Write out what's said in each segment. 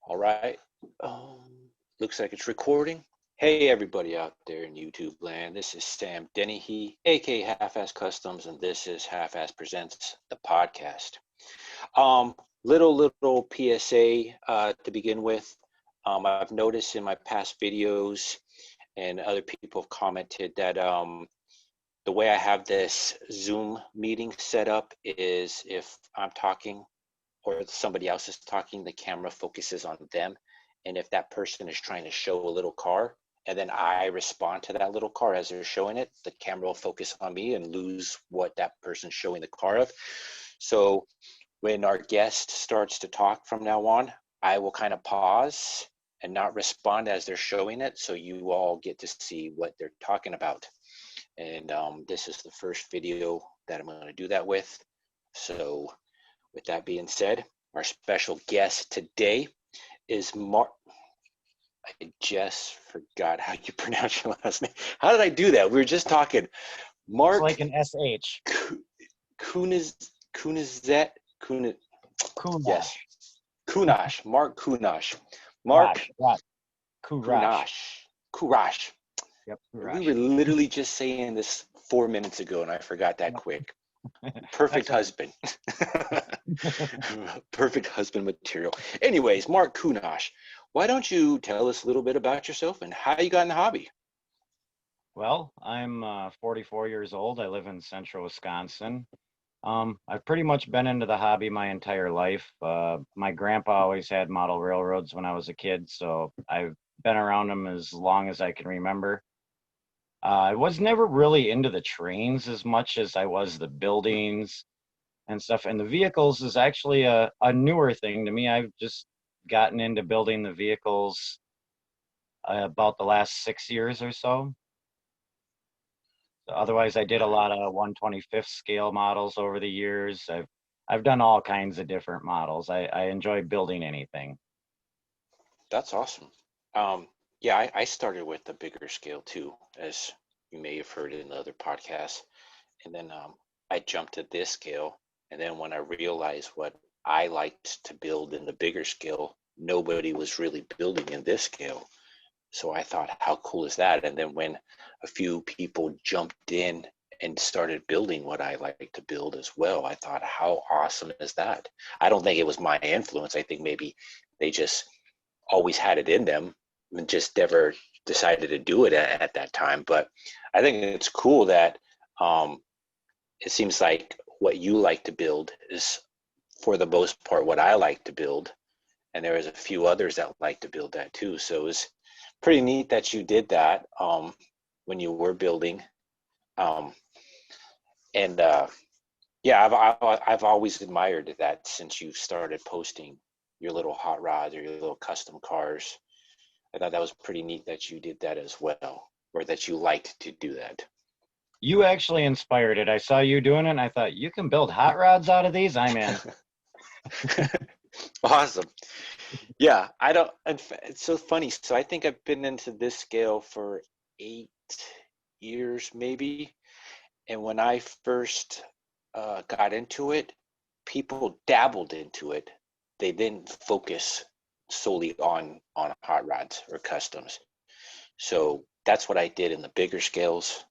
All right. Looks like it's recording. Hey, everybody out there in YouTube land. This is Sam Dennehy, aka Halfass Customs, and this is Halfass Presents the podcast. Um, little PSA to begin with. I've noticed in my past videos, and other people have commented that the way I have this Zoom meeting set up is if I'm talking or somebody else is talking, the camera focuses on them. And if that person is trying to show a little car, and then I respond to that little car as they're showing it, the camera will focus on me and lose what that person's showing the car of. So when our guest starts to talk from now on, I will kind of pause and not respond as they're showing it, so you all get to see what they're talking about. And this is the first video that I'm going to do that with. So with that being said, our special guest today is Mark. I just forgot how you pronounce your last name. How did I do that? We were just talking. It's Mark like an SH. Kunizet. Kurasz. Yes. Kurasz. Mark Kurasz. Mark Kurasz. Kurasz. Kurasz. Yep, We Kurasz. were literally just saying this 4 minutes ago, and I forgot that quick. Perfect husband. Perfect husband material. Anyways, Mark Kurasz, why don't you tell us a little bit about yourself and how you got in the hobby? Well, I'm 44 years old. I live in central Wisconsin. I've pretty much been into the hobby my entire life. My grandpa always had model railroads when I was a kid, so I've been around them as long as I can remember. I was never really into the trains as much as I was the buildings and stuff. And the vehicles is actually a newer thing to me. I've just gotten into building the vehicles about the last 6 years or so. Otherwise, I did a lot of 1/25th scale models over the years. I've done all kinds of different models. I enjoy building anything. That's awesome. Yeah, I started with the bigger scale too, as you may have heard in the other podcasts. And then I jumped to this scale. And then when I realized what I liked to build in the bigger scale, nobody was really building in this scale. So I thought, how cool is that? And then when a few people jumped in and started building what I like to build as well, I thought, how awesome is that? I don't think it was my influence. I think maybe they just always had it in them and just never decided to do it at that time. But I think it's cool that it seems like what you like to build is, for the most part, what I like to build. And there is a few others that like to build that too. So it was pretty neat that you did that when you were building. Um, and yeah, I've always admired that since you started posting your little hot rods or your little custom cars. I thought that was pretty neat that you did that as well, or that you liked to do that. You actually inspired it. I saw you doing it, and I thought, you can build hot rods out of these? I'm in. Awesome. Yeah, I don't, it's so funny. So I think I've been into this scale for 8 years, maybe. And when I first got into it, people dabbled into it. They didn't focus solely on hot rods or customs. So that's what I did in the bigger scales.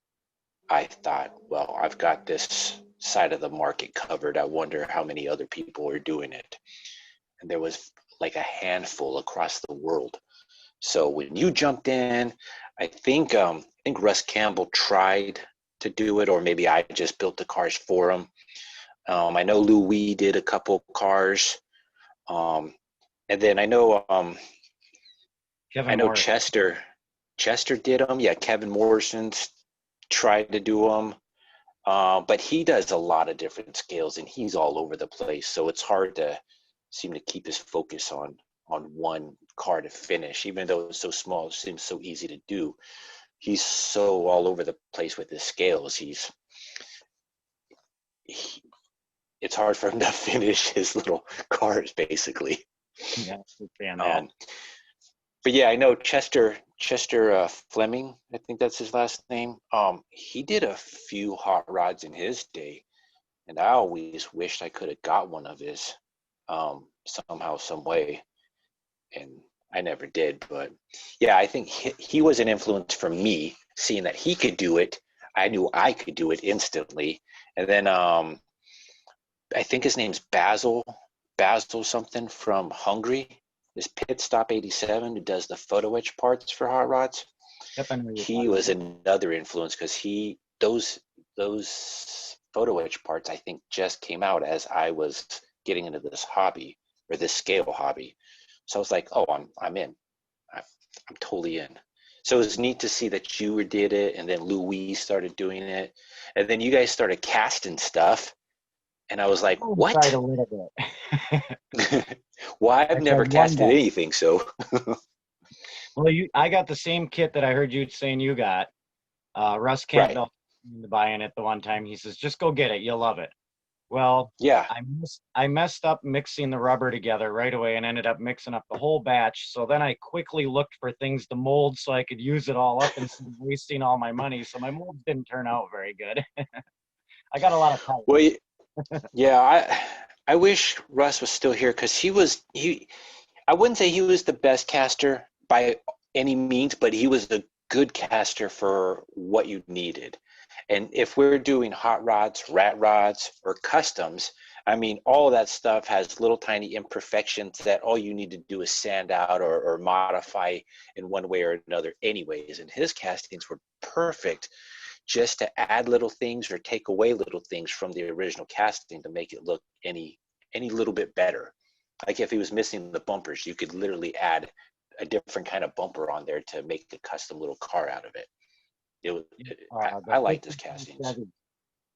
I thought, well, I've got this side of the market covered. I wonder how many other people are doing it. And there was like a handful across the world. So when you jumped in, I think Russ Campbell tried to do it, or maybe I just built the cars for him. I know Louis did a couple cars, and then I Kevin know Morris. Chester did them. Yeah, Kevin Morrison's tried to do them, but he does a lot of different scales, and he's all over the place. So it's hard to seem to keep his focus on one car to finish, even though it's so small. It seems so easy to do. He's so all over the place with his scales. It's hard for him to finish his little cars, basically. Yeah, I understand that. Um, but yeah, I know Chester Fleming. I think that's his last name. He did a few hot rods in his day, and I always wished I could have got one of his somehow, some way. and I never did. But yeah, I think he was an influence for me, seeing that he could do it. I knew I could do it instantly. And then I think his name's Basil something from Hungary. This Pit Stop 87 who does the photo etch parts for hot rods. Yep, I know you're He talking was about. another influence because those photo etch parts I think just came out as I was getting into this hobby or this scale hobby. So I was like, oh, I'm in. I'm totally in. So it was neat to see that you did it, and then Louise started doing it, and then you guys started casting stuff, and I was like, Oh, tried what? a little bit. Well, I've I tried never one casted batch. anything, so Well, I got the same kit that I heard you saying you got. Russ right. Campbell buying it the one time. He says, "Just go get it. You'll love it." Well, Yeah. I messed up mixing the rubber together right away and ended up mixing up the whole batch. So then I quickly looked for things to mold so I could use it all up instead of wasting all my money. So my molds didn't turn out very good. I got a lot of parts. Well, yeah, I wish Russ was still here because he I wouldn't say he was the best caster by any means, but he was a good caster for what you needed. And if we're doing hot rods, rat rods, or customs, I mean, all of that stuff has little tiny imperfections that all you need to do is sand out or modify in one way or another anyways. And his castings were perfect just to add little things or take away little things from the original casting to make it look any little bit better. Like if he was missing the bumpers, you could literally add a different kind of bumper on there to make a custom little car out of it. It was, The I liked his 53 castings. Chevy.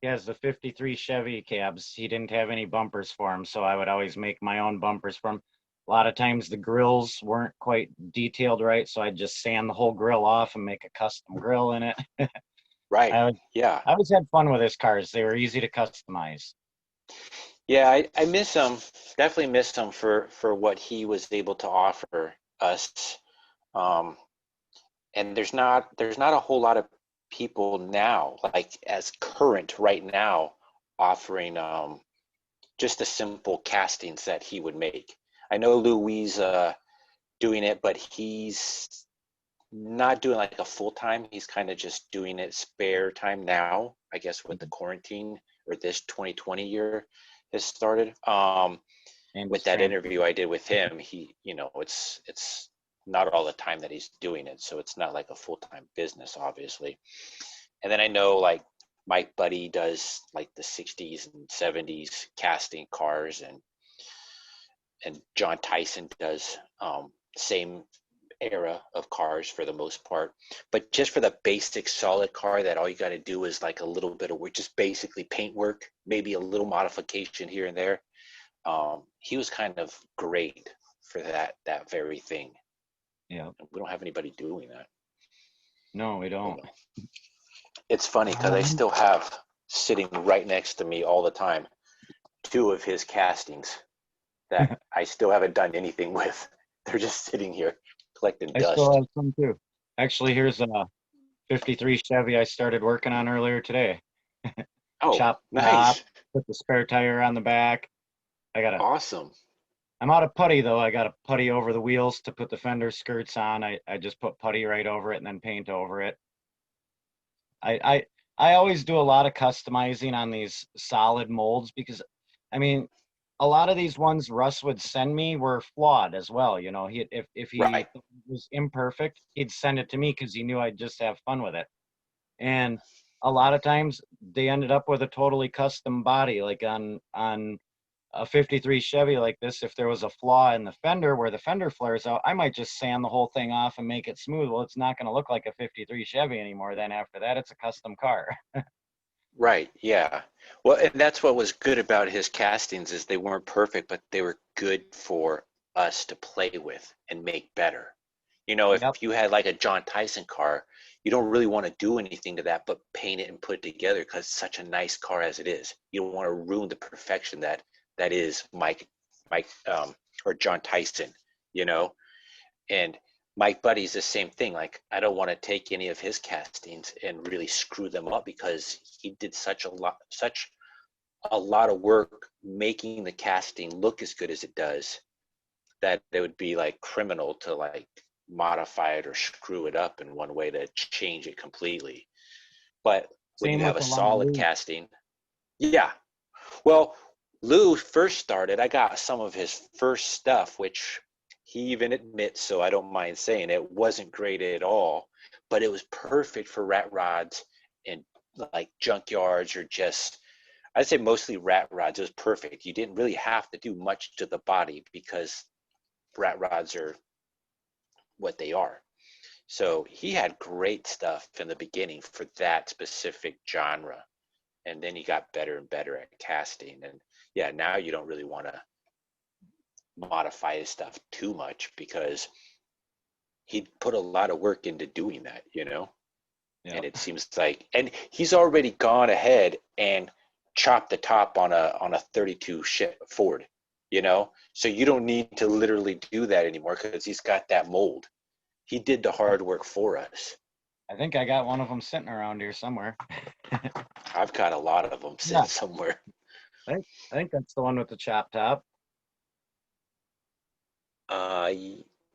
He has the 53 Chevy cabs. He didn't have any bumpers for him, so I would always make my own bumpers for him. A lot of times the grills weren't quite detailed right, so I'd just sand the whole grill off and make a custom grill in it. Right. I always, Yeah. I always had fun with his cars. They were easy to customize. Yeah. I miss him. Definitely miss him for what he was able to offer us. Um, and there's not a whole lot of people now, like as current right now, offering just the simple castings that he would make. I know Louise doing it, but he's not doing like a full time. He's kind of just doing it spare time now, I guess, with the quarantine or this 2020 year has started. And With his that trans. interview I did with him, it's not all the time that he's doing it, so it's not like a full time business, obviously. And then I know like Mike Buddy does like the 60s and 70s casting cars, and John Tyson does same era of cars for the most part. But just for the basic solid car that all you got to do is like a little bit of work, just basically paint work, maybe a little modification here and there. He was kind of great for that very thing. Yeah. We don't have anybody doing that. No, we don't. It's funny because I still have sitting right next to me all the time two of his castings that I still haven't done anything with. They're just sitting here collecting I still dust. have some too. Actually, here's a 53 Chevy I started working on earlier today. Oh, Chop the top, nice. put the spare tire on the back. I gotta. Awesome. I'm out of putty though. I got to putty over the wheels to put the fender skirts on. I just put putty right over it and then paint over it. I I I always do a lot of customizing on these solid molds because I mean a lot of these ones Russ would send me were flawed as well. You know, if he Right. was imperfect, he'd send it to me because he knew I'd just have fun with it. And a lot of times they ended up with a totally custom body, like on a 53 Chevy like this. If there was a flaw in the fender where the fender flares out, I might just sand the whole thing off and make it smooth. Well, it's not going to look like a 53 Chevy anymore. Then after that, it's a custom car. Right. Yeah. Well, and that's what was good about his castings is they weren't perfect, but they were good for us to play with and make better. If Yep. you had like a John Tyson car, you don't really want to do anything to that but paint it and put it together because it's such a nice car as it is. You don't want to ruin the perfection that is Mike or John Tyson, you know. And Mike Buddy's the same thing. Like I don't want to take any of his castings and really screw them up because he did such a lot of work making the casting look as good as it does. that it would be like criminal to like modify it or screw it up in one way to change it completely. But when you Same have with a a lot of solid loose. casting, yeah. Well, Lou first started, I got some of his first stuff, which he even admits, so I don't mind saying it, wasn't great at all, but it was perfect for rat rods and like junkyards or just, I'd say mostly rat rods. It was perfect. You didn't really have to do much to the body because rat rods are what they are. So he had great stuff in the beginning for that specific genre. And then he got better and better at casting. And yeah, now you don't really want to modify his stuff too much because he put a lot of work into doing that, you know? Yeah. And it seems like, and he's already gone ahead and chopped the top on a 32 Ford, you know? So you don't need to literally do that anymore because he's got that mold. He did the hard work for us. I think I got one of them sitting around here somewhere. I've got a lot of them Yeah, sitting somewhere. I think that's the one with the chop top. Uh,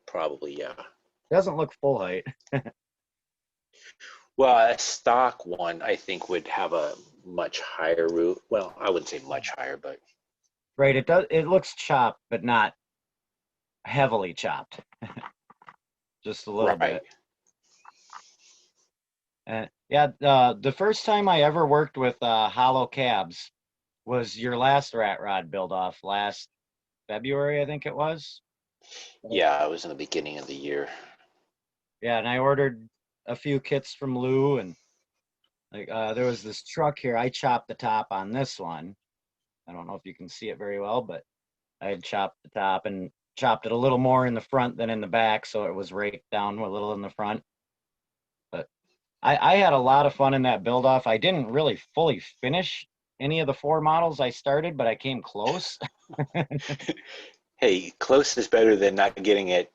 Probably, yeah. Doesn't look full height. Well, a stock one, I think, would have a much higher roof. Well, I wouldn't say much higher, but Right, it does. It looks chopped, but not heavily chopped. Just a little right. bit. Yeah, the first time I ever worked with hollow cabs was your last rat rod build off last February, I think it was. Yeah, it was in the beginning of the year. Yeah, and I ordered a few kits from Lou, and like there was this truck here. I chopped the top on this one. I don't know if you can see it very well, but I had chopped the top and chopped it a little more in the front than in the back, so it was raked down a little in the front. But I had a lot of fun in that build off. I didn't really fully finish any of the four models I started, but I came close. Hey, close is better than not getting it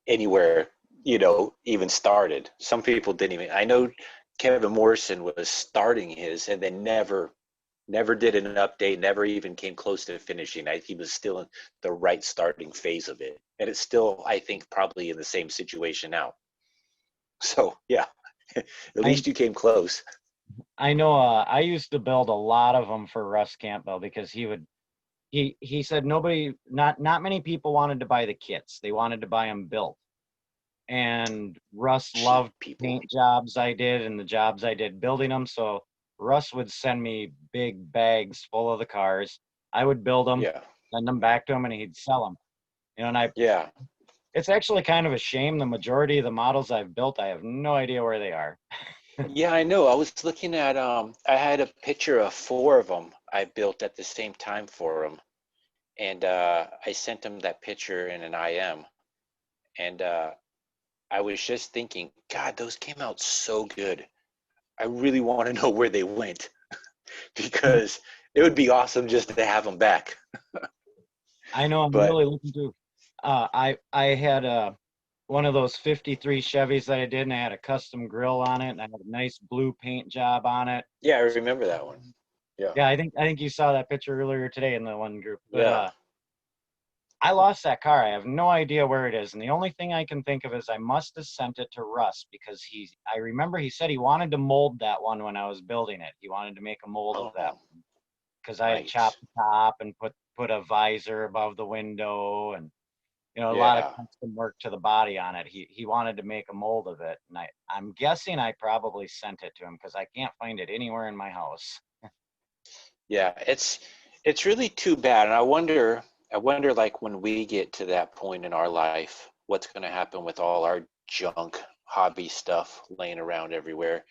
anywhere, even started. Some people didn't even. I know Kevin Morrison was starting his and then never did an update, never even came close to finishing. He was still in the right starting phase of it. And it's still, I think, probably in the same situation now. So, yeah, at I least you came close. I know I used to build a lot of them for Russ Campbell because he said not many people wanted to buy the kits. They wanted to buy them built. And Russ Cheap loved people. paint jobs I did and the jobs I did building them. So Russ would send me big bags full of the cars. I would build them, Yeah. send them back to him, and he'd sell them. And Yeah. it's actually kind of a shame. The majority of the models I've built, I have no idea where they are. Yeah, I know. I was looking at I had a picture of four of them I built at the same time for him. And I sent him that picture in an IM. And I was just thinking, God, those came out so good. I really want to know where they went because it would be awesome just to have them back. I know I'm But really looking to. I had one of those '53 Chevys that I did, and I had a custom grill on it, and I had a nice blue paint job on it. yeah, I remember that one. Yeah. Yeah, I think you saw that picture earlier today in the one group. But Yeah. I lost that car. I have no idea where it is, and the only thing I can think of is I must have sent it to Russ because I remember he said he wanted to mold that one when I was building it. He wanted to make a mold of that Oh, because I had nice. chopped the top and put a visor above the window and a lot of Yeah. custom work to the body on it. He wanted to make a mold of it, and I'm guessing I probably sent it to him because I can't find it anywhere in my house. Yeah. It's really too bad. And I wonder like when we get to that point in our life, what's going to happen with all our junk hobby stuff laying around everywhere.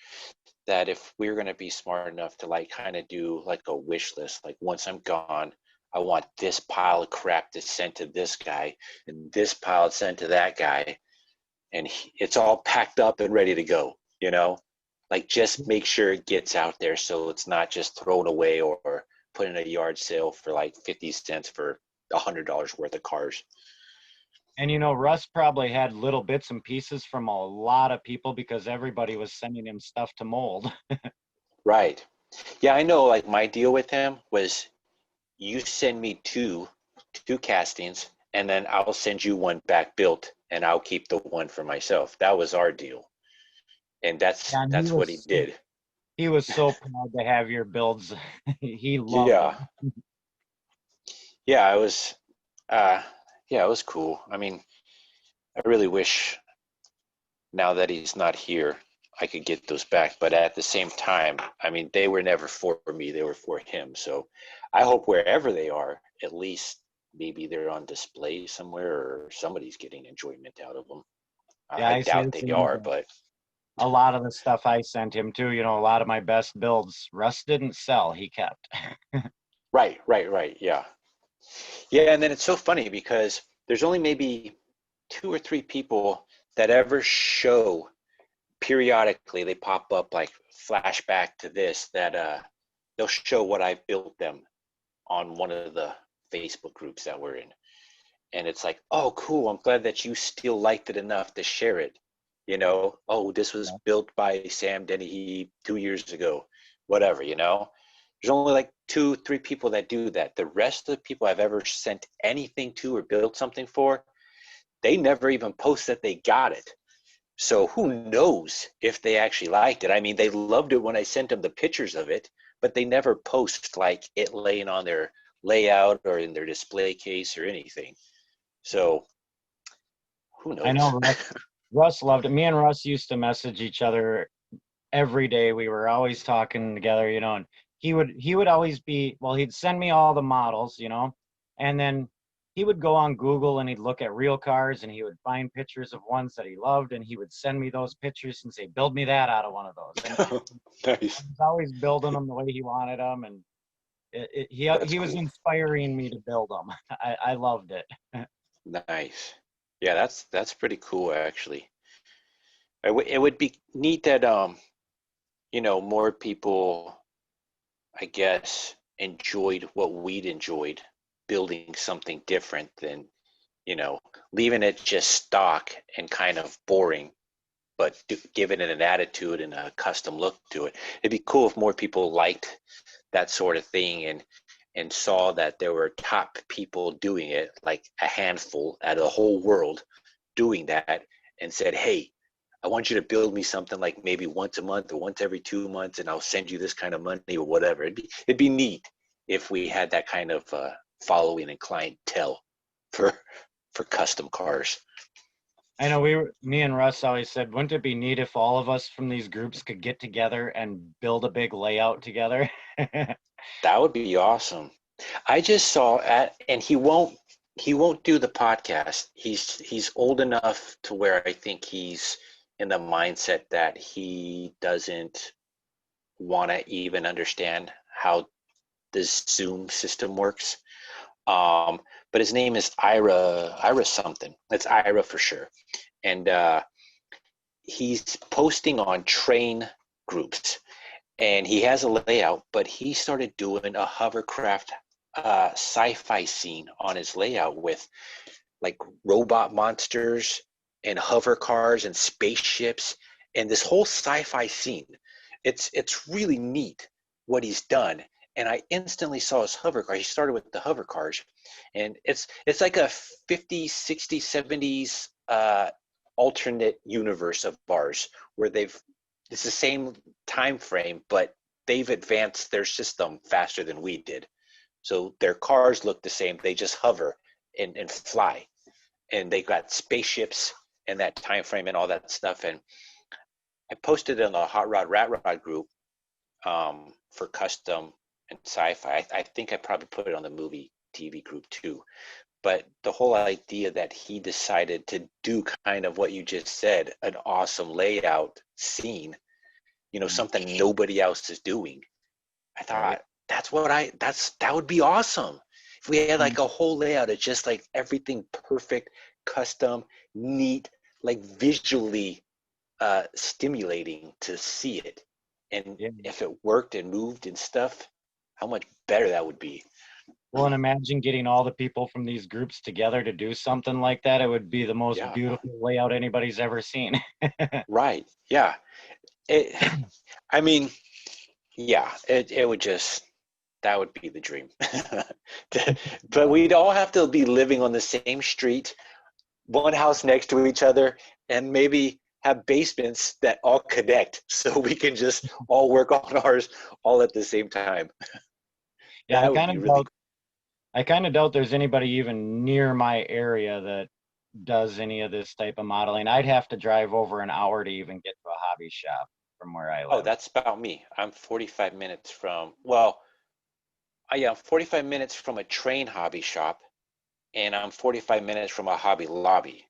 That if we're going to be smart enough to like kind of do like a wish list, like once I'm gone, I want this pile of crap to sent to this guy and this pile sent to that guy, and it's all packed up and ready to go, like just make sure it gets out there so it's not just thrown away or put in a yard sale for like 50 cents for $100 worth of cars. And Russ probably had little bits and pieces from a lot of people because everybody was sending him stuff to mold. Right. Yeah, I know, like my deal with him was you send me two castings and then I'll send you one back built, and I'll keep the one for myself. That was our deal, and And that's what he did. he was so proud to have your builds. He loved Yeah, them. yeah, it was, uh, yeah, it was cool. I mean, I really wish now that he's not here, I could get those back. But at the same time, I mean, they were never for me; they were for him. So I hope wherever they are, at least maybe they're on display somewhere, or somebody's getting enjoyment out of them. Yeah, I I say doubt the they same are, thing. but A lot of the stuff I sent him too, a lot of my best builds, Russ didn't sell, he kept. right, yeah, yeah. And then it's so funny because there's only maybe two or three people that ever show periodically. They pop up like flashback to this, that they'll show what I've built them on one of the Facebook groups that we're in. And it's like, oh, cool. I'm glad that you still liked it enough to share it. Oh, this was built by Sam Dennehy 2 years ago, whatever, There's only like two, three people that do that. The rest of the people I've ever sent anything to or built something for, they never even post that they got it. So who knows if they actually liked it? I mean, they loved it when I sent them the pictures of it, but they never post like it laying on their layout or in their display case or anything. So who I know knows? Russ loved it. Me and Russ used to message each other every day. We were always talking together, and he would always be, well, he'd send me all the models, and then he would go on Google and he'd look at real cars and he would find pictures of ones that he loved and he would send me those pictures and say, build me that out of one of those. And Nice. he was always building them the way he wanted them, and That's he was cool. inspiring me to build them. I loved it. Nice. Yeah, that's pretty cool actually. It would be neat that more people, I guess, enjoyed what we'd enjoyed, building something different than, you know, leaving it just stock and kind of boring, but giving it an attitude and a custom look to it. It'd be cool if more people liked that sort of thing, and saw that there were top people doing it, like a handful out of the whole world doing that, and said, hey, I want you to build me something like maybe once a month or once every 2 months, and I'll send you this kind of money or whatever. It'd be neat if we had that kind of following and clientele for custom cars. I know me and Russ always said, wouldn't it be neat if all of us from these groups could get together and build a big layout together? That would be awesome. I just saw and he won't do the podcast. He's old enough to where I think he's in the mindset that he doesn't want to even understand how the Zoom system works. Um, but his name is Ira something. That's Ira for sure. And he's posting on train groups, and he has a layout, but he started doing a hovercraft sci-fi scene on his layout with like robot monsters and hover cars and spaceships and this whole sci-fi scene. It's really neat what he's done. And I instantly saw his hover car. He started with the hover cars, and it's like a 50s, 60s, 70s alternate universe of ours where it's the same time frame, but they've advanced their system faster than we did. So their cars look the same. They just hover and fly, and they got spaceships and that time frame and all that stuff. And I posted in the Hot Rod Rat Rod group for custom and sci-fi. I think I probably put it on the movie TV group too. But the whole idea that he decided to do kind of what you just said, an awesome layout scene, something nobody else is doing. I Right. thought that would be awesome. If we had like a whole layout of just like everything perfect, custom, neat, like visually stimulating to see it. And Yeah. if it worked and moved and stuff, how much better that would be. Well, and imagine getting all the people from these groups together to do something like that. It would be the most Yeah, beautiful layout anybody's ever seen. right. Yeah. It, I mean, yeah, it would just That would be the dream. But we'd all have to be living on the same street, one house next to each other, and maybe have basements that all connect so we can just all work on ours all at the same time. Yeah, That would be really cool. I kind of doubt there's anybody even near my area that does any of this type of modeling. I'd have to drive over an hour to even get to a hobby shop from where I Oh, live. that's about me. I'm 45 minutes from, well, yeah, I'm 45 minutes from a train hobby shop, and I'm 45 minutes from a Hobby Lobby.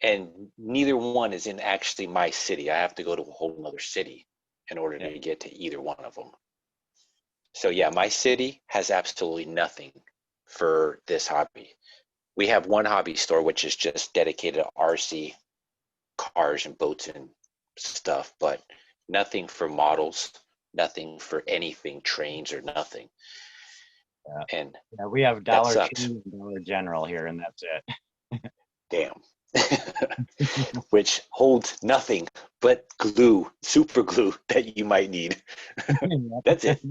And neither one is in actually my city. I have to go to a whole other city in order Yeah. to get to either one of them. So yeah, my city has absolutely nothing for this hobby. We have one hobby store which is just dedicated to RC cars and boats and stuff, but nothing for models, nothing for anything, trains or nothing. Yeah. And Yeah, we have that Dollar sucks. Tree and Dollar General here, and that's it. Damn. Which holds nothing but glue, super glue that you might need. That's it.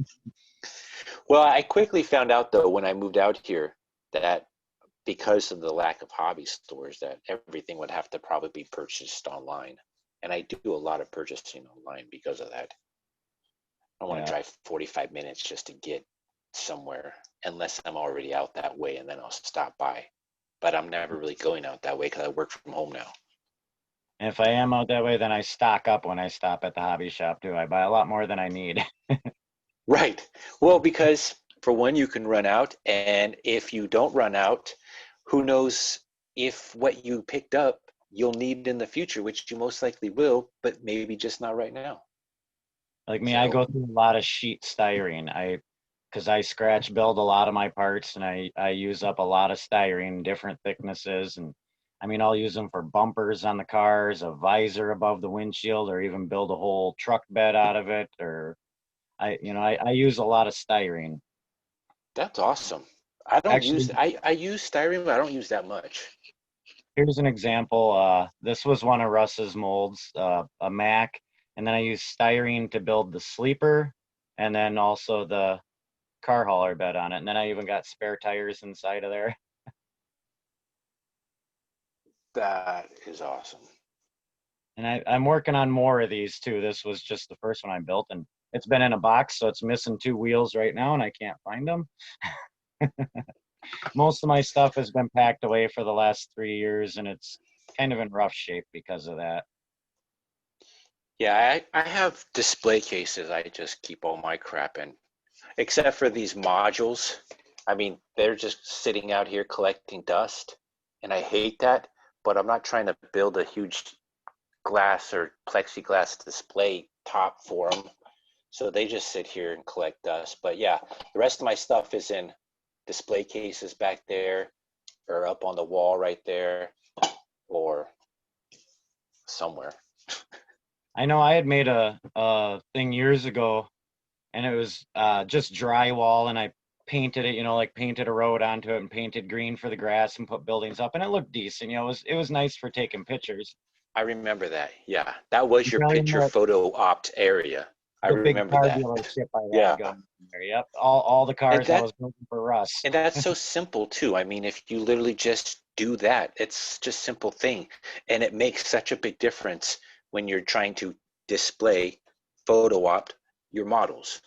Well, I quickly found out though when I moved out here that because of the lack of hobby stores, that everything would have to probably be purchased online. And I do a lot of purchasing online because of that. I don't want to Yeah. drive 45 minutes just to get somewhere unless I'm already out that way and then I'll stop by. But I'm never really going out that way because I work from home now. And if I am out that way, then I stock up when I stop at the hobby shop too. I buy a lot more than I need. Right. Well, because for one, you can run out. And if you don't run out, who knows if what you picked up you'll need in the future, which you most likely will, but maybe just not right now. Like me, I So, go through a lot of sheet styrene. Because I scratch build a lot of my parts, and I use up a lot of styrene, different thicknesses, and I mean I'll use them for bumpers on the cars, a visor above the windshield, or even build a whole truck bed out of it. Or I use a lot of styrene. that's awesome. I don't use, Actually, I use styrene, but I don't use that much. here's an example. This was one of Russ's molds, a Mac, and then I used styrene to build the sleeper, and then also the car hauler bed on it, and then I even got spare tires inside of there. That is awesome. And I'm working on more of these too. This was just the first one I built, and it's been in a box, so it's missing two wheels right now, and I can't find them. Most of my stuff has been packed away for the last 3 years, and it's kind of in rough shape because of that. Yeah, I have display cases. I just keep all my crap in, except for these modules. I mean, they're just sitting out here collecting dust, and I hate that, but I'm not trying to build a huge glass or plexiglass display top for them. So they just sit here and collect dust. But yeah, the rest of my stuff is in display cases back there or up on the wall right there or somewhere. I know I had made a thing years ago, and it was just drywall, and I painted it, like painted a road onto it and painted green for the grass and put buildings up, and it looked decent. It was nice for taking pictures. I remember that. Yeah, that was your Really in picture photo opt area. I the big remember car that. dealership I Yeah. had going there. Yep, all the And cars I that was building for Russ. and that's so simple too. I mean, if you literally just do that, it's just simple thing. And it makes such a big difference when you're trying to display photo opt your models.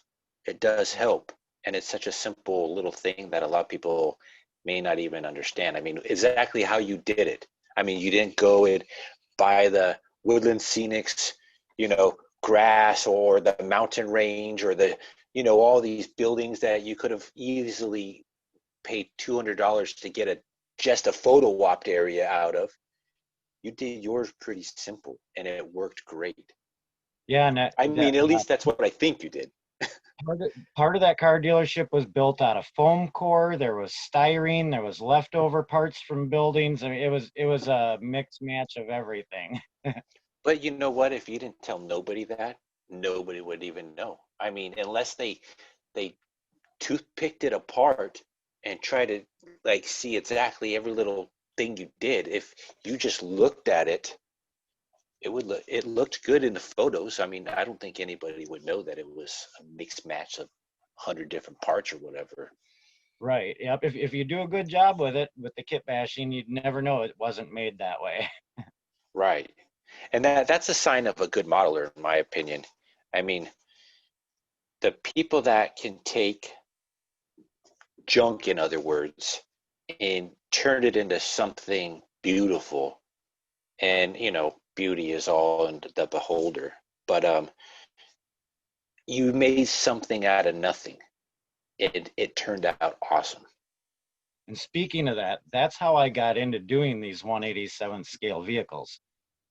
It does help. And it's such a simple little thing that a lot of people may not even understand. I mean, exactly how you did it. I mean, you didn't go and buy the woodland scenics, grass or the mountain range or all these buildings that you could have easily paid $200 to get just a photo opt area out of. You did yours pretty simple and it worked great. Yeah, and I mean, at least that's what I think you did. part of that car dealership was built out of foam core. There was styrene. There was leftover parts from buildings. I mean, it was a mixed match of everything. But you know what? If you didn't tell nobody that, nobody would even know. I mean, unless they toothpicked it apart and try to like see exactly every little thing you did. If you just looked at it, it looked good in the photos. I mean, I don't think anybody would know that it was a mixed match of 100 different parts or whatever. Right. Yep. If you do a good job with it, with the kit bashing, you'd never know it wasn't made that way. Right. And that's a sign of a good modeler, in my opinion. I mean, the people that can take junk, in other words, and turn it into something beautiful. And, beauty is all in the beholder. But you made something out of nothing. It turned out awesome. And speaking of that, that's how I got into doing these 187th scale vehicles.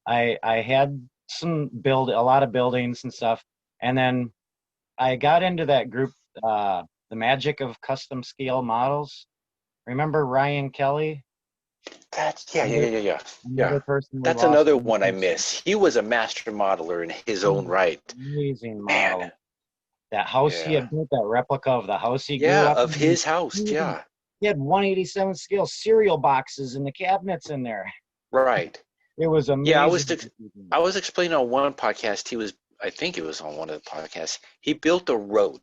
I had a lot of buildings and stuff, and then I got into that group, the magic of custom scale models. Remember Ryan Kelly? That's yeah, yeah, Another, yeah, yeah, yeah. Yeah. another person we That's lost. another one I miss. He was a master modeler in his own right. Amazing Man. model. That house he Yeah. had built, that replica of the house he grew Yeah, up of in. his house. Yeah. He had 187 scale cereal boxes in the cabinets in there. Right. It was Yeah, amazing. I was explaining on one podcast, I think it was on one of the podcasts, he built a road,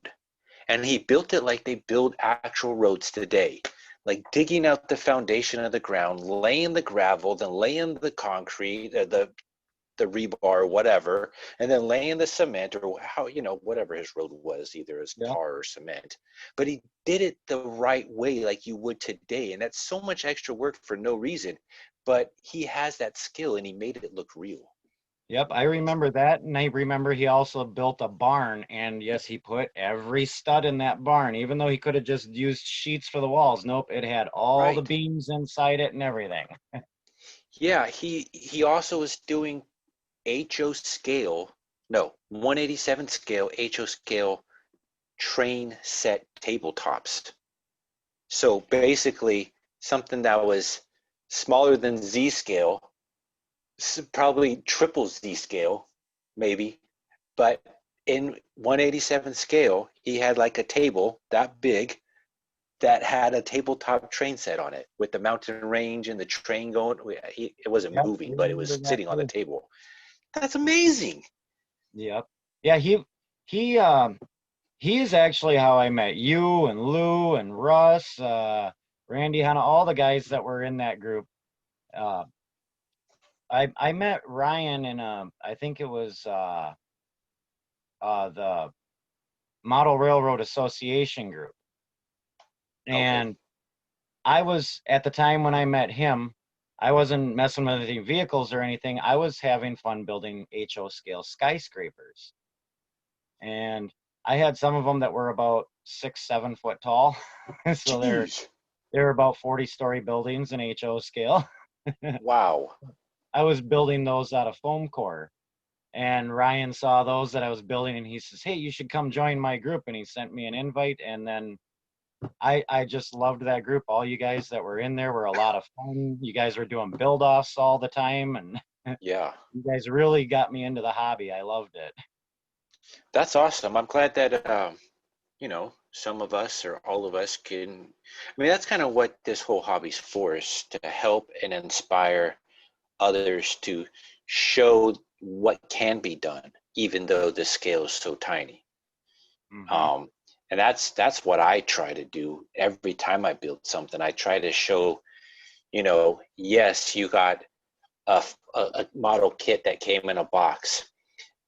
and he built it like they build actual roads today. Like digging out the foundation of the ground, laying the gravel, then laying the concrete, the rebar or whatever, and then laying the cement or how, whatever his road was, either as Yeah. tar or cement. But he did it the right way, like you would today. And that's so much extra work for no reason. But he has that skill and he made it look real. Yep, I remember that. And I remember he also built a barn. And yes, he put every stud in that barn, even though he could have just used sheets for the walls. Nope, it had all the Right. beams inside it and everything. Yeah, he also is doing HO scale, no, 187 scale, HO scale train set tabletops. So basically, something that was smaller than Z scale, probably triple Z scale, maybe, but in 187 scale, he had like a table that big that had a tabletop train set on it with the mountain range and the train going. It wasn't Yep, I moving, but it remember was that sitting on the too. table. That's amazing. Yep. Yeah, he he is actually how I met you and Lou and Russ, Randy, Hanna, all the guys that were in that group. Uh, I met Ryan in I think it was the Model Railroad Association group. Okay. And I was, at the time when I met him, I wasn't messing with any vehicles or anything. I was having fun building HO scale skyscrapers. And I had some of them that were about 6, 7 foot tall. So Jeez. they're about 40-story buildings in HO scale. Wow. I was building those out of foam core. And Ryan saw those that I was building and he says, "Hey, you should come join my group." And he sent me an invite. And then I just loved that group. All you guys that were in there were a lot of fun. You guys were doing build offs all the time. And Yeah. you guys really got me into the hobby. I loved it. That's awesome. I'm glad that some of us or all of us can. I mean, that's kind of what this whole hobby's for, is to help and inspire others to show what can be done, even though the scale is so tiny. Mm-hmm. And that's what I try to do every time I build something. I try to show, yes, you got a model kit that came in a box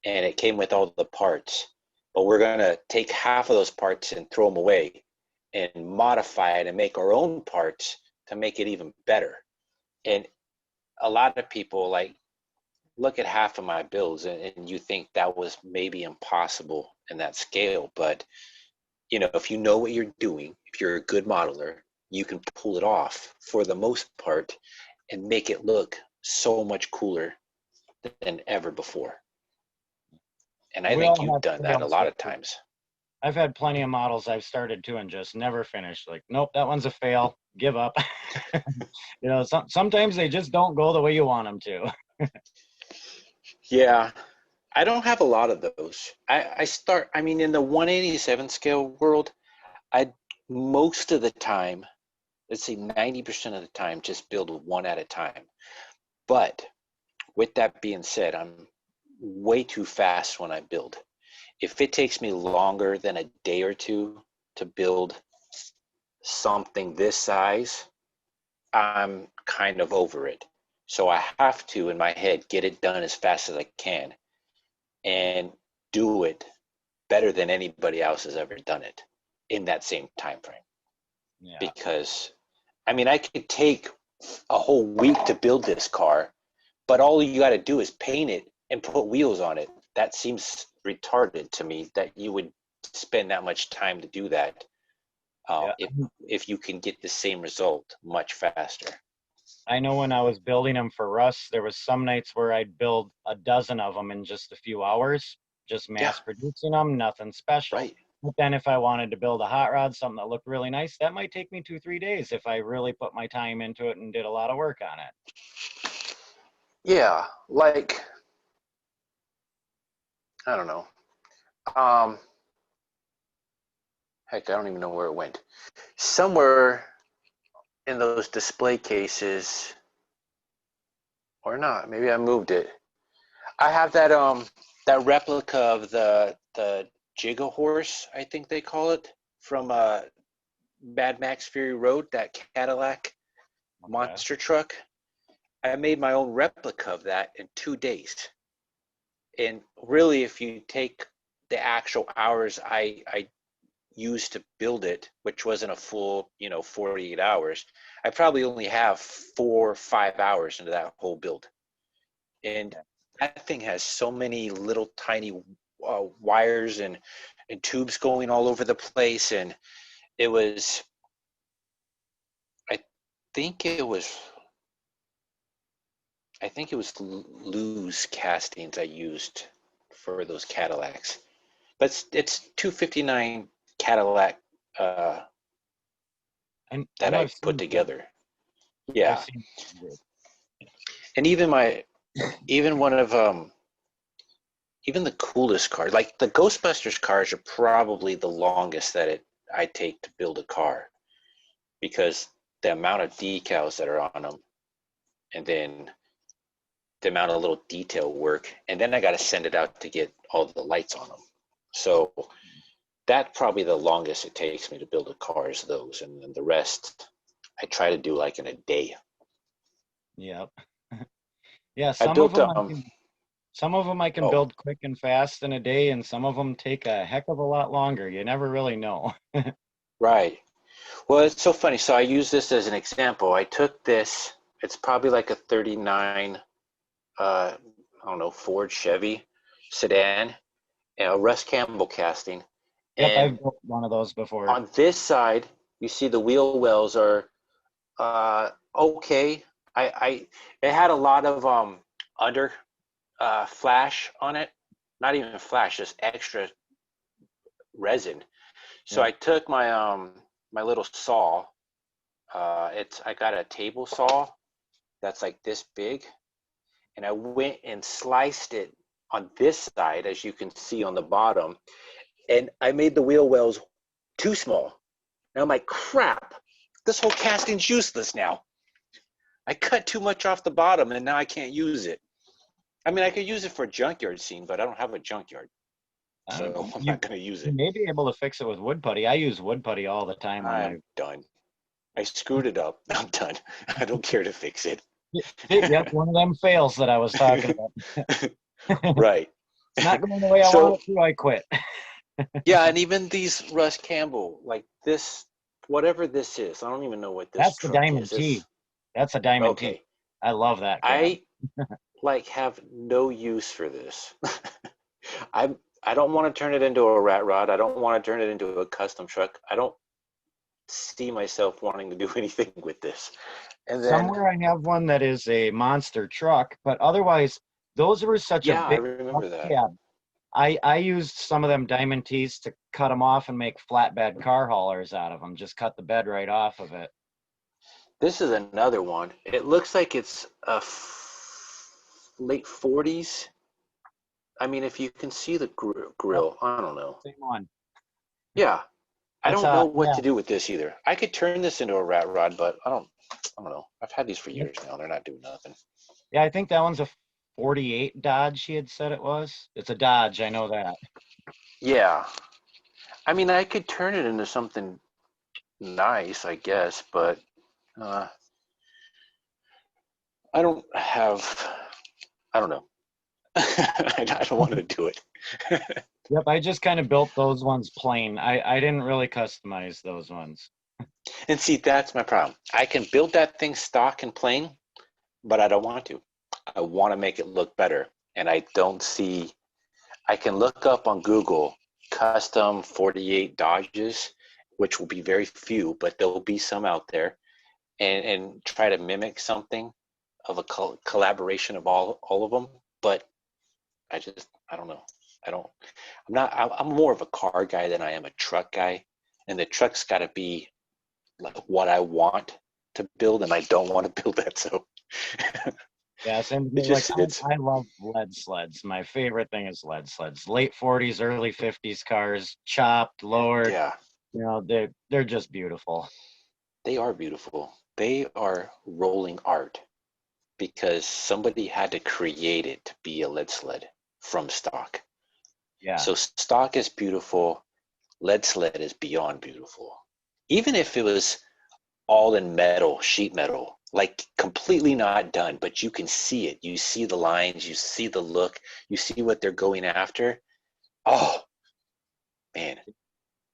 and it came with all the parts, but we're going to take half of those parts and throw them away and modify it and make our own parts to make it even better. And a lot of people look at half of my builds and you think that was maybe impossible in that scale. But, if you know what you're doing, if you're a good modeler, you can pull it off for the most part and make it look so much cooler than ever before. And I We think all you've have done that a fails. lot of times. I've had plenty of models I've started to and just never finished. Like, nope, that one's a fail. Give up. Sometimes they just don't go the way you want them to. Yeah, I don't have a lot of those. I mean, in the 187 scale world, I most of the time, let's say 90% of the time, just build one at a time. But with that being said, I'm way too fast when I build. If it takes me longer than a day or two, to build something this size, I'm kind of over it. So I have to, in my head, get it done as fast as I can and do it better than anybody else has ever done it in that same time frame. Yeah. Because, I mean, I could take a whole week to build this car, but all you got to do is paint it and put wheels on it. That seems retarded to me that you would spend that much time to do that Yeah. if you can get the same result much faster. I know when I was building them for Russ, there was some nights where I'd build a dozen of them in just a few hours, just mass producing them, nothing special. Right. But then if I wanted to build a hot rod, something that looked really nice, that might take me 2-3 days if I really put my time into it and did a lot of work on it. Yeah, like, I don't know. Um, Heck, I don't even know where it went. Somewhere in those display cases, or not. Maybe I moved it. I have that replica of the Giga Horse, I think they call it, from Mad Max Fury Road, that Cadillac monster truck. I made my own replica of that in 2 days. And really, if you take the actual hours I used to build it, which wasn't a full, 48 hours, I probably only have 4 or 5 hours into that whole build. And that thing has so many little tiny wires and tubes going all over the place. And it was, I think it was, loose castings I used for those Cadillacs. But it's 259 Cadillac that I put together. Yeah. And even one of even the coolest cars, like the Ghostbusters cars, are probably the longest that I take to build a car, because the amount of decals that are on them, and then the amount of little detail work, and then I got to send it out to get all the lights on them. So that's probably the longest it takes me to build a car is those, and then the rest I try to do like in a day. Yep. Yeah, I some of built them I can build quick and fast in a day, and some of them take a heck of a lot longer. You never really know. Right. Well, it's so funny. So I use this as an example. I took this. It's probably like a 39, I don't know, Ford Chevy sedan, a Russ Campbell casting. Yep, And I've built one of those before. on this side, you see the wheel wells are okay. It had a lot of under flash on it. Not even flash, just extra resin. So I took my little saw. I got a table saw that's like this big, and I went and sliced it on this side, as you can see on the bottom, and I made the wheel wells too small. And I'm like, crap, this whole casting's useless now. I cut too much off the bottom, and now I can't use it. I mean, I could use it for a junkyard scene, but I don't have a junkyard, so I'm not going to use it. You may be able to fix it with wood putty. I use wood putty all the time. I'm done. I screwed it up. I'm done. I don't care to fix it. Yep, one of them fails that I was talking about. Right. It's not going the way I want it to, I quit. Yeah, and even these Russ Campbell, like this, whatever this is, I don't even know what this That's truck the Diamond is. T. That's a Diamond T. I love that cab. I have no use for this. I don't want to turn it into a rat rod. I don't want to turn it into a custom truck. I don't see myself wanting to do anything with this. And then somewhere I have one that is a monster truck, but otherwise those were such a big. I remember that. Yeah, I used some of them Diamond T's to cut them off and make flatbed car haulers out of them. Just cut the bed right off of it. This is another one. It looks like it's a late 40s. I mean, if you can see the grill, I don't know. Same one. Yeah. I don't know what to do with this either. I could turn this into a rat rod, but I don't know. I've had these for years now. They're not doing nothing. Yeah, I think that one's a 48 Dodge, she had said it was. It's a Dodge, I know that. Yeah. I mean, I could turn it into something nice, I guess, but uh, I don't have, I don't know. I don't want to do it. Yep, I just kind of built those ones plain. I didn't really customize those ones. And see, that's my problem. I can build that thing stock and plain, but I don't want to. I want to make it look better. And I don't see, I can look up on Google custom 48 Dodges, which will be very few, but there will be some out there, and try to mimic something of a collaboration of all of them. But I don't know. I'm more of a car guy than I am a truck guy. And the truck's got to be like what I want to build, and I don't want to build that. So Yeah, same with it me. Like just it's I love lead sleds. My favorite thing is lead sleds. Late 40s, early 50s cars, chopped, lowered. yeah, You know, they're just beautiful. they are beautiful. They are rolling art because somebody had to create it to be a lead sled from stock. Yeah. So stock is beautiful, lead sled is beyond beautiful. Even if it was all in metal, sheet metal, like completely not done, but you can see it. You see the lines, you see the look, you see what they're going after. Oh, man.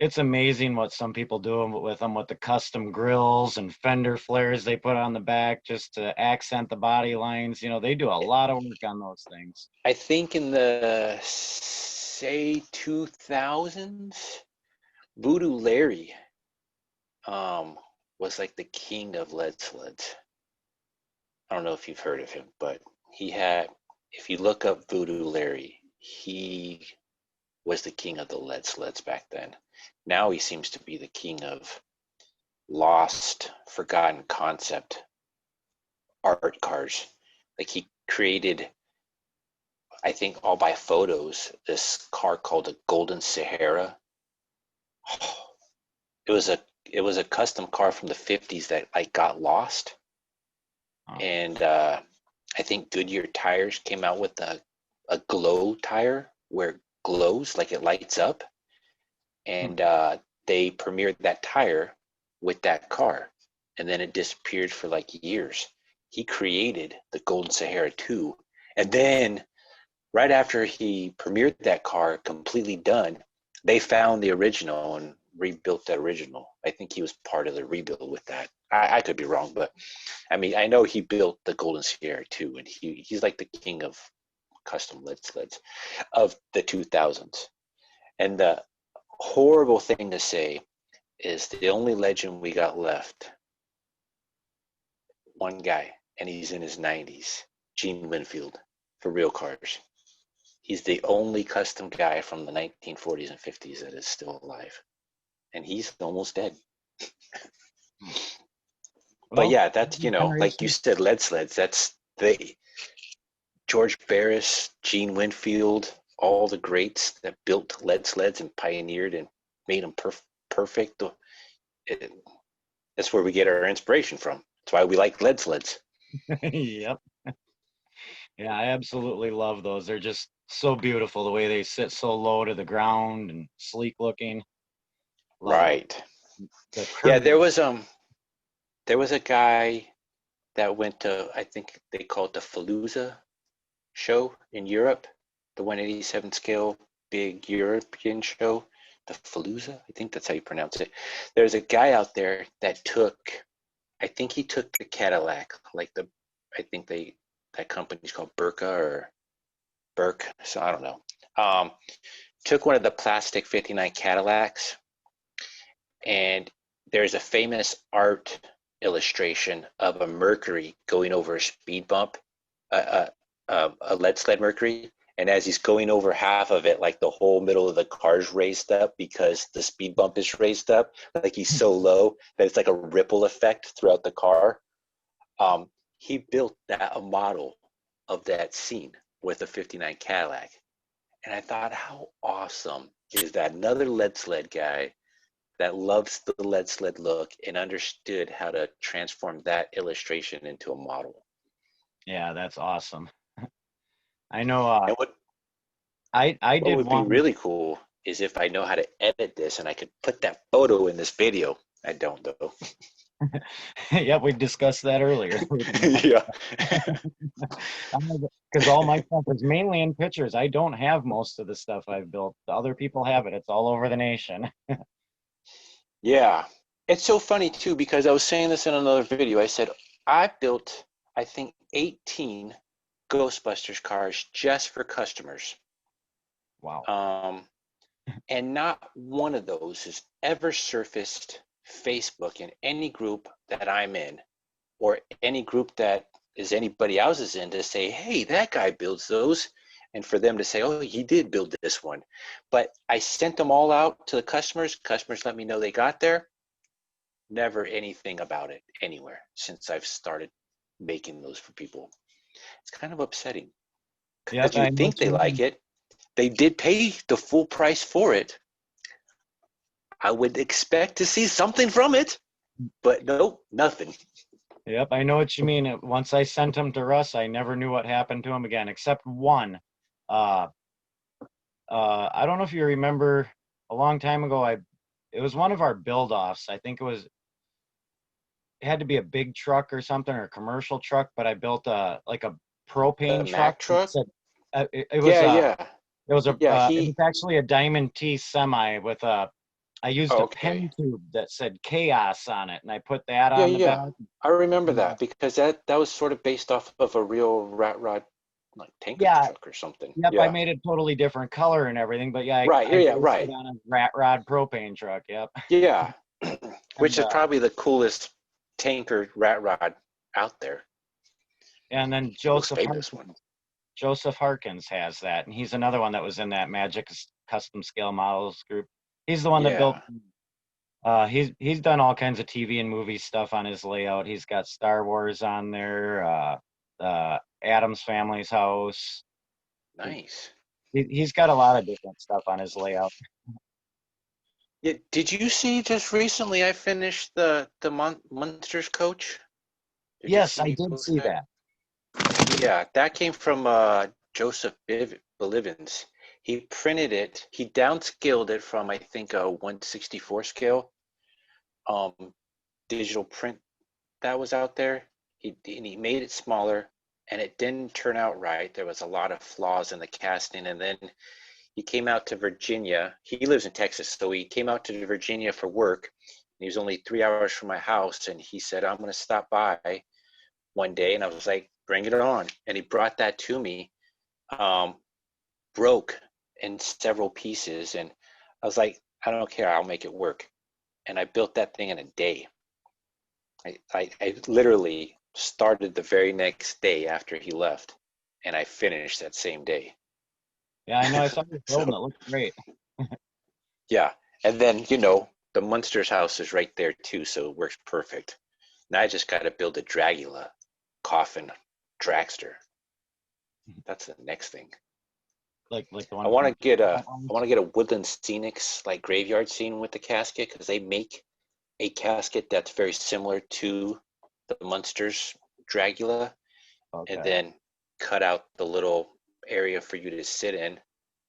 It's amazing what some people do with them with the custom grills and fender flares they put on the back just to accent the body lines. You know, they do a lot of work on those things. I think in the, say, 2000s, Voodoo Larry um, was like the king of lead sleds. I don't know if you've heard of him, but he had, if you look up Voodoo Larry, he was the king of the lead sleds back then. Now he seems to be the king of lost, forgotten concept art cars. Like he created, I think all by photos, this car called a Golden Sahara. It was a custom car from the 50s that like got lost, Oh. and I think Goodyear tires came out with a glow tire where it glows like it lights up, Hmm. and they premiered that tire with that car, and then it disappeared for like years. He created the Golden Sahara 2, and then right after he premiered that car completely done, they found the original and rebuilt that original. I think he was part of the rebuild with that. I could be wrong, but I mean, I know he built the Golden Sierra too, and he's like the king of custom lead sleds of the 2000s. And the horrible thing to say is the only legend we got left, one guy, and he's in his 90s, Gene Winfield, for real cars. He's the only custom guy from the 1940s and 50s that is still alive, and he's almost dead. But Well, yeah, that's like you generation. said, lead sleds. That's the George Barris, Gene Winfield, all the greats that built lead sleds and pioneered and made them perfect. It, that's where we get our inspiration from. That's why we like lead sleds. Yep. Yeah, I absolutely love those. They're just so beautiful the way they sit so low to the ground and sleek looking. Love them. Right. The Yeah, curve. there was a guy that went to, I think they call it the Fallujah show in Europe, the 187 scale big European show, the Fallujah. I think that's how you pronounce it. There's a guy out there that took, I think he took the Cadillac, like I think that company's called Burka or Burke, so I don't know. Took one of the plastic 59 Cadillacs, and there's a famous art illustration of a Mercury going over a speed bump, a, a lead sled Mercury. And as he's going over half of it, like the whole middle of the car's raised up because the speed bump is raised up. Like he's so low that it's like a ripple effect throughout the car. He built a model of that scene with a 59 Cadillac. And I thought, how awesome is that? Another lead sled guy that loves the lead sled look and understood how to transform that illustration into a model. Yeah, that's awesome. I know And what I what did would be one. really cool is if I know how to edit this and I could put that photo in this video. I don't though. Yeah, we discussed that earlier. Yeah. Because all my stuff is mainly in pictures. I don't have most of the stuff I've built. Other people have it. It's all over the nation. Yeah. It's so funny too, because I was saying this in another video. I said, I built, I think, 18 Ghostbusters cars just for customers. Wow. And not one of those has ever surfaced Facebook in any group that I'm in, or any group that is anybody else's in, to say, hey, that guy builds those. And for them to say, oh, he did build this one. But I sent them all out to the customers. Customers let me know they got there. Never anything about it anywhere since I've started making those for people. It's kind of upsetting, Yep, because you I know think what they you like mean. it. They did pay the full price for it. I would expect to see something from it, but nope, nothing. Yep, I know what you mean. Once I sent him to Russ, I never knew what happened to him again, except one. Uh, I don't know if you remember a long time ago, it was one of our build offs. I think it had to be a big truck or something, or a commercial truck, but I built like a The propane truck Mac that truck? said Yeah, yeah. it was actually a Diamond T semi with I used Oh, a okay. pen tube that said chaos on it, and I put that Yeah, on the back. yeah. I remember that because that was sort of based off of a real rat rod, like tanker Yeah, truck or something. yep, I Yeah. made it totally different color and everything, but yeah, Right. Yeah, I yeah, based it right. on a rat rod propane truck. Yep. Yeah. And Which is probably the coolest tanker rat rod out there. and then Most famous one. Joseph Harkins has that, and he's another one that was in that Magic Custom Scale Models group. He's the one that built. Yeah. He's done all kinds of TV and movie stuff on his layout. He's got Star Wars on there, Adam's Family's House. Nice. He's got a lot of different stuff on his layout. Yeah, did you see just recently I finished the Munsters coach? Did you Yes, see I me did post see that? that. Yeah, that came from Joseph Belivens. He printed it. He downscaled it from I think a 164 scale um, digital print that was out there. He made it smaller, and it didn't turn out right. There was a lot of flaws in the casting, and then he came out to Virginia. He lives in Texas, so he came out to Virginia for work. He was only 3 hours from my house, and he said, I'm going to stop by one day. And I was like, bring it on. And he brought that to me, um, broke in several pieces. And I was like, I don't care. I'll make it work. And I built that thing in a day. I literally started the very next day after he left, and I finished that same day. Yeah, I know. I saw you building. So It looked great. yeah, and then the Munsters house is right there too, so it works perfect. Now I just got to build a Dragula coffin dragster. That's the next thing. Like the I one want from. to get a I want to get a Woodland Scenics like graveyard scene with the casket, because they make a casket that's very similar to the Munsters Dragula, and Okay. then cut out the little area for you to sit in,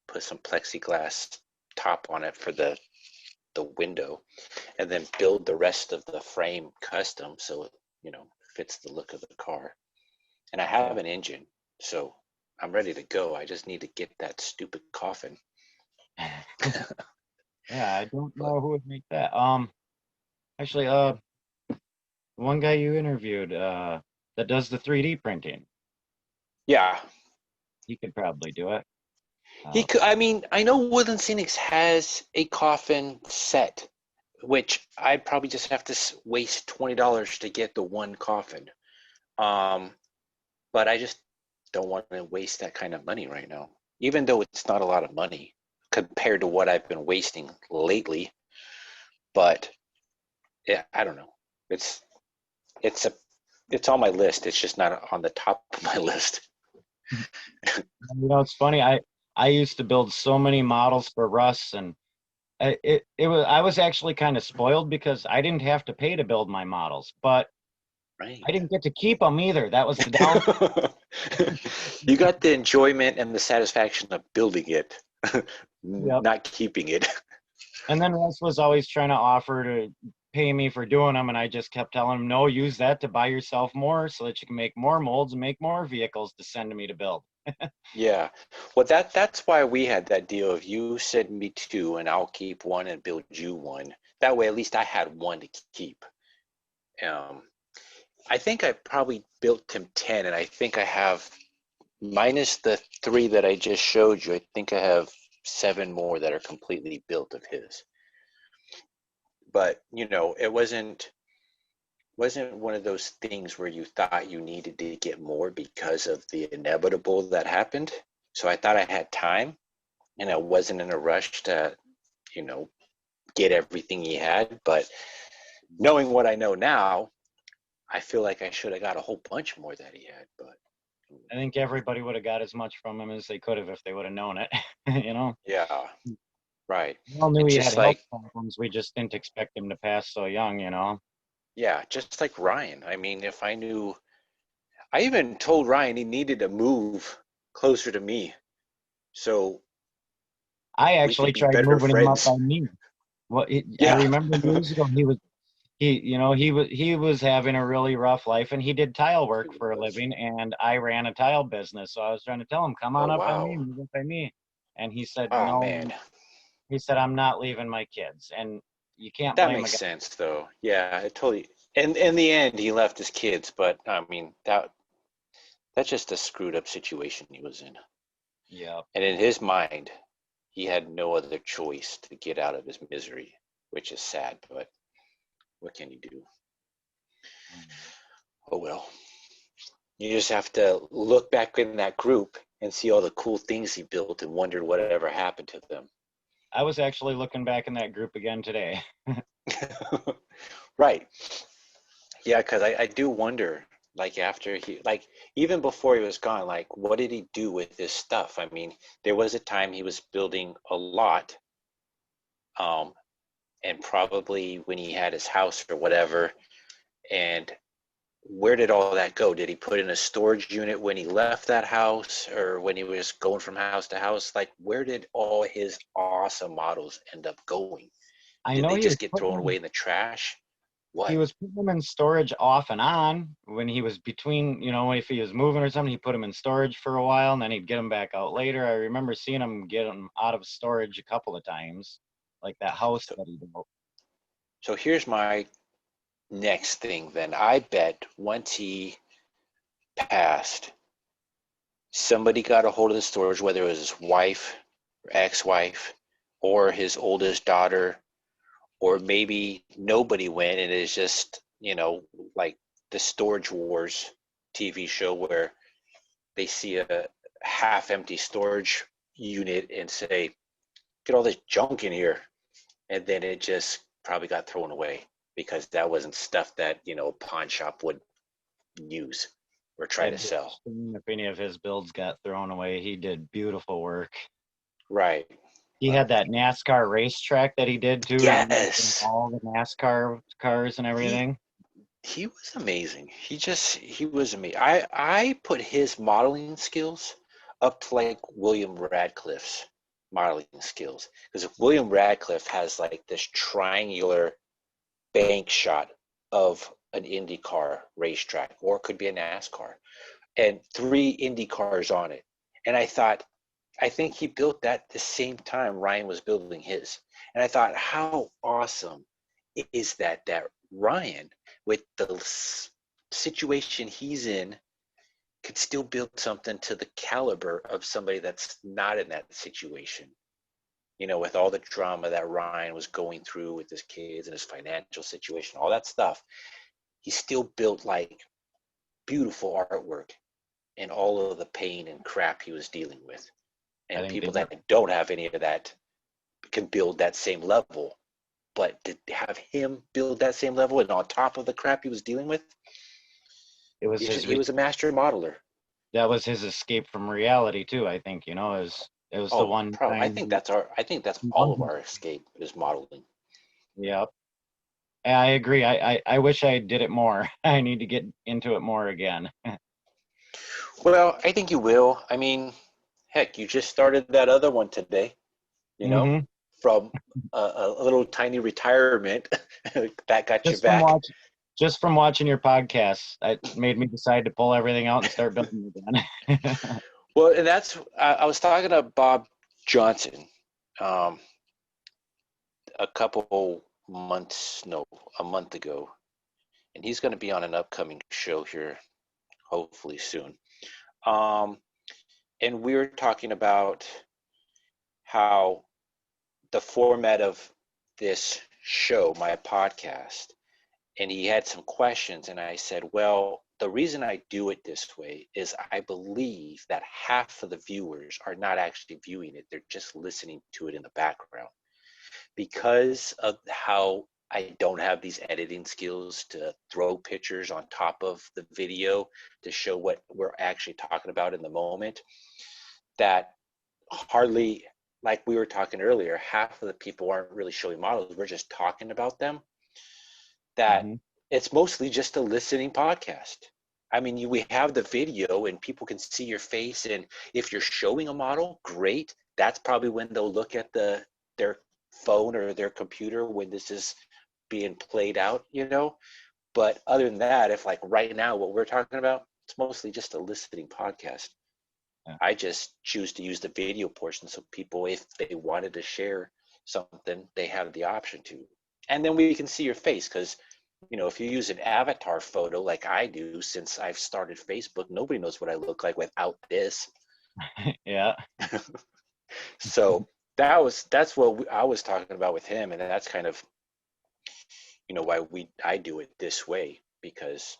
put some plexiglass top on it for the window, and then build the rest of the frame custom so it fits the look of the car. And I Yeah. have an engine, so I'm ready to go. I just need to get that stupid coffin. Yeah, I don't But know who would make that. Actually, one guy you interviewed, that does the 3D printing, yeah, he could probably do it. he Uh, could. I mean, I know Woodland Scenics has a coffin set, which I'd probably just have to waste $20 to get the one coffin. Um, but I just don't want to waste that kind of money right now, even though it's not a lot of money compared to what I've been wasting lately. But yeah, I don't know. It's it's a it's on my list. It's just not on the top of my list. it's funny. I used to build so many models for Russ, and I was actually kind of spoiled because I didn't have to pay to build my models, but I Right. didn't get to keep them either. That was the down. You got the enjoyment and the satisfaction of building it, Yep. not keeping it. And then Russ was always trying to offer to pay me for doing them, and I just kept telling him, no, use that to buy yourself more so that you can make more molds and make more vehicles to send to me to build. Yeah. Well, that's why we had that deal of you send me two and I'll keep one and build you one. That way, at least I had one to keep. Um, I think I probably built him 10, and I think I have, minus the three that I just showed you, I think I have 7 more that are completely built of his. But, it wasn't one of those things where you thought you needed to get more because of the inevitable that happened. So I thought I had time, and I wasn't in a rush to, you know, get everything he had. But knowing what I know now, I feel like I should have got a whole bunch more that he had. But I think everybody would have got as much from him as they could have if they would have known it. yeah, right. We all knew It's he had just health like, problems. We just didn't expect him to pass so young. yeah, just like Ryan. I mean, if I knew, I even told Ryan he needed to move closer to me so I we actually could be tried better moving him up friends. by me. I Yeah. remember years ago he was having a really rough life, and he did tile He work for a was. living, and I ran a tile business. So I was trying to tell him, come Oh, on up by me, wow. move up by me. And he said, Oh, no. man. He said, I'm not leaving my kids. And you can't That blame a makes guy. sense, though. Yeah, it totally. And in the end, he left his kids, but I mean, that's just a screwed up situation he was in. Yeah. And in his mind, he had no other choice to get out of his misery, which is sad, but what can you do? Oh, well. You just have to look back in that group and see all the cool things he built and wonder whatever happened to them. I was actually looking back in that group again today. Right. Yeah, because I do wonder, like after he, like even before he was gone, like what did he do with his stuff? I mean, there was a time he was building a lot, um, and probably when he had his house or whatever, and where did all that go? Did he put in a storage unit when he left that house or when he was going from house to house? Like, where did all his awesome models end up going? I Did know they he was just get thrown putting away in the trash? he What? was putting them in storage off and on when he was between, if he was moving or something, he put them in storage for a while and then he'd get them back out later. I remember seeing him get them out of storage a couple of times, like that house So, that he built. so here's my next thing then. I bet once he passed, somebody got a hold of the storage, whether it was his wife or ex-wife or his oldest daughter, or maybe nobody went and it's just, like the Storage Wars TV show where they see a half empty storage unit and say, get all this junk in here. And then it just probably got thrown away because that wasn't stuff that, a pawn shop would use or try to I'd be sell. ashamed if any of his builds got thrown away. He did beautiful work. Right. He Well, had that NASCAR racetrack that he did too. Remember yes. all the NASCAR cars and He everything? he was amazing. He was amazing. I put his modeling skills up to like William Radcliffe's modeling skills because William Radcliffe has like this triangular bank shot of an Indy car racetrack, or it could be a NASCAR, and 3 Indy cars on it. And I think he built that the same time Ryan was building his. And I thought, how awesome is that Ryan, with the situation he's in, could still build something to the caliber of somebody that's not in that situation. With all the drama that Ryan was going through with his kids and his financial situation, all that stuff, he still built like beautiful artwork and all of the pain and crap he was dealing with. I And think they people did. that don't have any of that can build that same level. But to have him build that same level and on top of the crap he was dealing with, It was his he was a master modeler. that was his escape from reality too. I think it was the Oh, one probably. I time. think that's all of our escape is modeling. Yep. I agree. I wish I did it more. I need to get into it more again. Well, I think you will. I mean, Heck, you just started that other one today, you know, Mm-hmm. from a little tiny retirement that got you Just from back. watch, just from watching your podcast, it made me decide to pull everything out and start building again. Well, and that's, I was talking to Bob Johnson um, a couple months, no, a month ago, and he's going to be on an upcoming show here, hopefully soon. Um, and we were talking about how the format of this show, my podcast, and he had some questions. And I said, well, the reason I do it this way is I believe that half of the viewers are not actually viewing it, they're just listening to it in the background. Because of how I don't have these editing skills to throw pictures on top of the video to show what we're actually talking about in the moment, that hardly, like we were talking earlier, half of the people aren't really showing models. We're just talking about them. That Hmm. it's mostly just a listening podcast. I mean, we have the video and people can see your face. And if you're showing a model, great. That's probably when they'll look at their phone or their computer when this is being played out, you know. But other than that, if like right now, what we're talking about, it's mostly just a listening podcast. Yeah. I just choose to use the video portion so people, if they wanted to share something, they have the option to. And then we can see your face because, you know, if you use an avatar photo like I do since I've started Facebook, nobody knows what I look like without this. Yeah. So that's what I was talking about with him, and that's kind of, you know, why I do it this way, because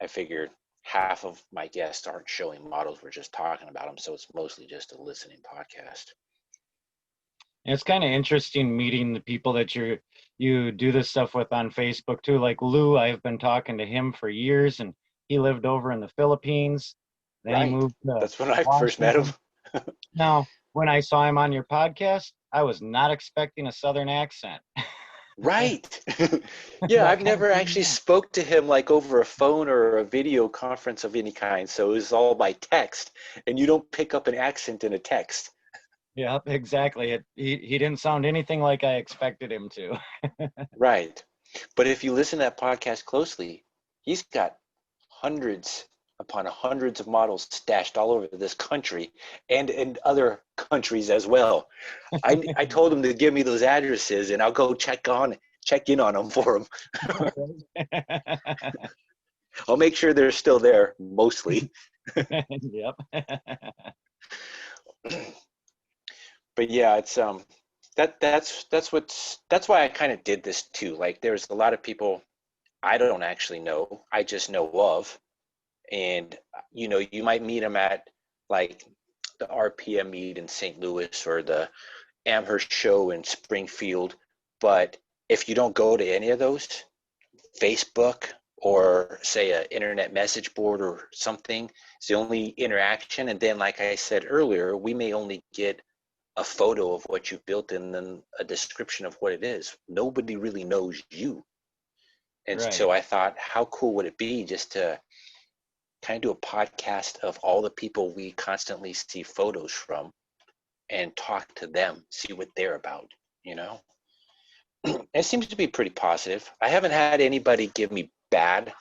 I figured half of my guests aren't showing models, we're just talking about them, so it's mostly just a listening podcast. It's kind of interesting meeting the people that you do this stuff with on Facebook too. Like Lou, I've been talking to him for years, and he lived over in the Philippines. Then he Right. moved to That's when I first met him. Washington. Now, when I saw him on your podcast, I was not expecting a Southern accent. Right. Yeah, That I've kind of never threw me actually off. spoke to him like over a phone or a video conference of any kind. So it was all by text, and you don't pick up an accent in a text. Yeah, exactly. He didn't sound anything like I expected him to. Right. But if you listen to that podcast closely, he's got hundreds upon hundreds of models stashed all over this country and in other countries as well. I told him to give me those addresses and I'll go check in on them for him. I'll make sure they're still there mostly. Yep. But yeah, it's that's why I kind of did this too. Like there's a lot of people I don't actually know, I just know of, and you know, you might meet them at like the RPM meet in St. Louis or the Amherst show in Springfield, but if you don't go to any of those, Facebook or say a internet message board or something, it's the only interaction. And then like I said earlier, we may only get a photo of what you built and then a description of what it is. Nobody really knows you. And Right. so I thought, how cool would it be just to kind of do a podcast of all the people we constantly see photos from and talk to them, see what they're about, you know? It seems to be pretty positive. I haven't had anybody give me bad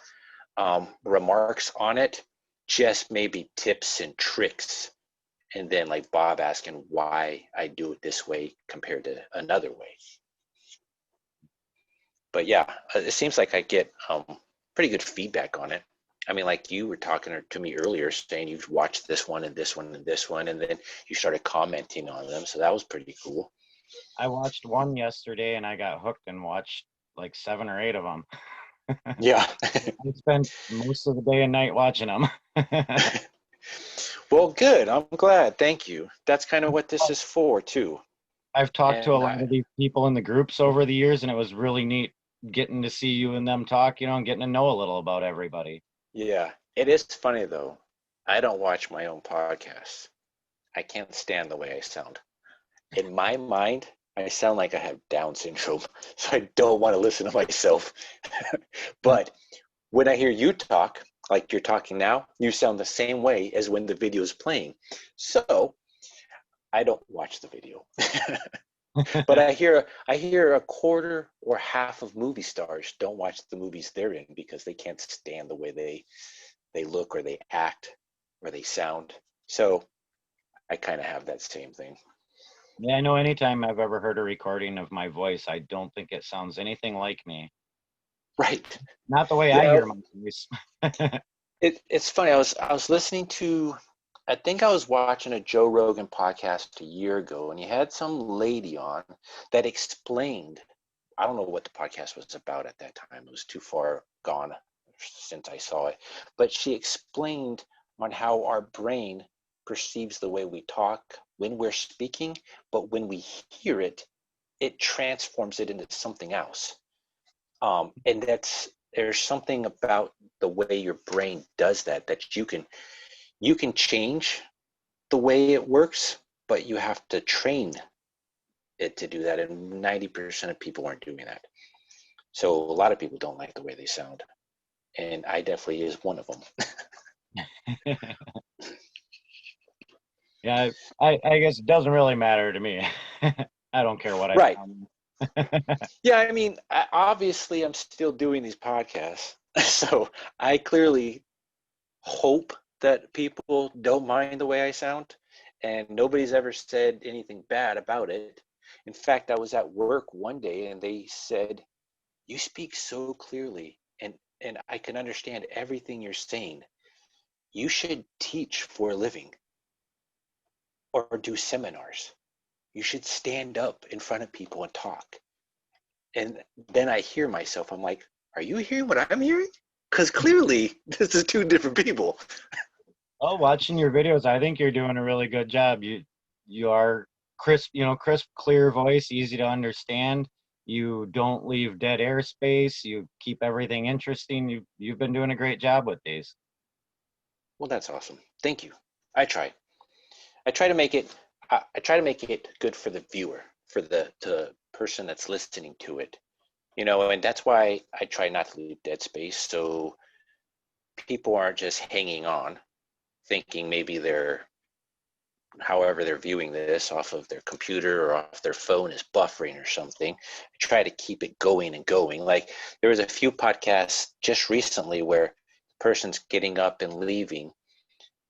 remarks on it, just maybe tips and tricks. And then like Bob asking why I do it this way compared to another way. But yeah, it seems like I get pretty good feedback on it. I mean, like you were talking to me earlier, saying you've watched this one and this one and this one, and then you started commenting on them. So that was pretty cool. I watched one yesterday and I got hooked and watched like 7 or 8 of them. Yeah. I spent most of the day and night watching them. Well, good. I'm glad. Thank you. That's kind of what this is for, too. I've talked to a And lot of these people in the groups over the years, and it was really neat getting to see you and them talk, and getting to know a little about everybody. yeah, it is funny, though. I don't watch my own podcasts. I can't stand the way I sound. In my mind, I sound like I have Down syndrome, so I don't want to listen to myself. But when I hear you talk, like you're talking now, you sound the same way as when the video is playing. So I don't watch the video. But I hear a quarter or half of movie stars don't watch the movies they're in because they can't stand the way they look or they act or they sound. So I kind of have that same thing. Yeah, I know anytime I've ever heard a recording of my voice, I don't think it sounds anything like me. Right. Not the way I Yeah. hear my voice. It's funny. I was listening to, I think I was watching a Joe Rogan podcast a year ago, and he had some lady on that explained. I don't know what the podcast was about at that time. It was too far gone since I saw it. But she explained on how our brain perceives the way we talk when we're speaking, but when we hear it, it transforms it into something else. And there's something about the way your brain does that you can change the way it works, but you have to train it to do that. And 90% of people aren't doing that. So a lot of people don't like the way they sound. And I definitely is one of them. Yeah, I guess it doesn't really matter to me. I don't care what I Right. sound. Yeah, I mean, obviously I'm still doing these podcasts. So I clearly hope that people don't mind the way I sound. And nobody's ever said anything bad about it. In fact, I was at work one day and they said, "You speak so clearly and I can understand everything you're saying. You should teach for a living or do seminars. You should stand up in front of people and talk." And then I hear myself. I'm like, "Are you hearing what I'm hearing? Because clearly this is two different people." Oh, watching your videos, I think you're doing a really good job. You are crisp, crisp, clear voice, easy to understand. You don't leave dead air space. You keep everything interesting. You've been doing a great job with these. Well, that's awesome. Thank you. I try. I try to make it. I try to make it good for the viewer, for the person that's listening to it. And that's why I try not to leave dead space, so people aren't just hanging on, thinking maybe however they're viewing this off of their computer or off their phone is buffering or something. I try to keep it going and going. Like there was a few podcasts just recently where the person's getting up and leaving,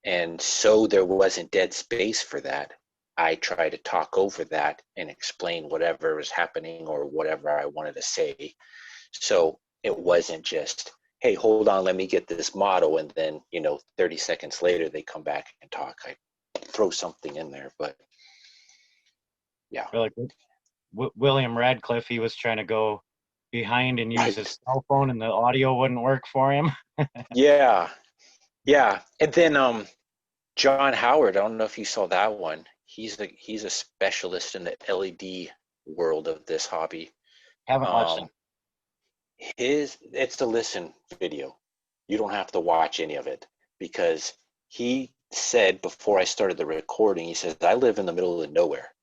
and so there wasn't dead space for that. I try to talk over that and explain whatever was happening or whatever I wanted to say. So it wasn't just, "Hey, hold on, let me get this model," and then 30 seconds later they come back and talk. I throw something in there, but yeah. Really good. William Radcliffe, he was trying to go behind and use his Right. cell phone, and the audio wouldn't work for him. Yeah. Yeah. And then John Howard, I don't know if you saw that one. He's a specialist in the LED world of this hobby. Haven't watched Um him. it's a listen video. You don't have to watch any of it because he said before I started the recording, he says, "I live in the middle of nowhere.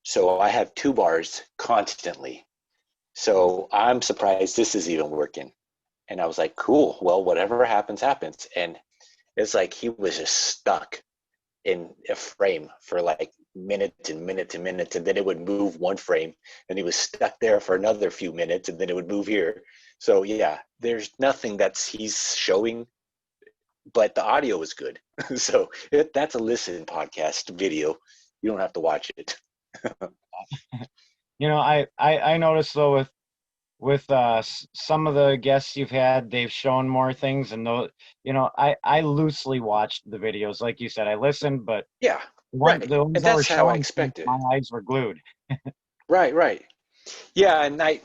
So I have two bars constantly. So I'm surprised this is even working." And I was like, "Cool. Well, whatever happens, happens." And it's like he was just stuck in a frame for like minutes and minutes and minutes, and then it would move one frame, and he was stuck there for another few minutes, and then it would move here. So yeah, there's nothing he's showing, but the audio is good. So that's a listen podcast video. You don't have to watch it. I noticed though with some of the guests you've had, they've shown more things, and though I loosely watched the videos, like you said, I listened, but Yeah, the right. ones And that were that's how I showing things, expected. my eyes were glued. Right, right. Yeah, and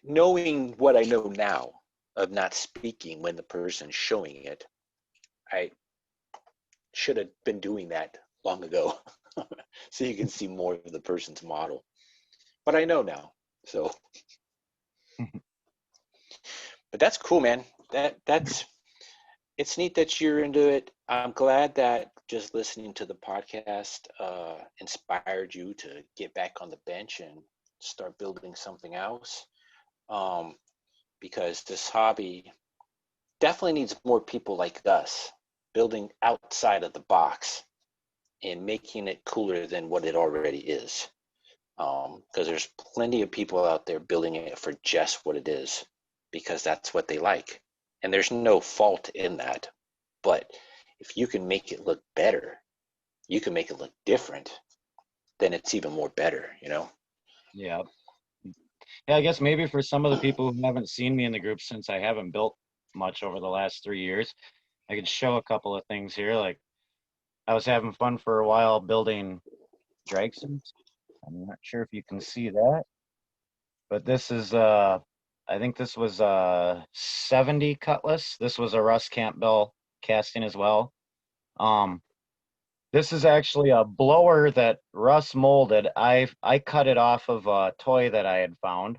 knowing what I know now of not speaking when the person's showing it, I should have been doing that long ago. So you can see more of the person's model. But I know now. So, but that's cool, man. That's it's neat that you're into it. I'm glad that just listening to the podcast inspired you to get back on the bench and start building something else. Um, because this hobby definitely needs more people like us building outside of the box. in making it cooler than what it already is. Because there's plenty of people out there building it for just what it is, because that's what they like. And there's no fault in that. But if you can make it look better, you can make it look different, then it's even more better, you know? Yeah. Yeah, I guess maybe for some of the people who haven't seen me in the group since I haven't built much over the last 3 years, I could show a couple of things here. Like I was having fun for a while building drag suits. I'm not sure if you can see that, but this is I think this was 70 Cutlass. This was a Russ Campbell casting as well. Um, this is actually a blower that Russ molded. I cut it off of a toy that I had found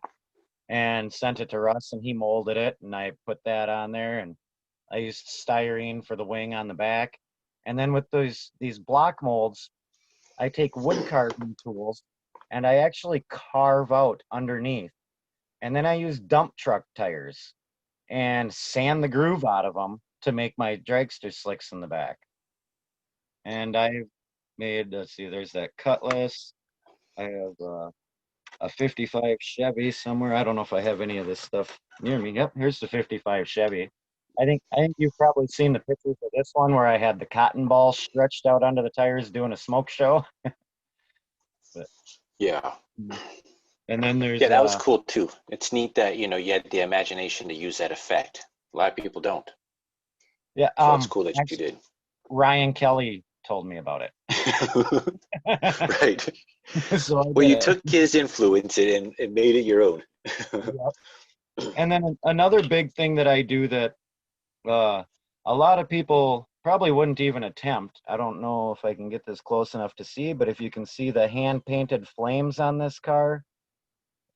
and sent it to Russ, and he molded it, and I put that on there, and I used styrene for the wing on the back. And then with these block molds, I take wood carving tools and I actually carve out underneath. And then I use dump truck tires and sand the groove out of them to make my dragster slicks in the back. And I made, let's see, there's that Cutlass. I have a 55 Chevy somewhere. I don't know if I have any of this stuff near me. Yep, here's the 55 Chevy. I think you've probably seen the pictures of this one where I had the cotton ball stretched out onto the tires doing a smoke show. But, Yeah. and then there's Yeah, that was cool too. It's neat that, you know, you had the imagination to use that effect. A lot of people don't. yeah, So it's cool that you actually, did. Ryan Kelly told me about it. Right. So I Well, did you it. took his influence and made it your own. Yep. And then another big thing that I do that uh, a lot of people probably wouldn't even attempt. I don't know if I can get this close enough to see, but if you can see the hand painted flames on this car,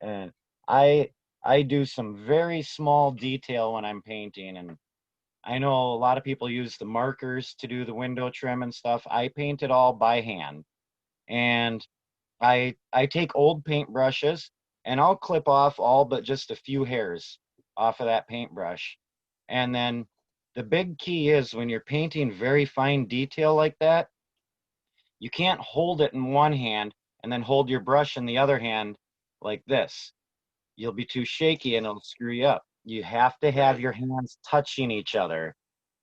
and I I do some very small detail when I'm painting, and I know a lot of people use the markers to do the window trim and stuff. I paint it all by hand, and I take old paintbrushes and I'll clip off all but just a few hairs off of that paintbrush. And then the big key is when you're painting very fine detail like that, you can't hold it in one hand and then hold your brush in the other hand like this. You'll be too shaky and it'll screw you up. You have to have Right. your hands touching each other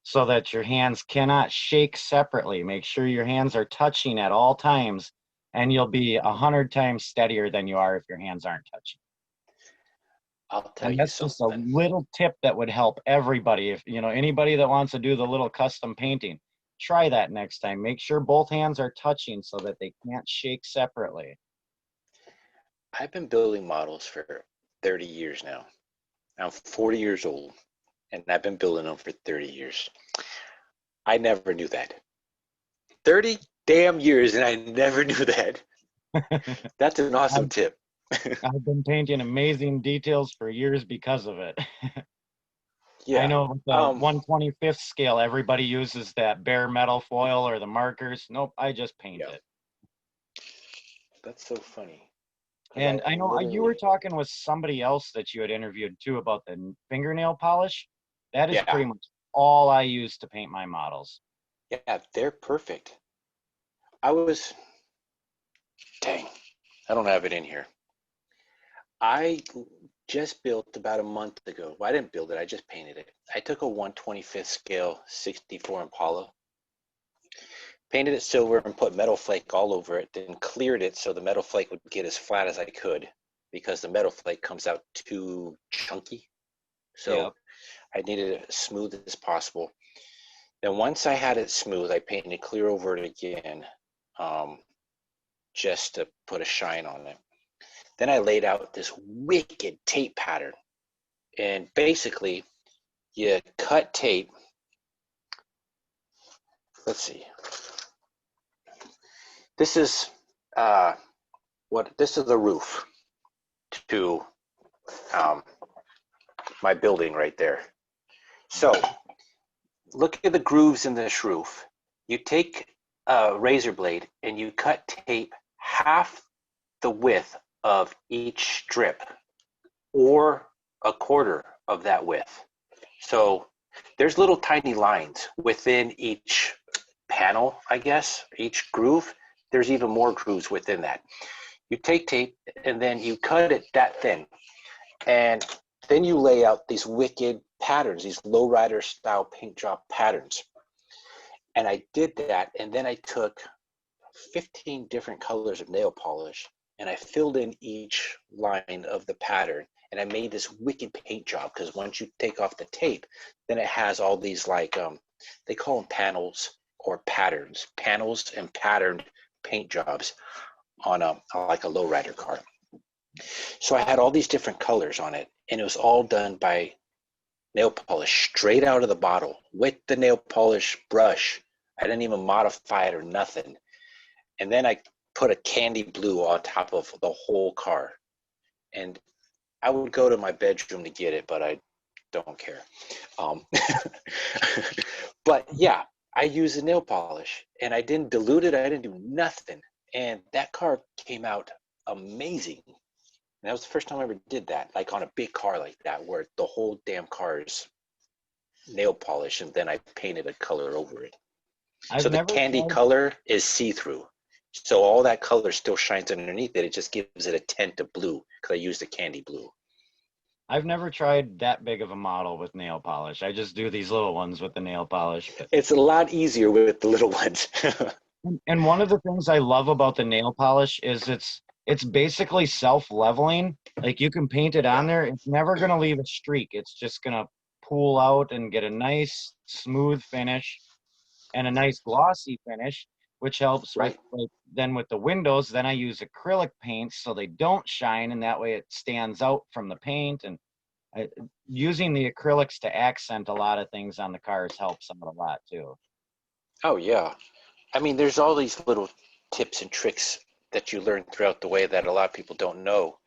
so that your hands cannot shake separately. Make sure your hands are touching at all times, and you'll be 100 times steadier than you are if your hands aren't touching. I'll tell And you that's just a something. little tip that would help everybody. If you know anybody that wants to do the little custom painting, try that next time. Make sure both hands are touching so that they can't shake separately. I've been building models for 30 years now. I'm 40 years old, and I've been building them for 30 years. I never knew that. 30 damn years, and I never knew that. That's an awesome I've, tip. I've been painting amazing details for years because of it. I Yeah. know with the 1/25th scale, everybody uses that bare metal foil or the markers. Nope, I just paint Yeah. it. That's so funny. Because And I I know you were literally, talking with somebody else that you had interviewed too about the fingernail polish. That is yeah, pretty much all I use to paint my models. yeah, they're perfect. I was, dang, I don't have it in here. I just built about a month ago. Well, I didn't build it, I just painted it. I took a 1/25th scale 64 Impala, painted it silver and put metal flake all over it, then cleared it so the metal flake would get as flat as I could because the metal flake comes out too chunky. Yep. So I needed it as smooth as possible. Then once I had it smooth, I painted clear over it again, um, just to put a shine on it. Then I laid out this wicked tape pattern. And basically, you cut tape. Let's see. This is this is the roof to um, my building right there. So look at the grooves in this roof. You take a razor blade and you cut tape half the width of each strip or a quarter of that width. So there's little tiny lines within each panel, I guess, each groove, there's even more grooves within that. You take tape and then you cut it that thin. And then you lay out these wicked patterns, these lowrider style paint job patterns. And I did that, and then I took 15 different colors of nail polish and I filled in each line of the pattern, and I made this wicked paint job, because once you take off the tape, then it has all these like, they call them panels or patterns, panels and patterned paint jobs on like a lowrider car. So I had all these different colors on it, and it was all done by nail polish straight out of the bottle with the nail polish brush. I didn't even modify it or nothing. And then I put a candy blue on top of the whole car. And I would go to my bedroom to get it, but I don't care. But yeah, I used the nail polish, and I didn't dilute it. I didn't do nothing. And that car came out amazing. And that was the first time I ever did that, like on a big car like that, where the whole damn car is nail polish, and then I painted a color over it. So the candy color is see-through. So all that color still shines underneath it. It just gives it a tint of blue, because I used the candy blue. I've never tried that big of a model with nail polish. I just do these little ones with the nail polish. It's a lot easier with the little ones. And one of the things I love about the nail polish is it's basically self-leveling. Like, you can paint it on there. It's never going to leave a streak. It's just going to pool out and get a nice smooth finish and a nice glossy finish, which helps Right. Then with the windows, then I use acrylic paints so they don't shine, and that way it stands out from the paint. And using the acrylics to accent a lot of things on the cars helps out a lot too. Oh yeah. I mean, there's all these little tips and tricks that you learn throughout the way that a lot of people don't know.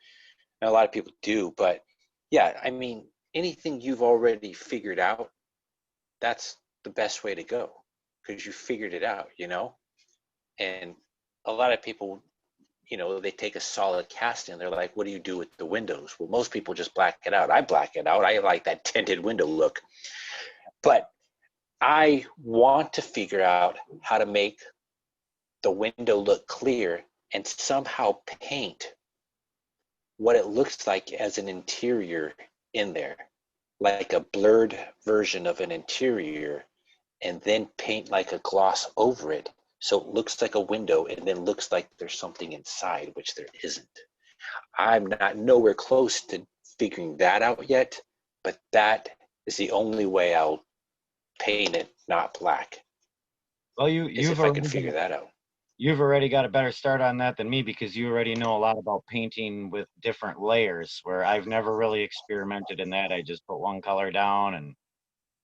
And a lot of people do, but yeah, I mean, anything you've already figured out, that's the best way to go, because you figured it out, you know? And a lot of people, you know, they take a solid casting. They're like, what do you do with the windows? Well, most people just black it out. I black it out. I like that tinted window look. But I want to figure out how to make the window look clear and somehow paint what it looks like as an interior in there, like a blurred version of an interior, and then paint like a gloss over it, so it looks like a window and then looks like there's something inside, which there isn't. I'm not nowhere close to figuring that out yet, but that is the only way I'll paint it not black. Well, if I can figure that out. You've already got a better start on that than me, because you already know a lot about painting with different layers, where I've never really experimented in that. I just put one color down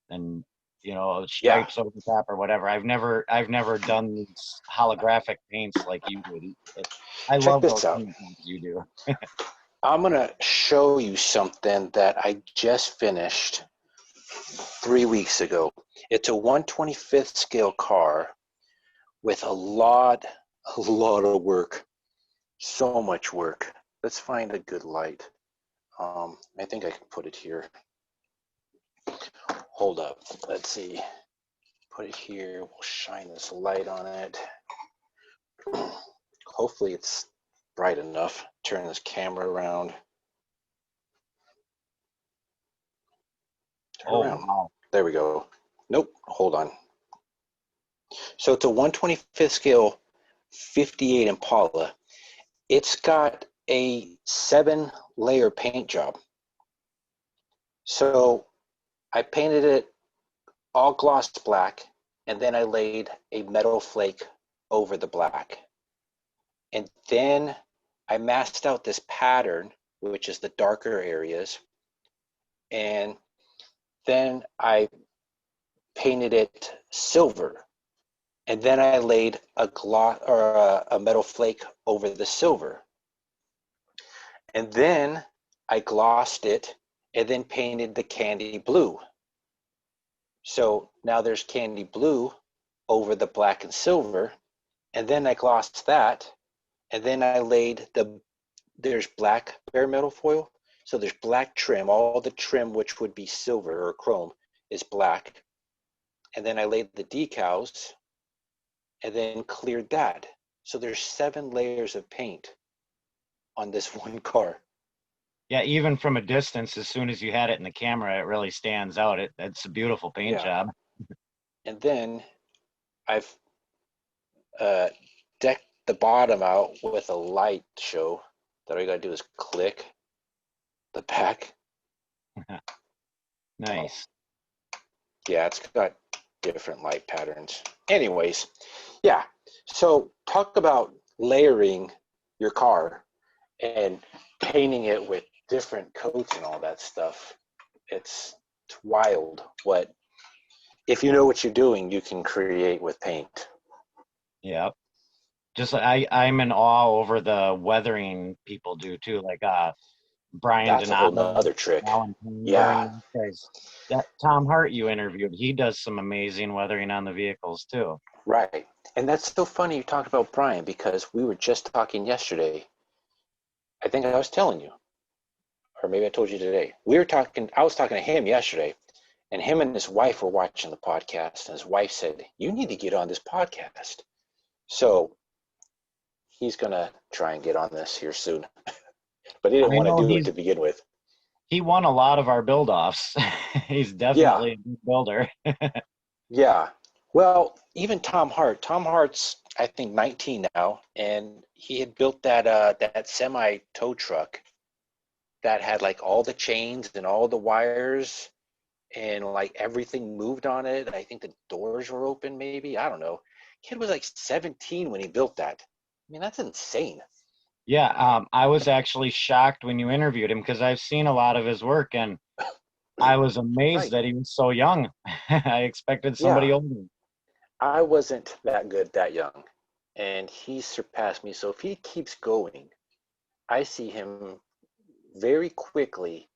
and you know, stripes over the top or whatever. I've never done these holographic paints like you do. I love those paints you do. I'm gonna show you something that I just finished 3 weeks ago. It's a 1/25th scale car with a lot of work, so much work. Let's find a good light. I think I can put it here. Hold up, let's see. Put it here, we'll shine this light on it. Hopefully it's bright enough. Turn this camera around. Turn around. Wow. There we go. Nope, hold on. So it's a 1/25th scale 58 Impala. It's got a 7-layer paint job. So I painted it all gloss black, and then I laid a metal flake over the black. And then I masked out this pattern, which is the darker areas. And then I painted it silver. And then I laid a gloss or a metal flake over the silver. And then I glossed it and then painted the candy blue. So now there's candy blue over the black and silver. And then I glossed that. And then I laid there's black bare metal foil. So there's black trim, all the trim, which would be silver or chrome, is black. And then I laid the decals and then cleared that. So there's 7 layers of paint on this one car. Yeah, even from a distance, as soon as you had it in the camera, it really stands out. It's a beautiful paint Yeah. job. And then I've decked the bottom out with a light show that all you gotta do is click the back. Nice. Yeah, it's got different light patterns. Anyways, yeah. So talk about layering your car and painting it with different coats and all that stuff. It's wild what, if you know what you're doing, you can create with paint. Yep. Just I'm in awe over the weathering people do too. Like Brian That's a whole Donato, nother trick. Alan Yeah, Greenberg, guys. That Tom Hart you interviewed, he does some amazing weathering on the vehicles too. right. And that's so funny you talked about Brian because we were just talking yesterday. I think I was telling you, or maybe I told you today. I was talking to him yesterday, and him and his wife were watching the podcast, and his wife said, "You need to get on this podcast." So he's gonna try and get on this here soon. But he didn't I want to know do it to begin with. he won a lot of our build offs. He's Yeah, definitely a good builder. yeah. Well, even Tom Hart's I think 19 now, and he had built that semi tow truck that had like all the chains and all the wires and like everything moved on it. I think the doors were open, maybe. I don't know. Kid was like 17 when he built that. I mean, that's insane. Yeah, I was actually shocked when you interviewed him because I've seen a lot of his work and I was amazed Right. that he was so young. I expected somebody Yeah. older. I wasn't that good that young, and he surpassed me. So if he keeps going, I see him very quickly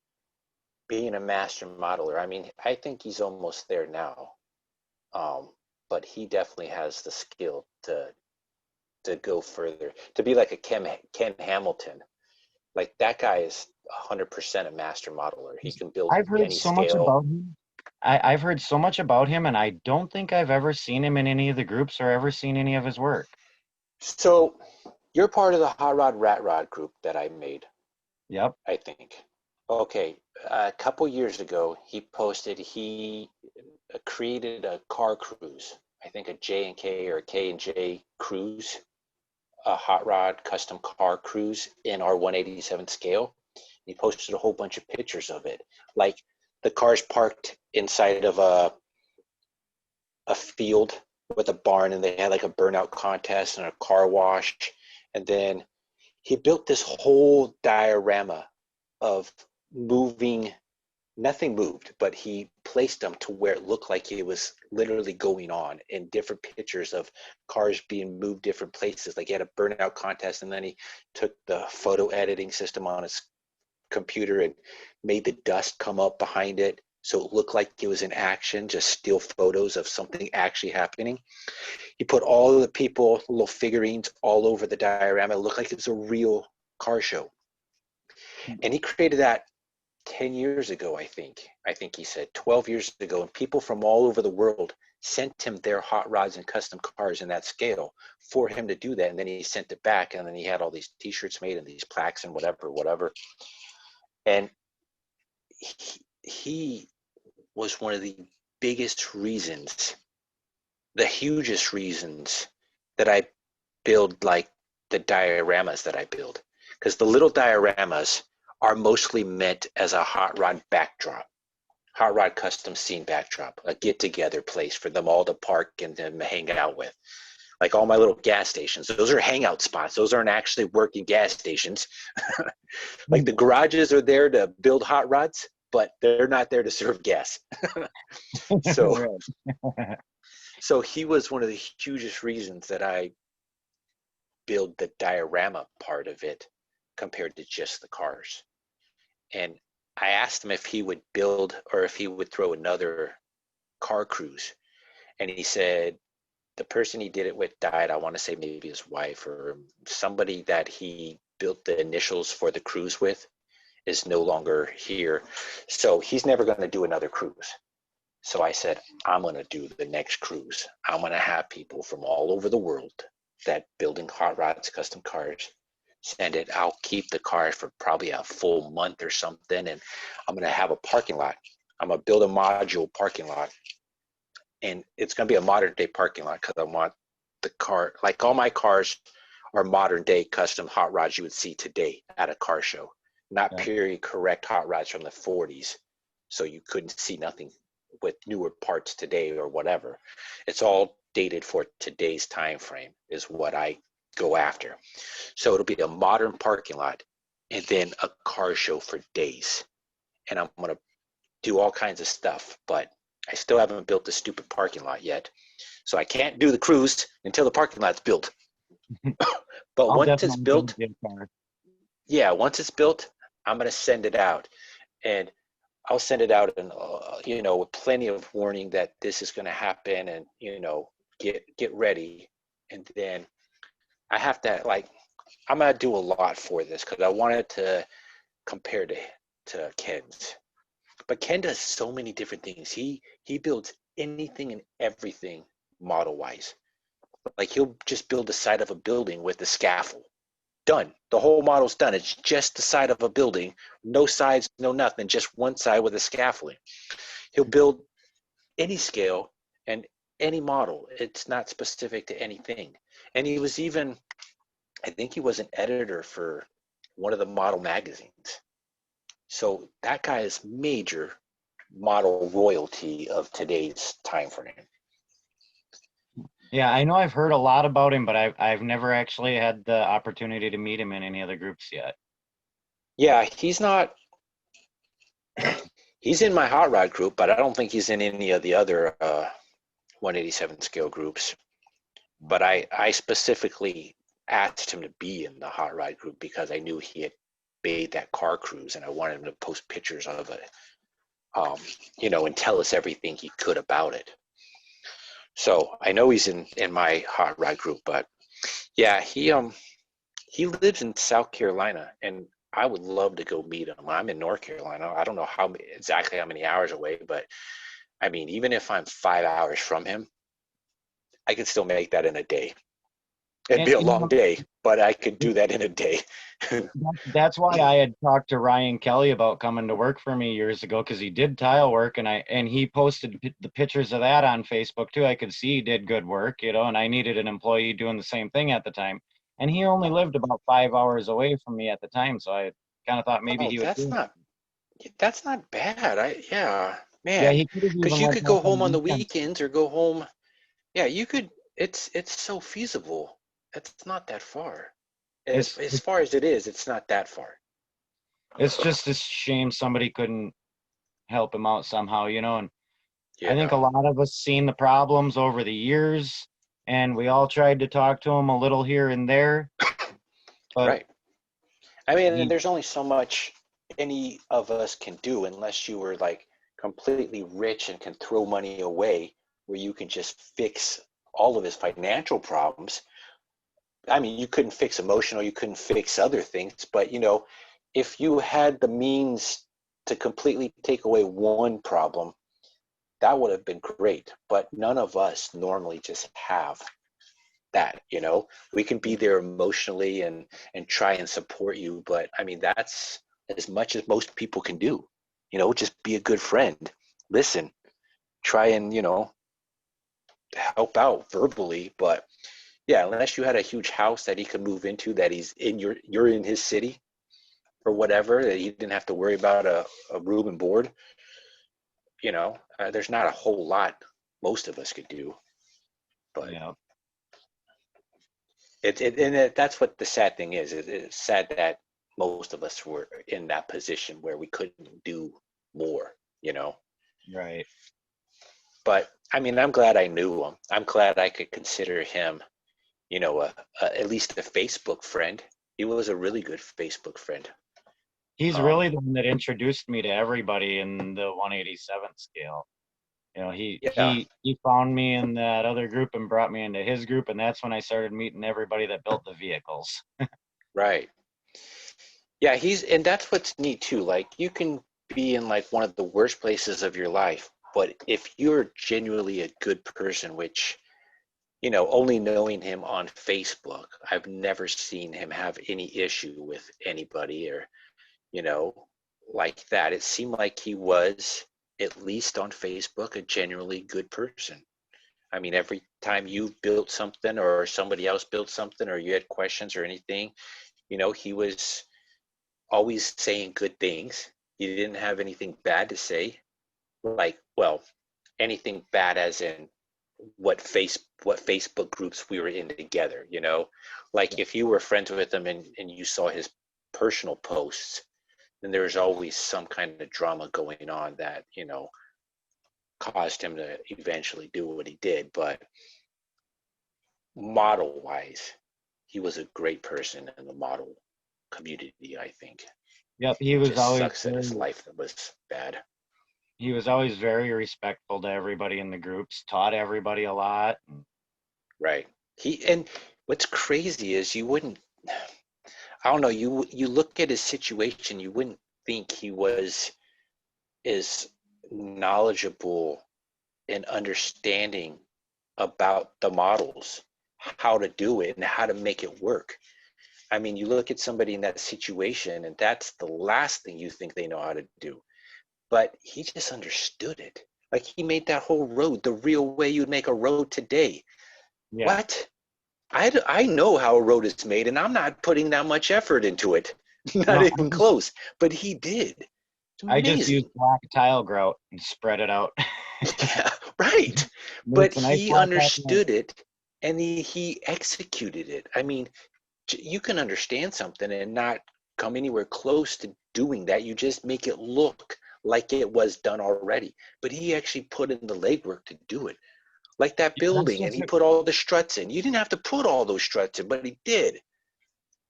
being a master modeler. I mean, I think he's almost there now, but he definitely has the skill to go further, to be like a Ken Hamilton. Like that guy is 100% a master modeler. He can build I've heard any so much scale. about him. I've heard so much about him, and I don't think I've ever seen him in any of the groups or ever seen any of his work. So you're part of the Hot Rod Rat Rod group that I made, Yep. I think. Okay, a couple years ago, he created a car cruise. I think a J and K or a K and J cruise, a hot rod custom car cruise in our 187 scale. He posted a whole bunch of pictures of it, like the cars parked inside of a field with a barn, and they had like a burnout contest and a car wash. And then he built this whole diorama of moving, nothing moved, but he placed them to where it looked like it was literally going on in different pictures of cars being moved different places. Like he had a burnout contest, and then he took the photo editing system on his computer and made the dust come up behind it so it looked like it was in action, just still photos of something actually happening. He put all of the people, little figurines all over the diorama. It looked like it was a real car show. And he created that 10 years ago, I think. I think he said 12 years ago. And people from all over the world sent him their hot rods and custom cars in that scale for him to do that. And then he sent it back. And then he had all these t-shirts made and these plaques and whatever. And he was one of the biggest reasons, the hugest reasons that I build like the dioramas that I build. Because the little dioramas are mostly meant as a hot rod backdrop, hot rod custom scene backdrop, a get together place for them all to park and then hang out with. Like all my little gas stations, those are hangout spots. Those aren't actually working gas stations. Like the garages are there to build hot rods, but they're not there to serve gas. so, Right. so he was one of the hugest reasons that I build the diorama part of it compared to just the cars. And I asked him if he would build or if he would throw another car cruise. And he said the person he did it with died. I want to say maybe his wife or somebody that he built the initials for the cruise with is no longer here. So he's never going to do another cruise. So I said, I'm going to do the next cruise. I'm going to have people from all over the world that building hot rods, custom cars, send it. I'll keep the car for probably a full month or something. And I'm going to have a parking lot. I'm going to build a module parking lot. And it's going to be a modern day parking lot because I want the car, like all my cars are modern day custom hot rods you would see today at a car show, not Yeah. period correct hot rods from the 40s. So you couldn't see nothing with newer parts today or whatever. It's all dated for today's time frame is what I go after. So it'll be a modern parking lot and then a car show for days. And I'm going to do all kinds of stuff, but I still haven't built the stupid parking lot yet. So I can't do the cruise until the parking lot's built. But I'll once it's definitely built, get a car. yeah, once it's built, I'm going to send it out. And I'll send it out and with plenty of warning that this is going to happen, and get ready. And then I have to I'm going to do a lot for this because I wanted to compare to Ken's. But Ken does so many different things. He builds anything and everything model wise. Like he'll just build the side of a building with the scaffold. Done. The whole model's done. It's just the side of a building, no sides, no nothing, just one side with a scaffolding. He'll build any scale and any model. It's not specific to anything. And he was even, I think he was an editor for one of the model magazines. So that guy is major model royalty of today's time frame. Yeah, I know I've heard a lot about him, but I've never actually had the opportunity to meet him in any other groups yet. Yeah, he's in my hot rod group, but I don't think he's in any of the other 187 scale groups. But I specifically asked him to be in the hot rod group because I knew he had made that car cruise and I wanted him to post pictures of it, and tell us everything he could about it. So I know he's in my hot rod group, but yeah, he lives in South Carolina, and I would love to go meet him. I'm in North Carolina. I don't know exactly how many hours away, but I mean, even if I'm 5 hours from him, I could still make that in a day. It'd And be a long day, but I could do that in a day. that's why I had talked to Ryan Kelly about coming to work for me years ago, because he did tile work, and he posted the pictures of that on Facebook too. I could see he did good work, and I needed an employee doing the same thing at the time. And he only lived about 5 hours away from me at the time, so I kind of thought maybe Oh, he would do. that's not bad. Yeah, Yeah, man, he could have because even you went could back go on home on the weekends. weekends or go home. Yeah, you could. It's so feasible. It's not that far. As It's as far as it is, it's not that far. it's just a shame somebody couldn't help him out somehow. And I think Yeah, a lot of us seen the problems over the years, and we all tried to talk to him a little here and there, but right. I mean, and he there's only so much any of us can do unless you were like completely rich and can throw money away where you can just fix all of his financial problems. I mean, you couldn't fix emotional, you couldn't fix other things, but if you had the means to completely take away one problem, that would have been great. But none of us normally just have that. We can be there emotionally and try and support you, but I mean, that's as much as most people can do. Just be a good friend, listen, try and help out verbally. But yeah, unless you had a huge house that he could move into, that you're in his city or whatever, that he didn't have to worry about a room and board, there's not a whole lot most of us could do. But yeah, that's what the sad thing is. It's sad that most of us were in that position where we couldn't do more. right. But I mean, I'm glad I knew him. I'm glad I could consider him, at least a Facebook friend. He was a really good Facebook friend. He's Um, really the one that introduced me to everybody in the 187 scale. He yeah, he he found me in that other group and brought me into his group, and that's when I started meeting everybody that built the vehicles. right. Yeah, and that's what's neat too. Like you can be in like one of the worst places of your life, But if you're genuinely a good person, which, only knowing him on Facebook, I've never seen him have any issue with anybody or, you know, like that. It seemed like he was, at least on Facebook, a genuinely good person. I mean, every time you built something or somebody else built something or you had questions or anything, he was always saying good things. He didn't have anything bad to say. Like, well, anything bad as in what Facebook groups we were in together, Like if you were friends with him and you saw his personal posts, then there's always some kind of drama going on that, caused him to eventually do what he did. But model wise, he was a great person in the model community, I think. Yep, It just sucks that his life was bad. he was always very respectful to everybody in the groups, taught everybody a lot. Right. And what's crazy is I don't know, you look at his situation, you wouldn't think he was as knowledgeable and understanding about the models, how to do it and how to make it work. I mean, you look at somebody in that situation and that's the last thing you think they know how to do. But he just understood it. Like he made that whole road the real way you'd make a road today. Yeah. What? I know how a road is made and I'm not putting that much effort into it. Not even close. But he did. I just used black tile grout and spread it out. Yeah, right. But he understood it and he executed it. I mean, you can understand something and not come anywhere close to doing that. You just make it look like it was done already. But he actually put in the legwork to do it. Like that building, and he put all the struts in. You didn't have to put all those struts in, but he did.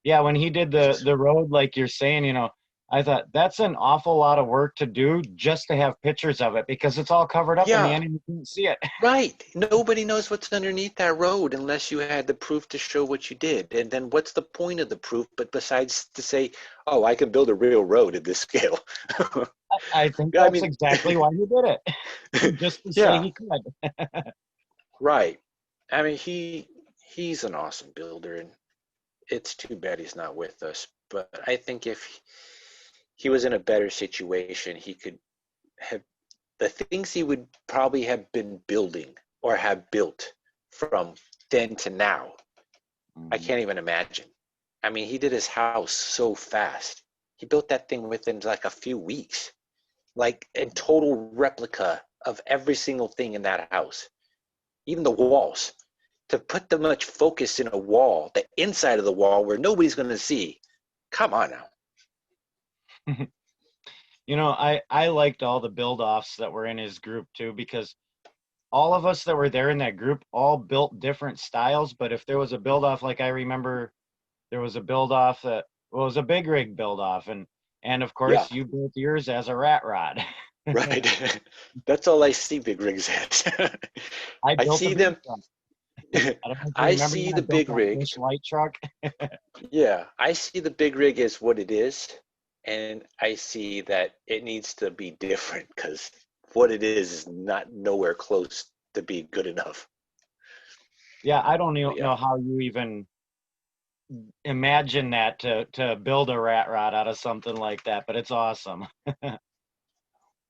Yeah, when he did the road, like you're saying, I thought that's an awful lot of work to do just to have pictures of it because it's all covered up in the end and you can't see it. Right. Nobody knows what's underneath that road unless you had the proof to show what you did. And then what's the point of the proof but besides to say, oh, I can build a real road at this scale? I think that's exactly why he did it. Just to say he could. Right. I mean, he's an awesome builder, and it's too bad he's not with us. But I think if he was in a better situation, he could have the things he would probably have been building or have built from then to now. I can't even imagine. I mean, he did his house so fast. He built that thing within like a few weeks, like a total replica of every single thing in that house, even the walls. To put that much focus in a wall, the inside of the wall where nobody's going to see. Come on now. I liked all the build-offs that were in his group too, because all of us that were there in that group all built different styles. But if there was a build-off, like I remember there was a build-off that was a big rig build-off, and of course you built yours as a rat rod. Right. That's all I see big rigs as. I see them. I see the big rig. Light truck. Yeah, I see the big rig as what it is, and I see that it needs to be different because what it is not nowhere close to be good enough. Yeah, I don't know how you even imagine that to build a rat rod out of something like that, but it's awesome.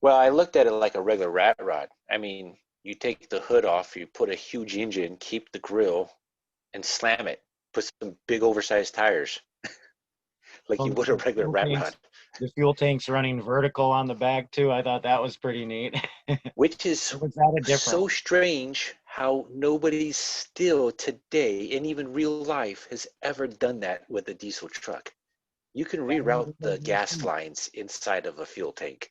Well, I looked at it like a regular rat rod. I mean, you take the hood off, you put a huge engine, keep the grill, and slam it. Put some big oversized tires, like you would a regular rat rod. The fuel tank's running vertical on the back too. I thought that was pretty neat. Which is so strange how nobody still today, in even real life, has ever done that with a diesel truck. You can reroute the gas lines inside of a fuel tank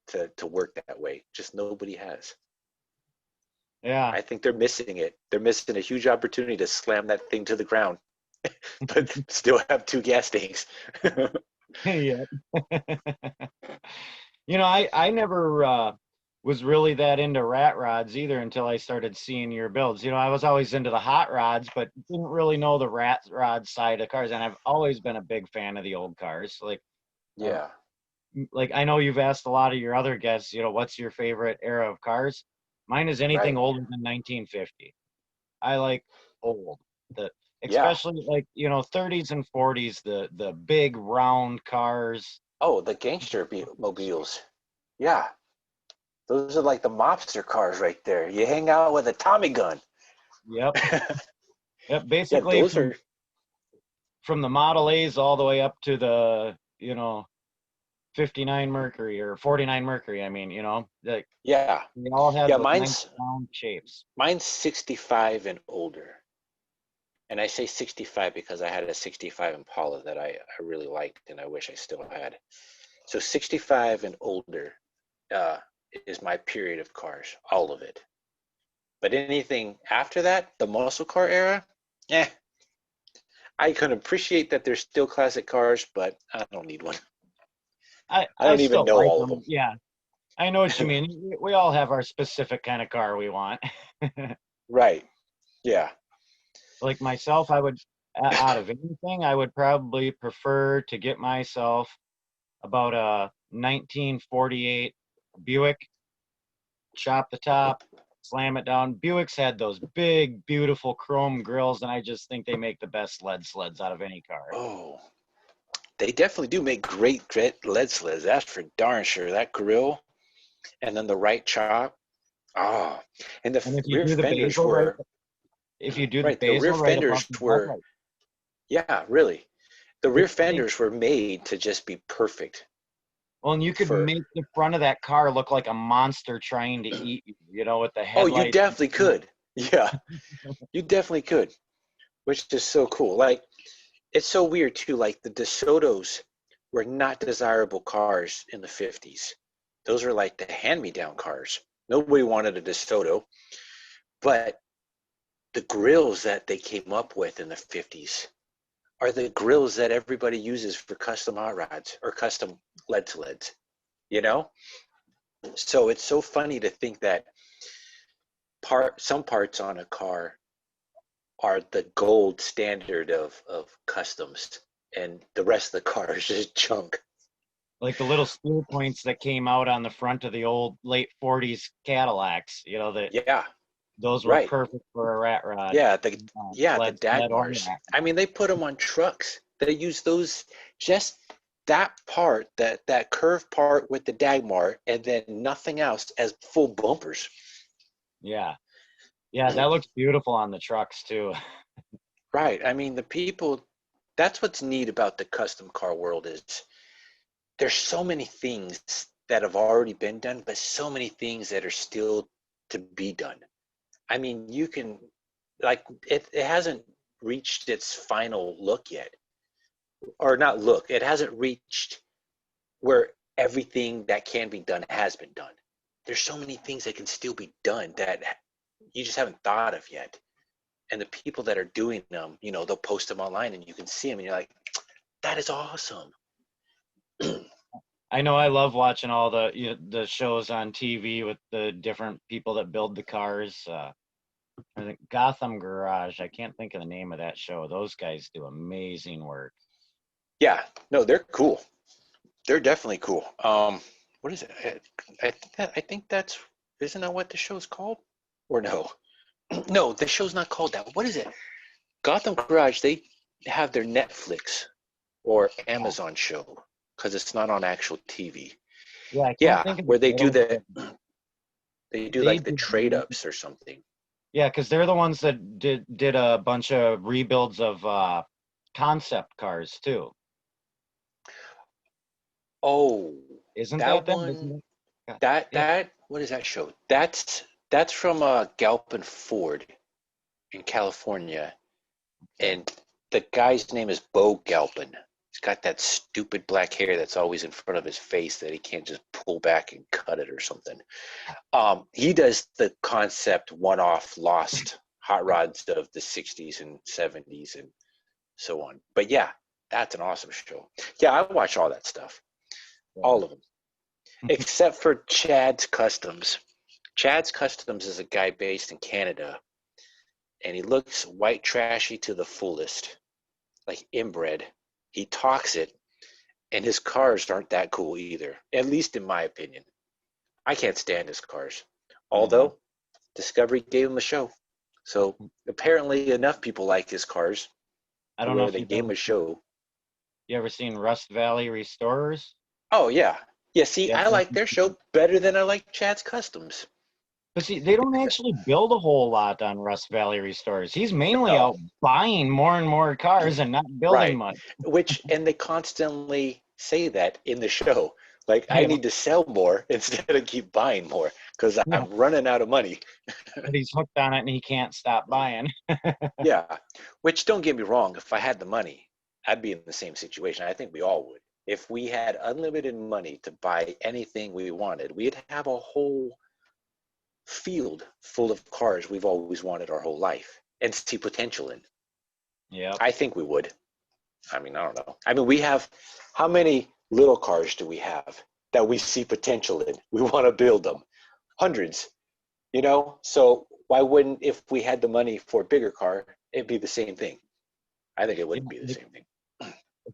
to work that way. Just nobody has. Yeah. I think they're missing it. They're missing a huge opportunity to slam that thing to the ground, but still have two gas tanks. Yeah. I never was really that into rat rods either until I started seeing your builds. I was always into the hot rods, but didn't really know the rat rod side of cars. And I've always been a big fan of the old cars. Like, yeah. like I know you've asked a lot of your other guests, what's your favorite era of cars? Mine is anything Right. older than 1950. I like old. The Yeah. especially like, 30s and 40s, the big round cars. Oh, the gangster mobiles. Yeah. Those are like the mobster cars right there. You hang out with a Tommy gun. Yep. Yep. Yeah, Basically those from are. from the Model A's all the way up to the, 59 Mercury or 49 Mercury. I mean, like Yeah. they all had Yeah, those nice mine's round shapes. mine's 65 and older. And I say 65 because I had a 65 Impala that I really liked and I wish I still had. So 65 and older uh, is my period of cars, all of it. But anything after that, the muscle car era, eh, I can appreciate that there's still classic cars, but I don't need one. I I don't even still know like all of them. Yeah, I know what you mean. We all have our specific kind of car we want. Right. Yeah. Like myself, I would, out of anything, I would probably prefer to get myself about a 1948 Buick, chop the top, slam it down. Buicks had those big, beautiful chrome grills, and I just think they make the best lead sleds out of any car. Oh, they definitely do make great lead sleds. That's for darn sure. That grill and then the right chop. Oh, and the And if you rear do the fenders basil right, were if you do the right. The rear basil right above fenders the were, headlight, yeah, really. The rear they fenders were made to just be perfect well, and you could for. make the front of that car look like a monster trying to eat you, with the Oh, you headlights. definitely could. Yeah, you definitely could, which is so cool. Like it's so weird too. Like the DeSotos were not desirable cars in the 50s. Those are like the hand-me-down cars. Nobody wanted a DeSoto, but the grills that they came up with in the 50s are the grills that everybody uses for custom hot rods or custom lead sleds, you know? So it's so funny to think that some parts on a car are the gold standard of customs and the rest of the car is just junk. Like the little spear points that came out on the front of the old late 40s Cadillacs, that Yeah, those were right. perfect for a rat rod, Yeah, the sled or Dagmars. rat I mean, they put them on trucks. They use those just that part, that curved part with the Dagmar, and then nothing else as full bumpers. Yeah. Yeah, that looks beautiful on the trucks too. Right. I mean, the people. That's what's neat about the custom car world is there's so many things that have already been done, but so many things that are still to be done. I mean, you can like it hasn't reached its final look yet, or not look. It hasn't reached where everything that can be done has been done. There's so many things that can still be done that you just haven't thought of yet. And the people that are doing them, they'll post them online and you can see them and you're like, that is awesome. I know I love watching all the shows on TV with the different people that build the cars. I think Gotham Garage. I can't think of the name of that show. Those guys do amazing work. Yeah, no, they're cool. They're definitely cool. What is it? I think that's, isn't that what the show's called? Or no? No, the show's not called that. What is it? Gotham Garage, they have their Netflix or Amazon show because it's not on actual TV. Yeah, I can't Yeah, think of the where they do title, but they do they like the do. trade ups or something. Yeah, because they're the ones that did a bunch of rebuilds of concept cars too. Oh, Isn't that that them? one, Isn't it? Yeah. Yeah. that what is that show? That's from Galpin Ford in California, Okay. and the guy's name is Bo Galpin. He's got that stupid black hair that's always in front of his face that he can't just pull back and cut it or something. He does the concept one-off lost hot rods of the 60s and 70s and so on. But yeah, that's an awesome show. Yeah, I watch all that stuff, all of them, except for Chad's Customs. Chad's Customs is a guy based in Canada, and he looks white trashy to the fullest, like inbred. He talks it, And his cars aren't that cool either, at least in my opinion. I can't stand his cars. Yeah. Although Discovery gave him a show. So apparently enough people like his cars I to don't know where if they you've gave him a show. you ever seen Rust Valley Restorers? Oh yeah. Yeah, see, Yeah. I like their show better than I like Chad's Customs. But see, they don't actually build a whole lot on Rust Valley Restorers. He's mainly No, out buying more and more cars and not building right. much. And they constantly say that in the show. Like, I Yeah, need to sell more instead of keep buying more because yeah. I'm running out of money. But he's hooked on it and he can't stop buying. Yeah, which don't get me wrong, if I had the money, I'd be in the same situation. I think we all would. If we had unlimited money to buy anything we wanted, we'd have a whole field full of cars we've always wanted our whole life and see potential in. Yep. I think we would. I mean, I don't know. I mean, we have, how many little cars do we have that we see potential in? We want to build them. Hundreds, you know? So why wouldn't, if we had the money for a bigger car, it'd be the same thing? I think it would be the Yeah. same thing.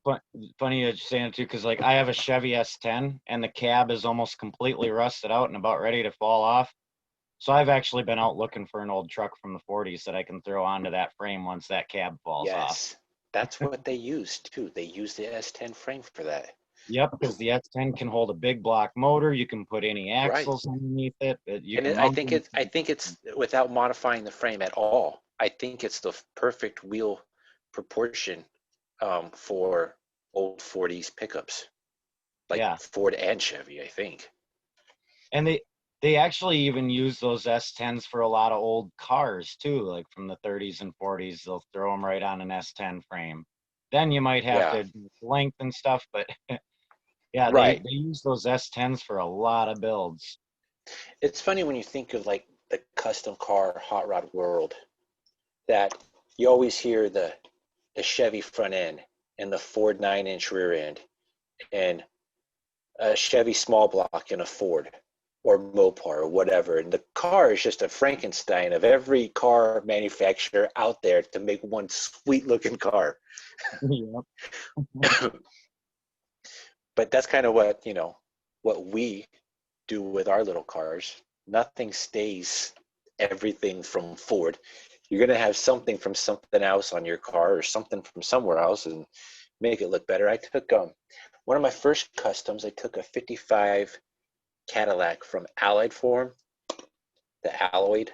But funny you're saying it too, because like I have a Chevy S10 and the cab is almost completely rusted out and about ready to fall off. So I've actually been out looking for an old truck from the 40s that I can throw onto that frame once that cab falls off. Yes, that's what they use too. They use the S10 frame for that. Yep, because the S10 can hold a big block motor. You can put any Right. axles underneath it. You And can I mount think them. it's without modifying the frame at all. I think it's the perfect wheel proportion for old 40s pickups, like Yeah, Ford and Chevy, I think. and they actually even use those S10s for a lot of old cars too, like from the 30s and 40s. They'll throw them right on an S10 frame. Then you might have Yeah, to do length and stuff, but yeah, right. they use those S10s for a lot of builds. It's funny when you think of like the custom car hot rod world that you always hear the Chevy front end and the Ford 9-inch rear end and a Chevy small block and a Ford or Mopar or whatever. And the car is just a Frankenstein of every car manufacturer out there to make one sweet looking car. Yep. But that's kind of what, what we do with our little cars. Nothing stays everything from Ford. You're going to have something from something else on your car or something from somewhere else and make it look better. I took one of my first customs. I took a 55 Cadillac from Allied Form, the alloyed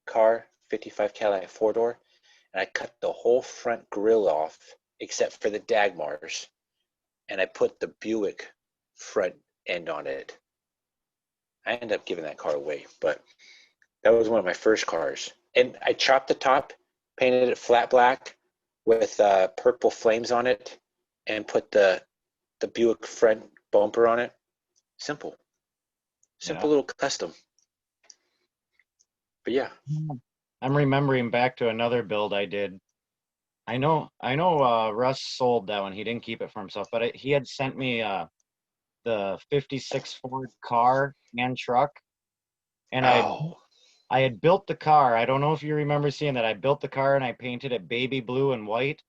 car, 55 Cadillac four-door, and I cut the whole front grille off except for the Dagmars, and I put the Buick front end on it. I ended up giving that car away, but that was one of my first cars. And I chopped the top, painted it flat black with purple flames on it, and put the Buick front bumper on it. Simple, Yeah. simple little custom. But yeah, I'm remembering back to another build I did. I know Russ sold that one. He didn't keep it for himself, but he had sent me the 56 Ford car and truck, and oh I had built the car. I don't know if you remember seeing that. I built the car and I painted it baby blue and white.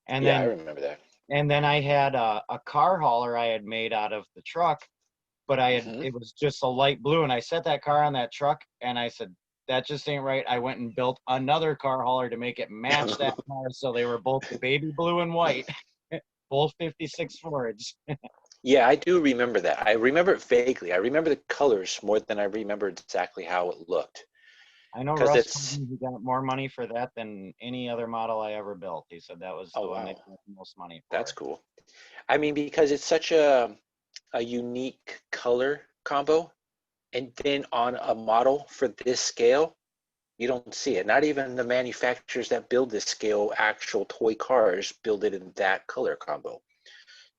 And yeah, I then remember that. I had a car hauler I had made out of the truck, but Hmm. it was just a light blue. And I set that car on that truck and I said, that just ain't right. I went and built another car hauler to make it match that car. So they were both baby blue and white, both 56 Fords. Yeah, I do remember that. I remember it vaguely. I remember the colors more than I remember exactly how it looked. I know Because Russ told it's, me he got more money for that than any other model I ever built. He said that was oh the one they wow, got the most money that's for. cool. I mean, because it's such a unique color combo, and then on a model for this scale, you don't see it. Not even the manufacturers that build this scale, actual toy cars, build it in that color combo.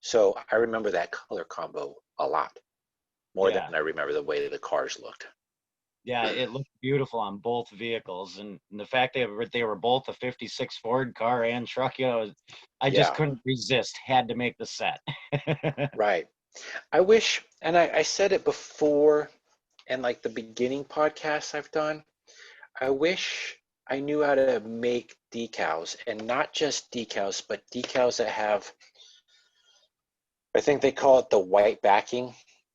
So I remember that color combo a lot more than Yeah. I remember the way the cars looked. Yeah, it looked beautiful on both vehicles, and the fact they were both a '56 Ford car and truck, I just Yeah, couldn't resist. Had to make the set. right. I wish, and I said it before, and like the beginning podcasts I've done, I wish I knew how to make decals, and not just decals, but decals that have I think they call it the white backing,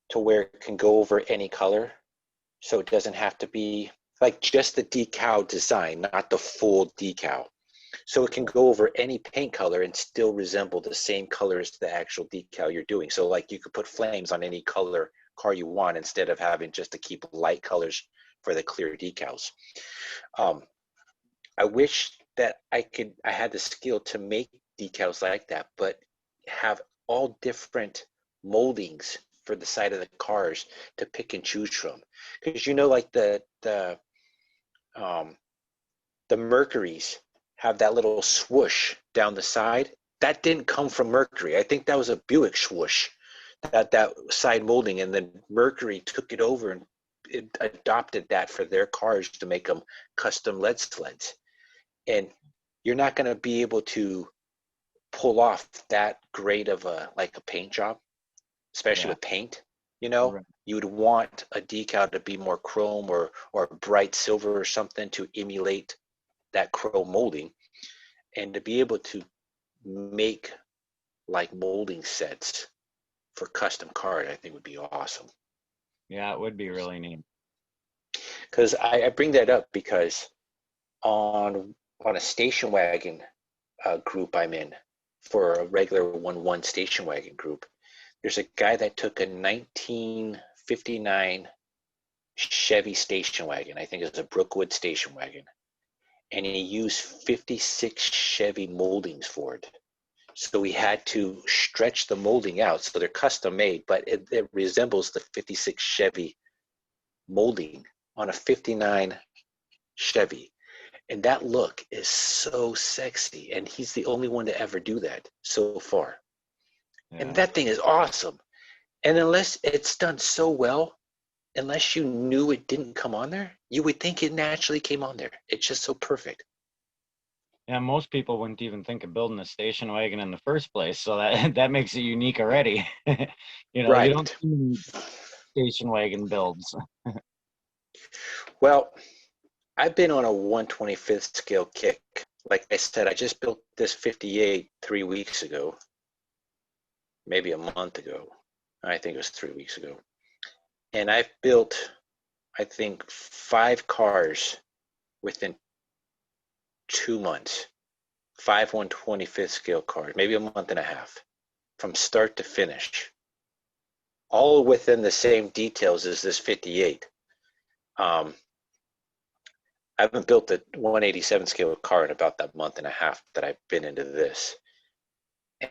to where it can go over any color. So it doesn't have to be like just the decal design, not the full decal. So it can go over any paint color and still resemble the same color as the actual decal you're doing. So like you could put flames on any color car you want instead of having just to keep light colors for the clear decals. I wish that I had the skill to make decals like that, but have all different moldings for the side of the cars to pick and choose from. Because like um, the Mercuries have that little swoosh down the side. That didn't come from Mercury. I think that was a Buick swoosh, that side molding, and then Mercury took it over and it adopted that for their cars to make them custom lead sleds. And you're not going to be able to pull off that great of a paint job, especially with paint. Right. You would want a decal to be more chrome or bright silver or something to emulate that chrome molding, and to be able to make like molding sets for custom cars, I think would be awesome. Yeah, it would be really neat. Because I bring that up because on a station wagon group I'm in, for a regular 1-1 station wagon group, there's a guy that took a 1959 Chevy station wagon. I think it's a Brookwood station wagon, and he used 56 Chevy moldings for it. So we had to stretch the molding out, so they're custom made, but it resembles the 56 Chevy molding on a 59 Chevy. And that look is so sexy, and he's the only one to ever do that so far. Yeah. And that thing is awesome. And unless it's done so well, unless you knew it didn't come on there, you would think it naturally came on there. It's just so perfect. Yeah, most people wouldn't even think of building a station wagon in the first place, so that that makes it unique already. You don't Right. see station wagon builds. Well, I've been on a 1/25th scale kick. Like I said, I just built this 58 3 weeks ago, maybe a month ago. I think it was 3 weeks ago. And I've built, I think, 5 cars within 2 months. 5 1/25th scale cars, maybe a month and a half, from start to finish, all within the same details as this 58. I haven't built a 187 scale car in about that month and a half that I've been into this.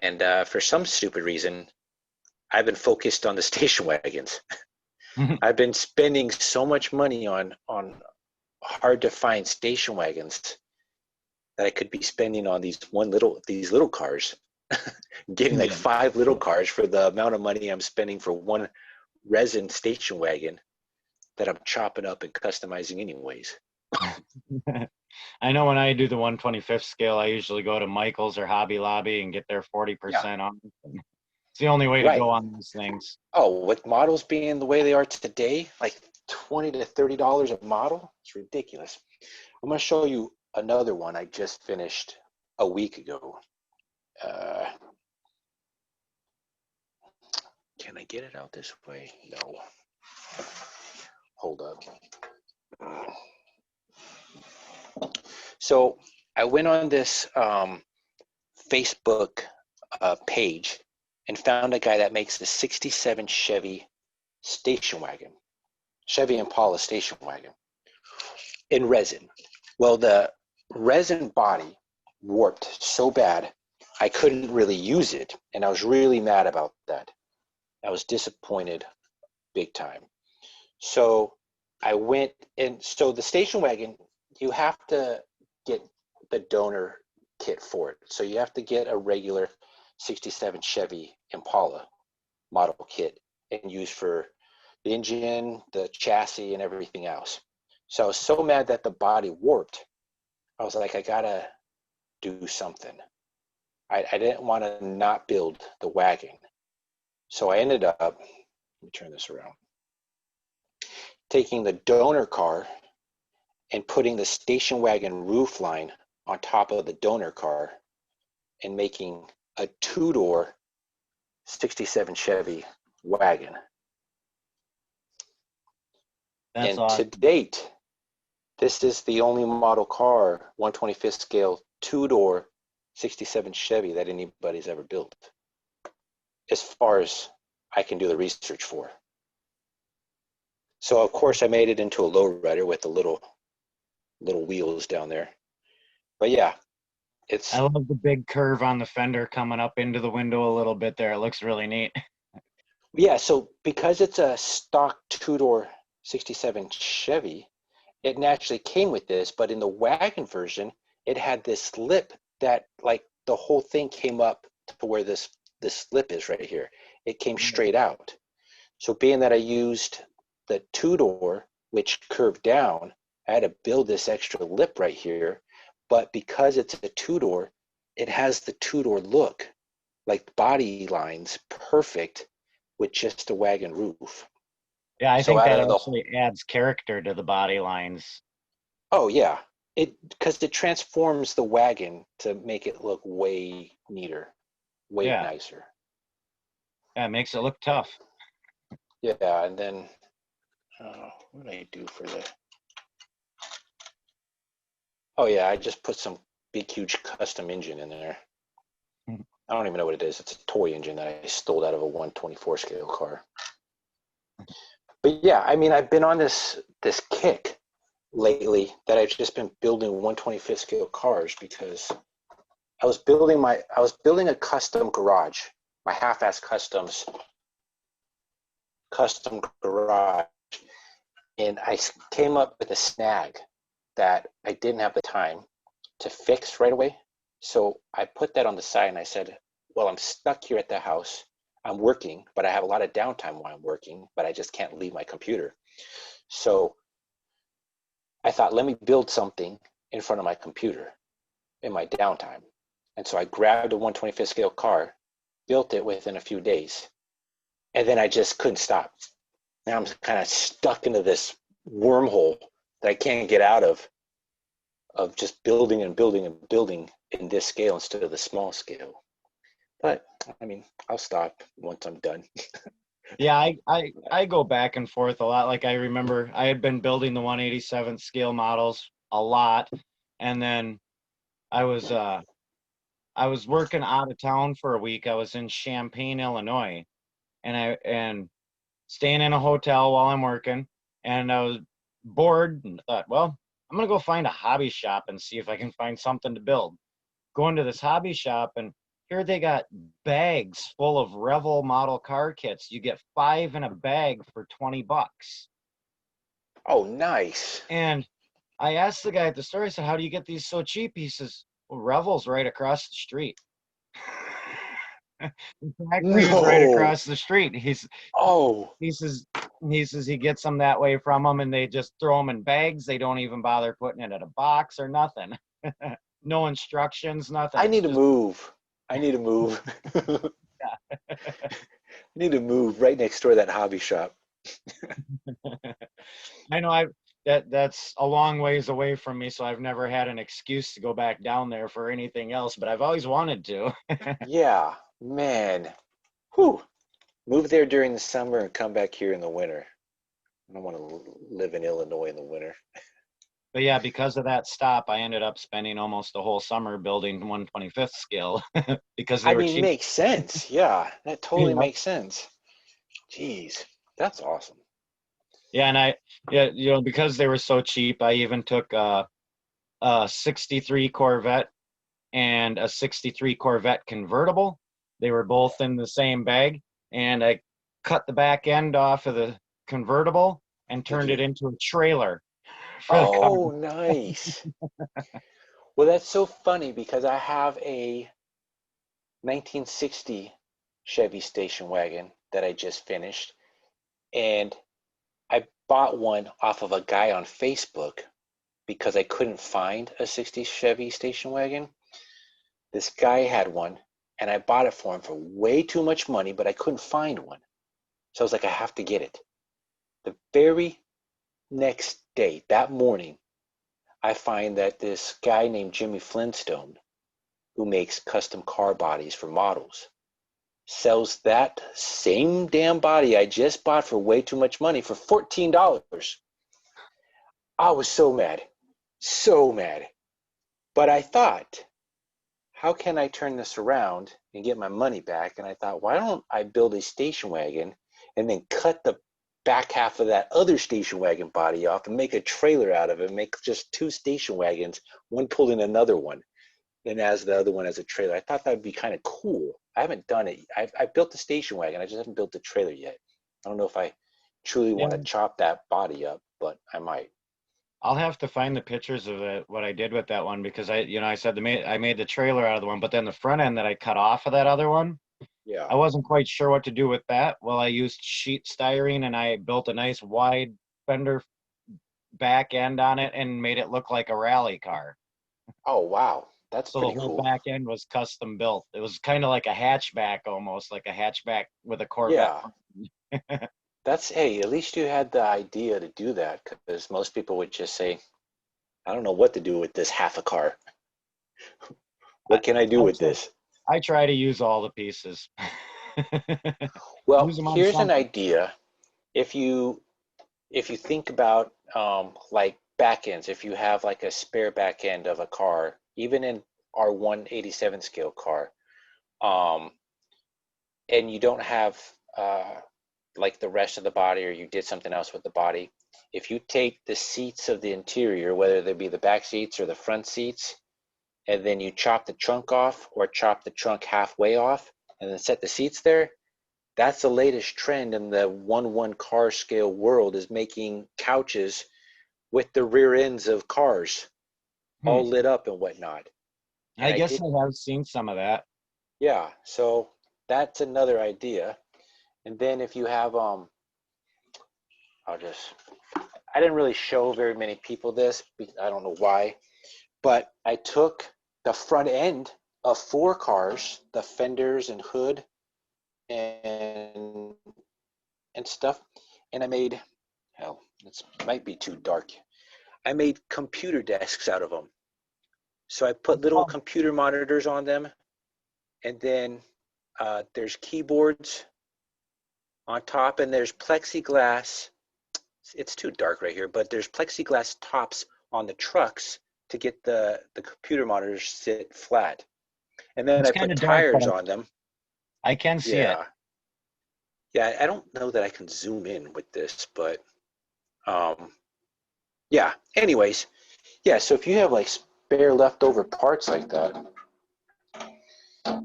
And for some stupid reason, I've been focused on the station wagons. I've been spending so much money on hard to find station wagons that I could be spending on these little cars, getting like 5 little cars for the amount of money I'm spending for one resin station wagon that I'm chopping up and customizing anyways. I know when I do the 1/25th scale, I usually go to Michael's or Hobby Lobby and get their 40% off. It's the only way to Right. go on these things. Oh, with models being the way they are today, like $20 to $30 a model, it's ridiculous. I'm going to show you another one I just finished a week ago. Can I get it out this way? No. Hold up. So I went on this Facebook page and found a guy that makes the 67 Chevy station wagon, Chevy Impala station wagon in resin. Well, the resin body warped so bad I couldn't really use it, and I was really mad about that. I was disappointed big time. So I went, and so the station wagon, you have to get the donor kit for it. So you have to get a regular 67 Chevy Impala model kit and use for the engine, the chassis, and everything else. So I was so mad that the body warped. I was like, I gotta do something. I didn't want to not build the wagon. So I ended up, let me turn this around, taking the donor car and putting the station wagon roof line on top of the donor car and making a 2-door '67 Chevy wagon. That's And awesome. to date, this is the only model car, 125th scale, two-door '67 Chevy that anybody's ever built, as far as I can do the research for. So of course I made it into a lowrider with the little wheels down there. But yeah, I it's love the big curve on the fender coming up into the window a little bit there. It looks really neat. yeah. So because it's a stock two-door '67 Chevy, it naturally came with this. But in the wagon version, it had this lip that like the whole thing came up to where this lip is right here. It came straight out. So being that I used the two-door, which curved down, I had to build this extra lip right here. But because it's a two-door, it has the two-door look, like body lines, perfect with just a wagon roof. Yeah, I So think out that of the, actually adds character to the body lines. oh yeah, because it transforms the wagon to make it look way neater, way Yeah, nicer. yeah, it makes it look tough. Yeah, and then what did I do for the? Oh yeah, I just put some big huge custom engine in there. I don't even know what it is. It's a toy engine that I stole out of a 124 scale car. But yeah, I mean, I've been on this kick lately that I've just been building 125th scale cars because I was building a custom garage, my Halfass Customs custom garage, and I came up with a snag that I didn't have the time to fix right away. So I put that on the side and I said, well, I'm stuck here at the house. I'm working, but I have a lot of downtime while I'm working, but I just can't leave my computer. So I thought, let me build something in front of my computer in my downtime. And so I grabbed a 125th scale car, built it within a few days, and then I just couldn't stop. Now I'm kind of stuck into this wormhole that I can't get out of just building and building and building in this scale instead of the small scale. But I mean, I'll stop once I'm done. Yeah, I go back and forth a lot. Like I remember I had been building the 187 scale models a lot, and then I was uh I was working out of town for a week. I was in Champaign, Illinois, and staying in a hotel while I'm working, and I was bored and thought, well, I'm gonna go find a hobby shop and see if I can find something to build. Go into this hobby shop, and here they got bags full of Revel model car kits. You get 5 in a bag for $20. Oh, nice. And I asked the guy at the store, I said, how do you get these so cheap? He says, well, Revel's right across the street. The factory is right No. across the street. Oh, He says he gets them that way from them, and they just throw them in bags. They don't even bother putting it in a box or nothing. No instructions, nothing. I It's need to just move. I need to move. I yeah. need to move right next door to that hobby shop. I know that's a long ways away from me, so I've never had an excuse to go back down there for anything else, but I've always wanted to. Yeah, man. Whew. Move there during the summer and come back here in the winter. I don't want to live in Illinois in the winter. But yeah, because of that stop, I ended up spending almost the whole summer building 125th scale because they I were mean, cheap. makes sense. Yeah, that totally Yeah. makes sense. Jeez, that's awesome. Yeah, and yeah, because they were so cheap, I even took a 63 Corvette and a 63 Corvette convertible. They were both in the same bag, and I cut the back end off of the convertible and Did turned you? it into a trailer for the car. Oh, nice. Well, that's so funny because I have a 1960 Chevy station wagon that I just finished, and I bought one off of a guy on Facebook because I couldn't find a '60s Chevy station wagon. This guy had one, and I bought it for him for way too much money, but I couldn't find one. So I was like, I have to get it. The very next day, that morning, I find that this guy named Jimmy Flintstone, who makes custom car bodies for models, sells that same damn body I just bought for way too much money for $14. I was so mad, so mad. But I thought, how can I turn this around and get my money back? And I thought, why don't I build a station wagon and then cut the back half of that other station wagon body off and make a trailer out of it, make just two station wagons, one pulling another one, and as the other one as a trailer. I thought that would be kind of cool. I haven't done it. I built the station wagon. I just haven't built the trailer yet. I don't know if I truly want to Yeah, chop that body up, but I might. I'll have to find the pictures of it, what I did with that one, because I said I made the trailer out of the one, but then the front end that I cut off of that other one, Yeah. I wasn't quite sure what to do with that. Well, I used sheet styrene and I built a nice wide fender back end on it and made it look like a rally car. Oh, wow. That's So the pretty whole cool. back end was custom built. It was kind of like a hatchback, almost like a hatchback with a Corvette. Yeah. That's, hey, at least you had the idea to do that, because most people would just say, I don't know what to do with this half a car. I, What can I do I with try, this? I try to use all the pieces. Well, Use them on here's an something. idea. If you think about like back ends, if you have like a spare back end of a car, even in our 187 scale car, um, and you don't have like the rest of the body, or you did something else with the body, if you take the seats of the interior, whether they be the back seats or the front seats, and then you chop the trunk off or chop the trunk halfway off and then set the seats there, that's the latest trend in the 1-1 car scale world, is making couches with the rear ends of cars Hmm. all lit up and whatnot. And I I guess did, I have seen some of that. yeah, so that's another idea. And then if you have I'll just, I didn't really show very many people this, I don't know why, but I took the front end of 4 cars, the fenders and hood and stuff, and I made, hell, this might be too dark. I made computer desks out of them. So I put little Oh, computer monitors on them, and then there's keyboards on top, and there's plexiglass. It's too dark right here, but there's plexiglass tops on the trucks to get the computer monitors sit flat. And then it's I kind put of dark, but tires on them. I can see it. Yeah, yeah. I don't know that I can zoom in with this, but um, yeah. Anyways, yeah. So if you have like spare leftover parts like that,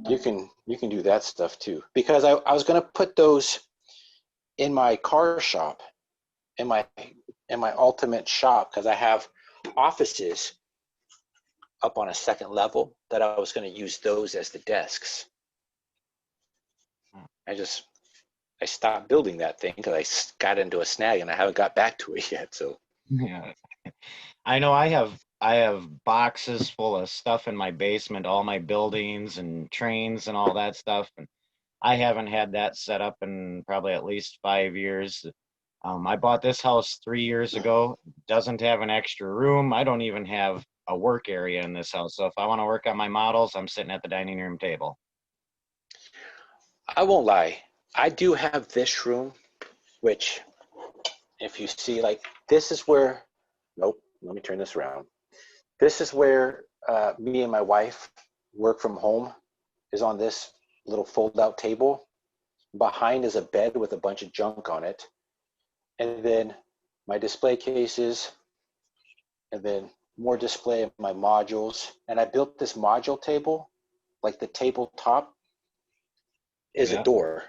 you can do that stuff too. Because I was gonna put those in my car shop, in my ultimate shop, because I have offices up on a second level that I was going to use those as the desks. I just I stopped building that thing because I got into a snag and I haven't got back to it yet. So Yeah. I know I have boxes full of stuff in my basement, all my buildings and trains and all that stuff. And I haven't had that set up in probably at least 5 years. I bought this house 3 years ago. Doesn't have an extra room. I don't even have a work area in this house. So if I want to work on my models, I'm sitting at the dining room table. I won't lie, I do have this room, which if you see, like, this is where, nope, let me turn this around. This is where me and my wife work from home, is on this little fold out table. Behind is a bed with a bunch of junk on it. And then my display cases, and then more display of my modules. And I built this module table, like the tabletop is a Yeah. door.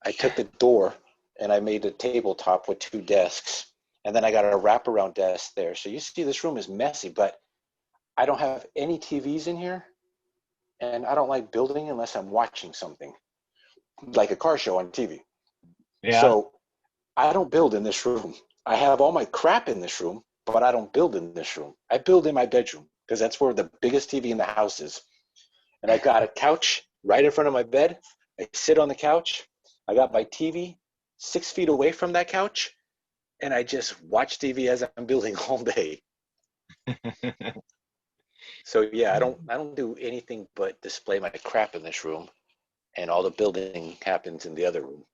I took the door and I made a tabletop with 2 desks. And then I got a wraparound desk there. So you see this room is messy, but I don't have any TVs in here. And I don't like building unless I'm watching something, like a car show on TV. Yeah. So I don't build in this room. I have all my crap in this room, but I don't build in this room. I build in my bedroom because that's where the biggest TV in the house is. And I got a couch right in front of my bed. I sit on the couch. I got my TV 6 feet away from that couch, and I just watch TV as I'm building all day. So yeah, I don't do anything but display my crap in this room. and all the building happens in the other room.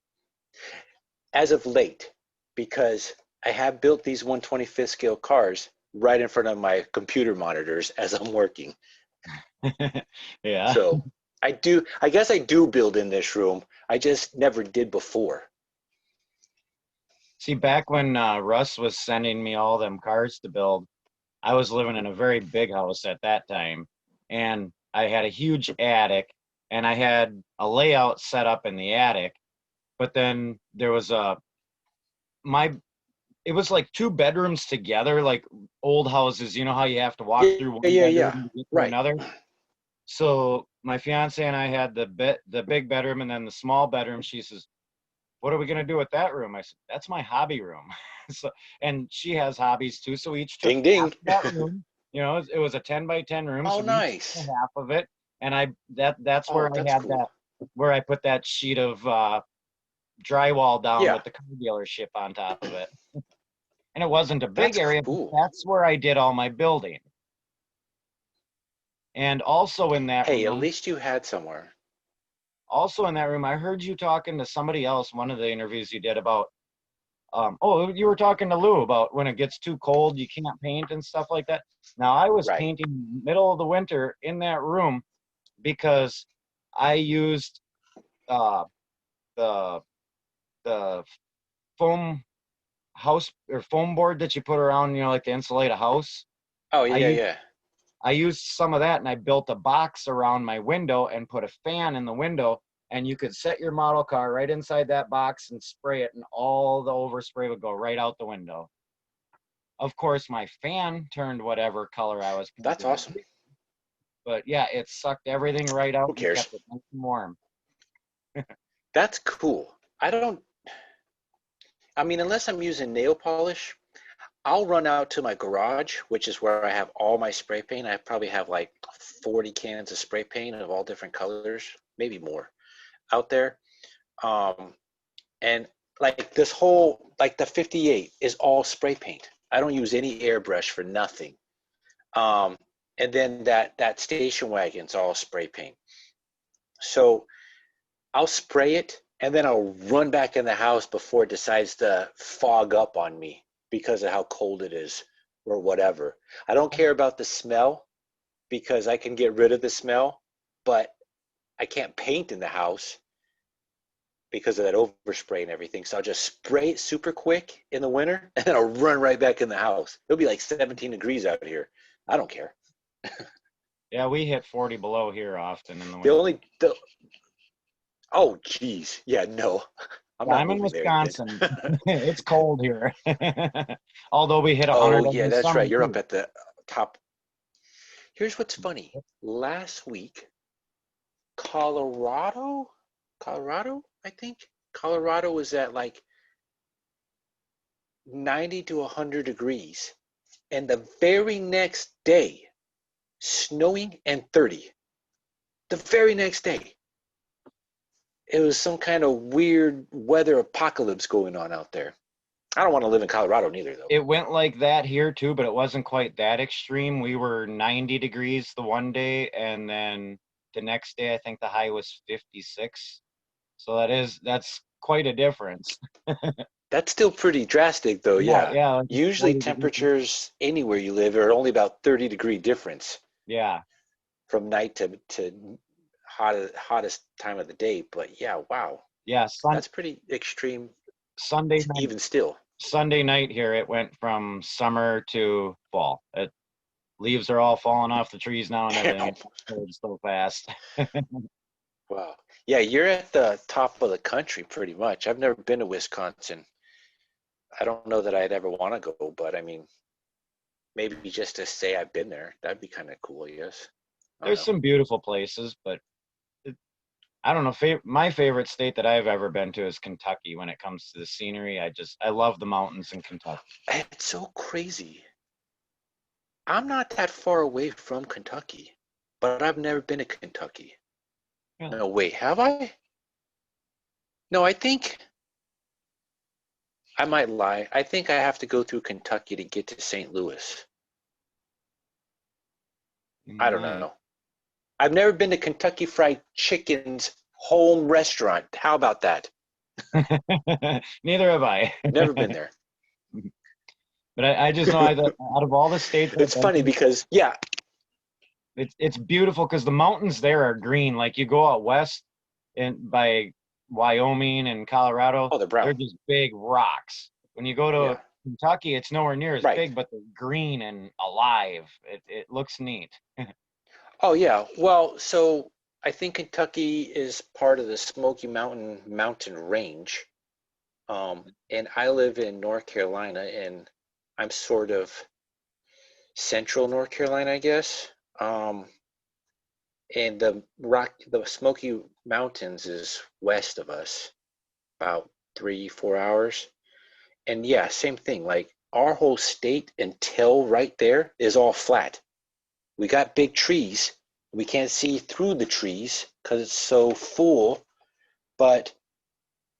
As of late, because I have built these 125th scale cars right in front of my computer monitors as I'm working. Yeah. So I guess I do build in this room. I just never did before. See, back when Russ was sending me all them cars to build, I was living in a very big house at that time, and I had a huge attic, and I had a layout set up in the attic, but then there was my it was like two bedrooms together, like old houses. You know how you have to walk Yeah, through one yeah, bedroom yeah. to get to Right. another? So my fiance and I had the big bedroom and then the small bedroom. She says, "What are we gonna do with that room?" I said, "That's my hobby room." So, and she has hobbies too, so we each took Ding, half ding. of that room. You know, it was a 10 by 10 room, Oh, so we each took nice. half of it. And that's where Oh, I that's had cool. where I put that sheet of drywall down Yeah, with the car dealership on top of it. And it wasn't a big that's area, but cool. that's where I did all my building. And Hey, at least you had somewhere. also in that room, I heard you talking to somebody else, one of the interviews you did about, you were talking to Lou about when it gets too cold, you can't paint and stuff like that. Now, I was Right. painting middle of the winter in that room because I used uh, the the foam house or foam board that you put around, you know, like to insulate a house. Oh, I yeah, used yeah. I used some of that and I built a box around my window and put a fan in the window, and you could set your model car right inside that box and spray it, and all the overspray would go right out the window. Of course, my fan turned whatever color I was That's painting, awesome. but yeah, it sucked everything right out Who and cares? kept it nice and warm. That's cool. I mean, unless I'm using nail polish, I'll run out to my garage, which is where I have all my spray paint. I probably have like 40 cans of spray paint of all different colors, maybe more out there. Um, and like this whole, like the 58 is all spray paint. I don't use any airbrush for nothing. Um, and then that station wagon's all spray paint. So I'll spray it and then I'll run back in the house before it decides to fog up on me because of how cold it is or whatever. I don't care about the smell because I can get rid of the smell, but I can't paint in the house because of that overspray and everything. So I'll just spray it super quick in the winter and then I'll run right back in the house. It'll be like 17 degrees out here. I don't care. Yeah, we hit 40 below here often in the The winter. only the Oh geez. Yeah, no. I'm Yeah, not I'm in moving there again. Wisconsin. It's cold here. Although we hit 100 Oh every yeah, that's summer right. You're up too. at the top. Here's what's funny. Last week, Colorado, Colorado, I think. Colorado was at like 90 to 100 degrees. And the very next day, snowing and 30. The very next day. It was some kind of weird weather apocalypse going on out there. I don't want to live in Colorado neither, though. It went like that here too, but it wasn't quite that extreme. We were 90 degrees the one day, and then the next day I think the high was 56. So that's quite a difference. That's still pretty drastic, though, Yeah, yeah. yeah, like Usually 40 degrees. temperatures anywhere you live are only about 30-degree difference Yeah, from night to hottest time of the day. But yeah, wow, yeah. that's pretty extreme Sunday night, even still. Sunday night here, it went from summer to fall. Leaves are all falling off the trees now and everything. It's cold so fast. Wow. Yeah, you're at the top of the country pretty much. I've never been to Wisconsin. I don't know that I'd ever want to go, but I mean, maybe just to say I've been there, that'd be kind of cool, yes. I don't There's know. some beautiful places, but I don't know. My favorite state that I've ever been to is Kentucky. When it comes to the scenery, I love the mountains in Kentucky. It's so crazy. I'm not that far away from Kentucky, but I've never been to Kentucky. Really? No, wait, have I? No, I think I might lie. I think I have to go through Kentucky to get to St. Louis. You I don't might. know. I've never been to Kentucky Fried Chicken's home restaurant. How about that? Neither have I. Never been there. But I just know that out of all the states I've It's been funny to, because, yeah, it's beautiful because the mountains there are green. Like you go out west and by Wyoming and Colorado, oh, they're brown. they're just big rocks. When you go to Yeah, Kentucky, it's nowhere near as right. big, but they're green and alive. It looks neat. Oh, yeah. Well, so I think Kentucky is part of the Smoky mountain range. And I live in North Carolina, and I'm sort of central North Carolina, I guess. Um, and the Smoky Mountains is west of us, about 3, 4 hours. And yeah, same thing. Like our whole state until right there is all flat. We got big trees. We can't see through the trees because it's so full, but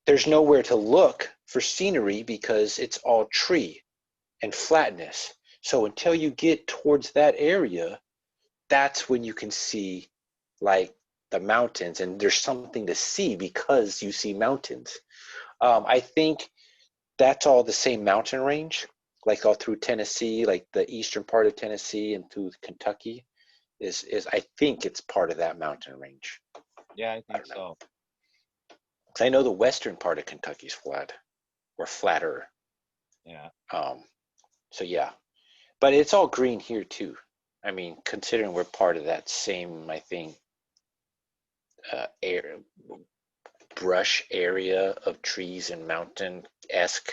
there's nowhere to look for scenery because it's all tree and flatness. So until you get towards that area, that's when you can see like the mountains, and there's something to see because you see mountains. I think that's all the same mountain range, like all through Tennessee, like the eastern part of Tennessee and through Kentucky is I think it's part of that mountain range. Yeah, I I think don't know. so. 'Cause I know the western part of Kentucky's flat or flatter. Yeah. Um, so yeah, but it's all green here too. I mean, considering we're part of that same, I think, air brush area of trees and mountain-esque,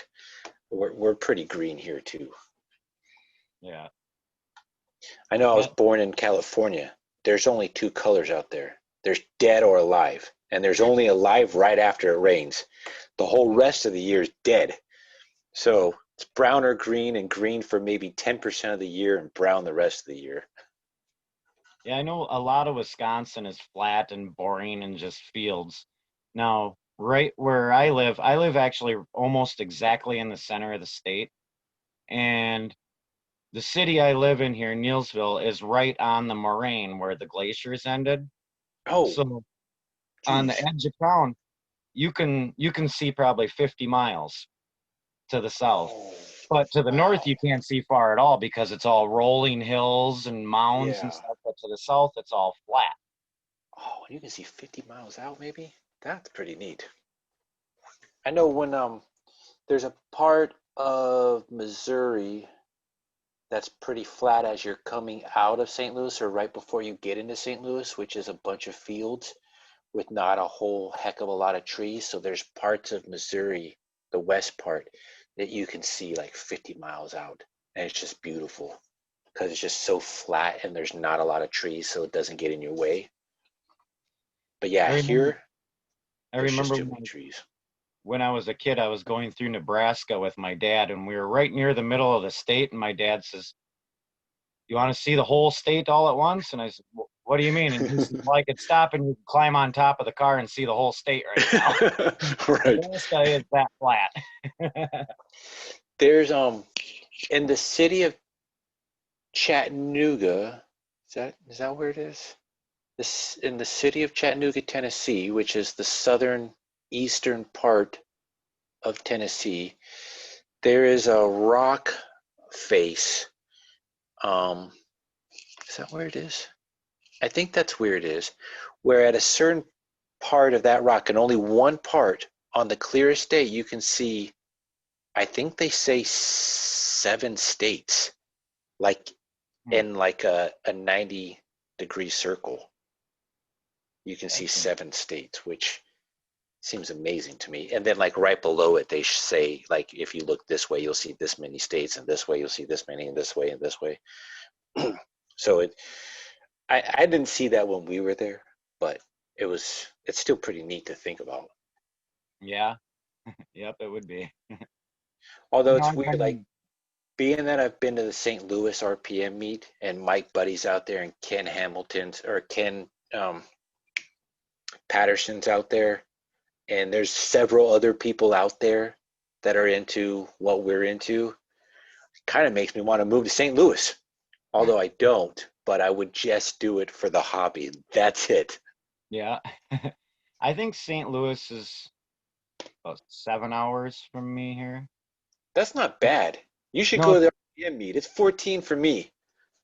we're pretty green here too. Yeah. I know I was Yeah. born in California. There's only two colors out there. There's dead or alive, and there's only alive right after it rains. The whole rest of the year is dead. So it's brown or green, and green for maybe 10% of the year and brown the rest of the year. Yeah, I know a lot of Wisconsin is flat and boring and just fields. Now, right where I live actually almost exactly in the center of the state. And the city I live in here, Neillsville, is right on the moraine where the glaciers ended. Oh, So on the geez. edge of town, you can see probably 50 miles to the south. Oh, But to the north, wow. you can't see far at all because it's all rolling hills and mounds and Yeah. stuff. But to the south, it's all flat. Oh, and you can see 50 miles out, maybe? That's pretty neat. I know when there's a part of Missouri that's pretty flat as you're coming out of St. Louis or right before you get into St. Louis, which is a bunch of fields with not a whole heck of a lot of trees. So there's parts of Missouri, the west part, that you can see like 50 miles out. And it's just beautiful because it's just so flat and there's not a lot of trees, so it doesn't get in your way. But yeah, I remember, here, I there's just remember too many trees. when I was a kid, I was going through Nebraska with my dad, and we were right near the middle of the state. And my dad says, "You want to see the whole state all at once?" And I said, "What do you mean?" And he said, "Well, I could stop and you could climb on top of the car and see the whole state right now." Right. Nebraska is that flat. There's in the city of Chattanooga, is that where it is? This in the city of Chattanooga, Tennessee, which is the southern eastern part of Tennessee, there is a rock face. Um, is that where it is? I think that's where it is, where at a certain part of that rock, and only one part, on the clearest day, you can see, I think they say 7 states, like Hmm, in like a 90-degree circle. You can see that's 7 states, which seems amazing to me. And then like right below it, they say like if you look this way, you'll see this many states, and this way you'll see this many, and this way and this way. So I didn't see that when we were there, but it's still pretty neat to think about. yeah, yep, it would be. Although You know, it's I've weird, like been, being that I've been to the St. Louis RPM meet and Mike Buddy's out there and Ken Hamilton's or Ken Patterson's out there, and there's several other people out there that are into what we're into. It kind of makes me want to move to St. Louis, although I don't, but I would just do it for the hobby. That's it. yeah. I think St. Louis is about 7 hours from me here. That's not bad. You should No, go there and meet. It's 14 for me.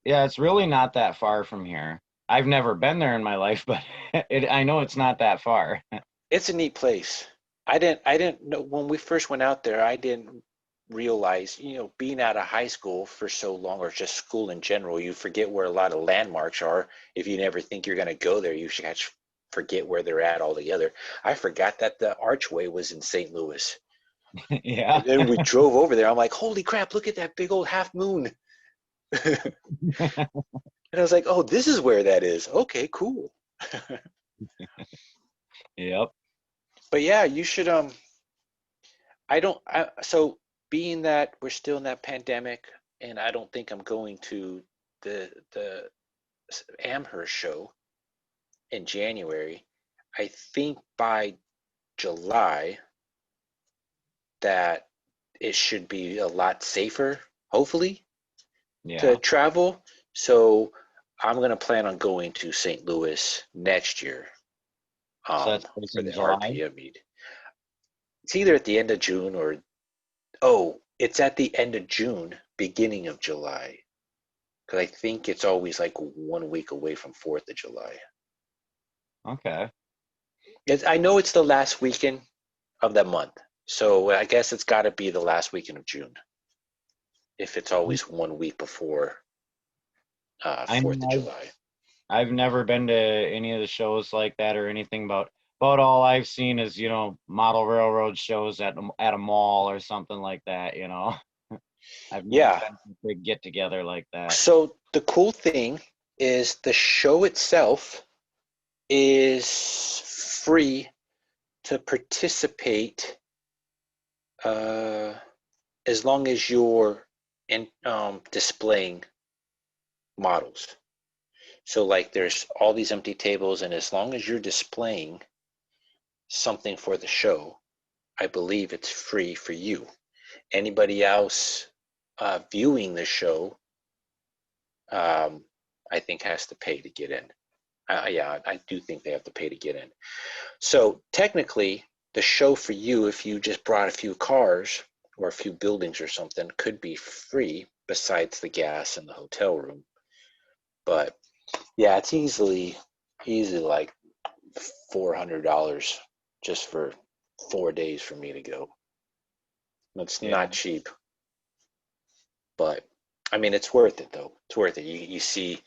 yeah, it's really not that far from here. I've never been there in my life, but I know it's not that far. It's a neat place. I didn't know when we first went out there, I didn't realize, being out of high school for so long or just school in general, you forget where a lot of landmarks are. If you never think you're going to go there, you should actually forget where they're at altogether. I forgot that the Archway was in St. Louis. Yeah. And then we drove over there. I'm like, holy crap, look at that big old half moon. And I was like, oh, this is where that is. Okay, cool. Yep. But yeah, you should so being that we're still in that pandemic and I don't think I'm going to the Amherst show in January, I think by July that it should be a lot safer, hopefully, to Yeah. travel. So I'm going to plan on going to St. Louis next year So that's for in the July. RPM meet. It's either at the end of June or, oh, it's at the end of June, beginning of July. Because I think it's always like 1 week away from 4th of July. Okay. I know it's the last weekend of that month. So I guess it's got to be the last weekend of June if it's always 1 week before I 4th of know July. I've never been to any of the shows like that or anything about all I've seen is, model railroad shows at a mall or something like that. I've never Yeah. been to a big get together like that. So the cool thing is the show itself is free to participate uh, as long as you're displaying models. So like there's all these empty tables, and as long as you're displaying something for the show, I believe it's free for you. Anybody else viewing the show, um, I think has to pay to get in. Yeah, I do think they have to pay to get in. So technically, the show for you, if you just brought a few cars or a few buildings or something, could be free besides the gas and the hotel room. But yeah, it's easily like $400 just for 4 days for me to go. It's Yeah. not cheap, but I mean, it's worth it though. It's worth it. You see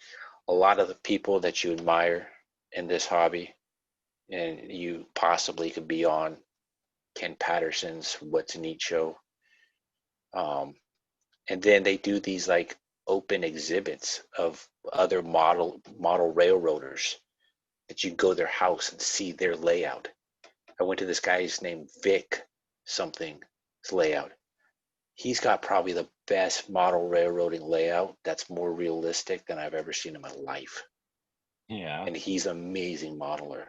a lot of the people that you admire in this hobby, and you possibly could be on Ken Patterson's What's Neat show. Um, and then they do these like open exhibits of other model railroaders that you go to their house and see their layout. I went to this guy's named Vic something, his layout. He's got probably the best model railroading layout that's more realistic than I've ever seen in my life. Yeah. And he's an amazing modeler.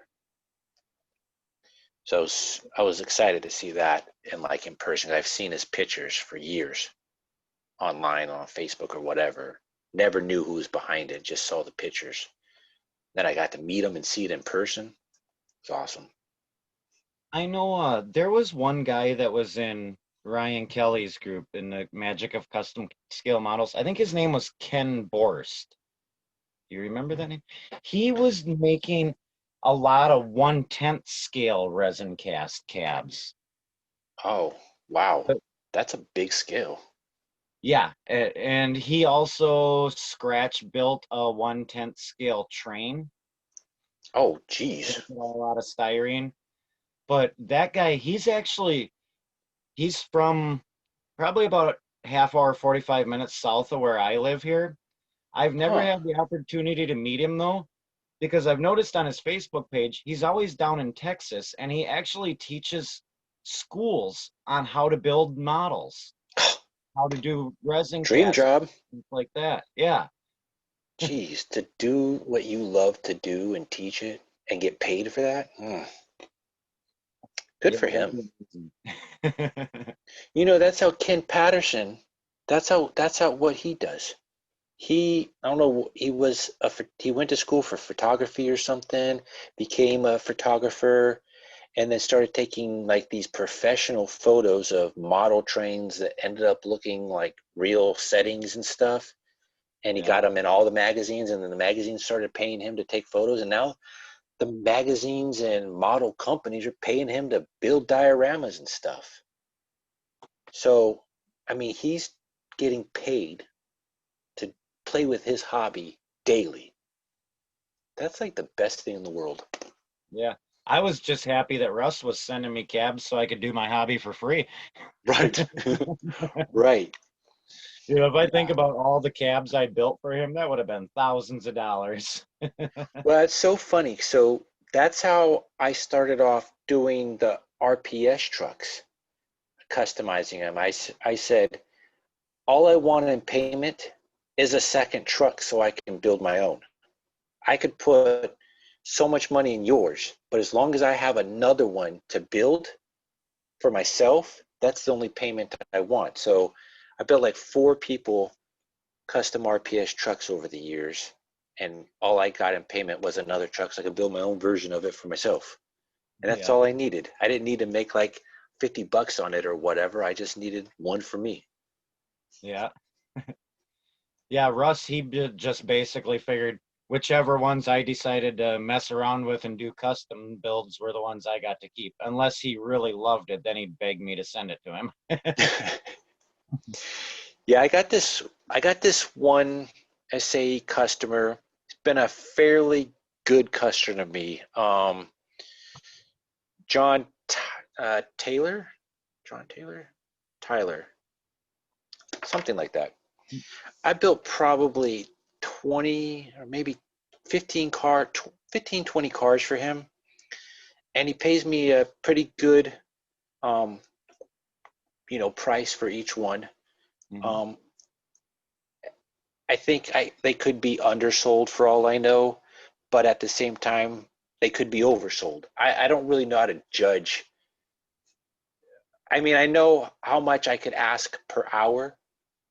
So I was excited to see that in person. I've seen his pictures for years online on Facebook or whatever. Never knew who was behind it, just saw the pictures. Then I got to meet him and see it in person. It's awesome. I know there was one guy that was in Ryan Kelly's group in the Magic of Custom Scale Models. I think his name was Ken Borst. Do you remember that name? He was making a lot of 1/10 scale resin cast cabs. Oh, wow. But That's a big scale. yeah, and he also scratch built a 1/10 scale train. Oh, geez. A lot of styrene. But that guy, he's from probably about half hour, 45 minutes south of where I live here. I've never Huh. had the opportunity to meet him though, because I've noticed on his Facebook page, he's always down in Texas and he actually teaches schools on how to build models, how to do resin Dream cast, job. things like that. Yeah. Geez, to do what you love to do and teach it and get paid for that? Good Yeah, for that'd him. be amazing. That's how Ken Patterson, that's how what he does. I don't know, he went to school for photography or something, became a photographer, and then started taking like these professional photos of model trains that ended up looking like real settings and stuff. And he Yeah. got them in all the magazines, and then the magazines started paying him to take photos. And now the magazines and model companies are paying him to build dioramas and stuff. So, I mean, he's getting paid to play with his hobby daily. That's like the best thing in the world. Yeah. I was just happy that Russ was sending me cabs so I could do my hobby for free. Right. Right. You know, if I think Yeah. about all the cabs I built for him, that would have been thousands of dollars. Well, it's so funny. So that's how I started off doing the RPS trucks, customizing them. I said, all I want in payment is a second truck so I can build my own. I could put so much money in yours, but as long as I have another one to build for myself, that's the only payment that I want. So I built like 4 people custom RPS trucks over the years, and all I got in payment was another truck so I could build my own version of it for myself. And that's Yeah. all I needed. I didn't need to make like $50 on it or whatever. I just needed one for me. Yeah. Yeah. Russ, just basically figured whichever ones I decided to mess around with and do custom builds were the ones I got to keep. Unless he really loved it, then he'd beg me to send it to him. Yeah, I got this one SAE customer. It's been a fairly good customer to me. John Taylor, John Taylor, Tyler, something like that. I built probably 20 or maybe 15, 20 cars for him, and he pays me a pretty good, um, price for each one. Mhm. Um, I think they could be undersold for all I know, but at the same time, they could be oversold. I don't really know how to judge. I mean, I know how much I could ask per hour,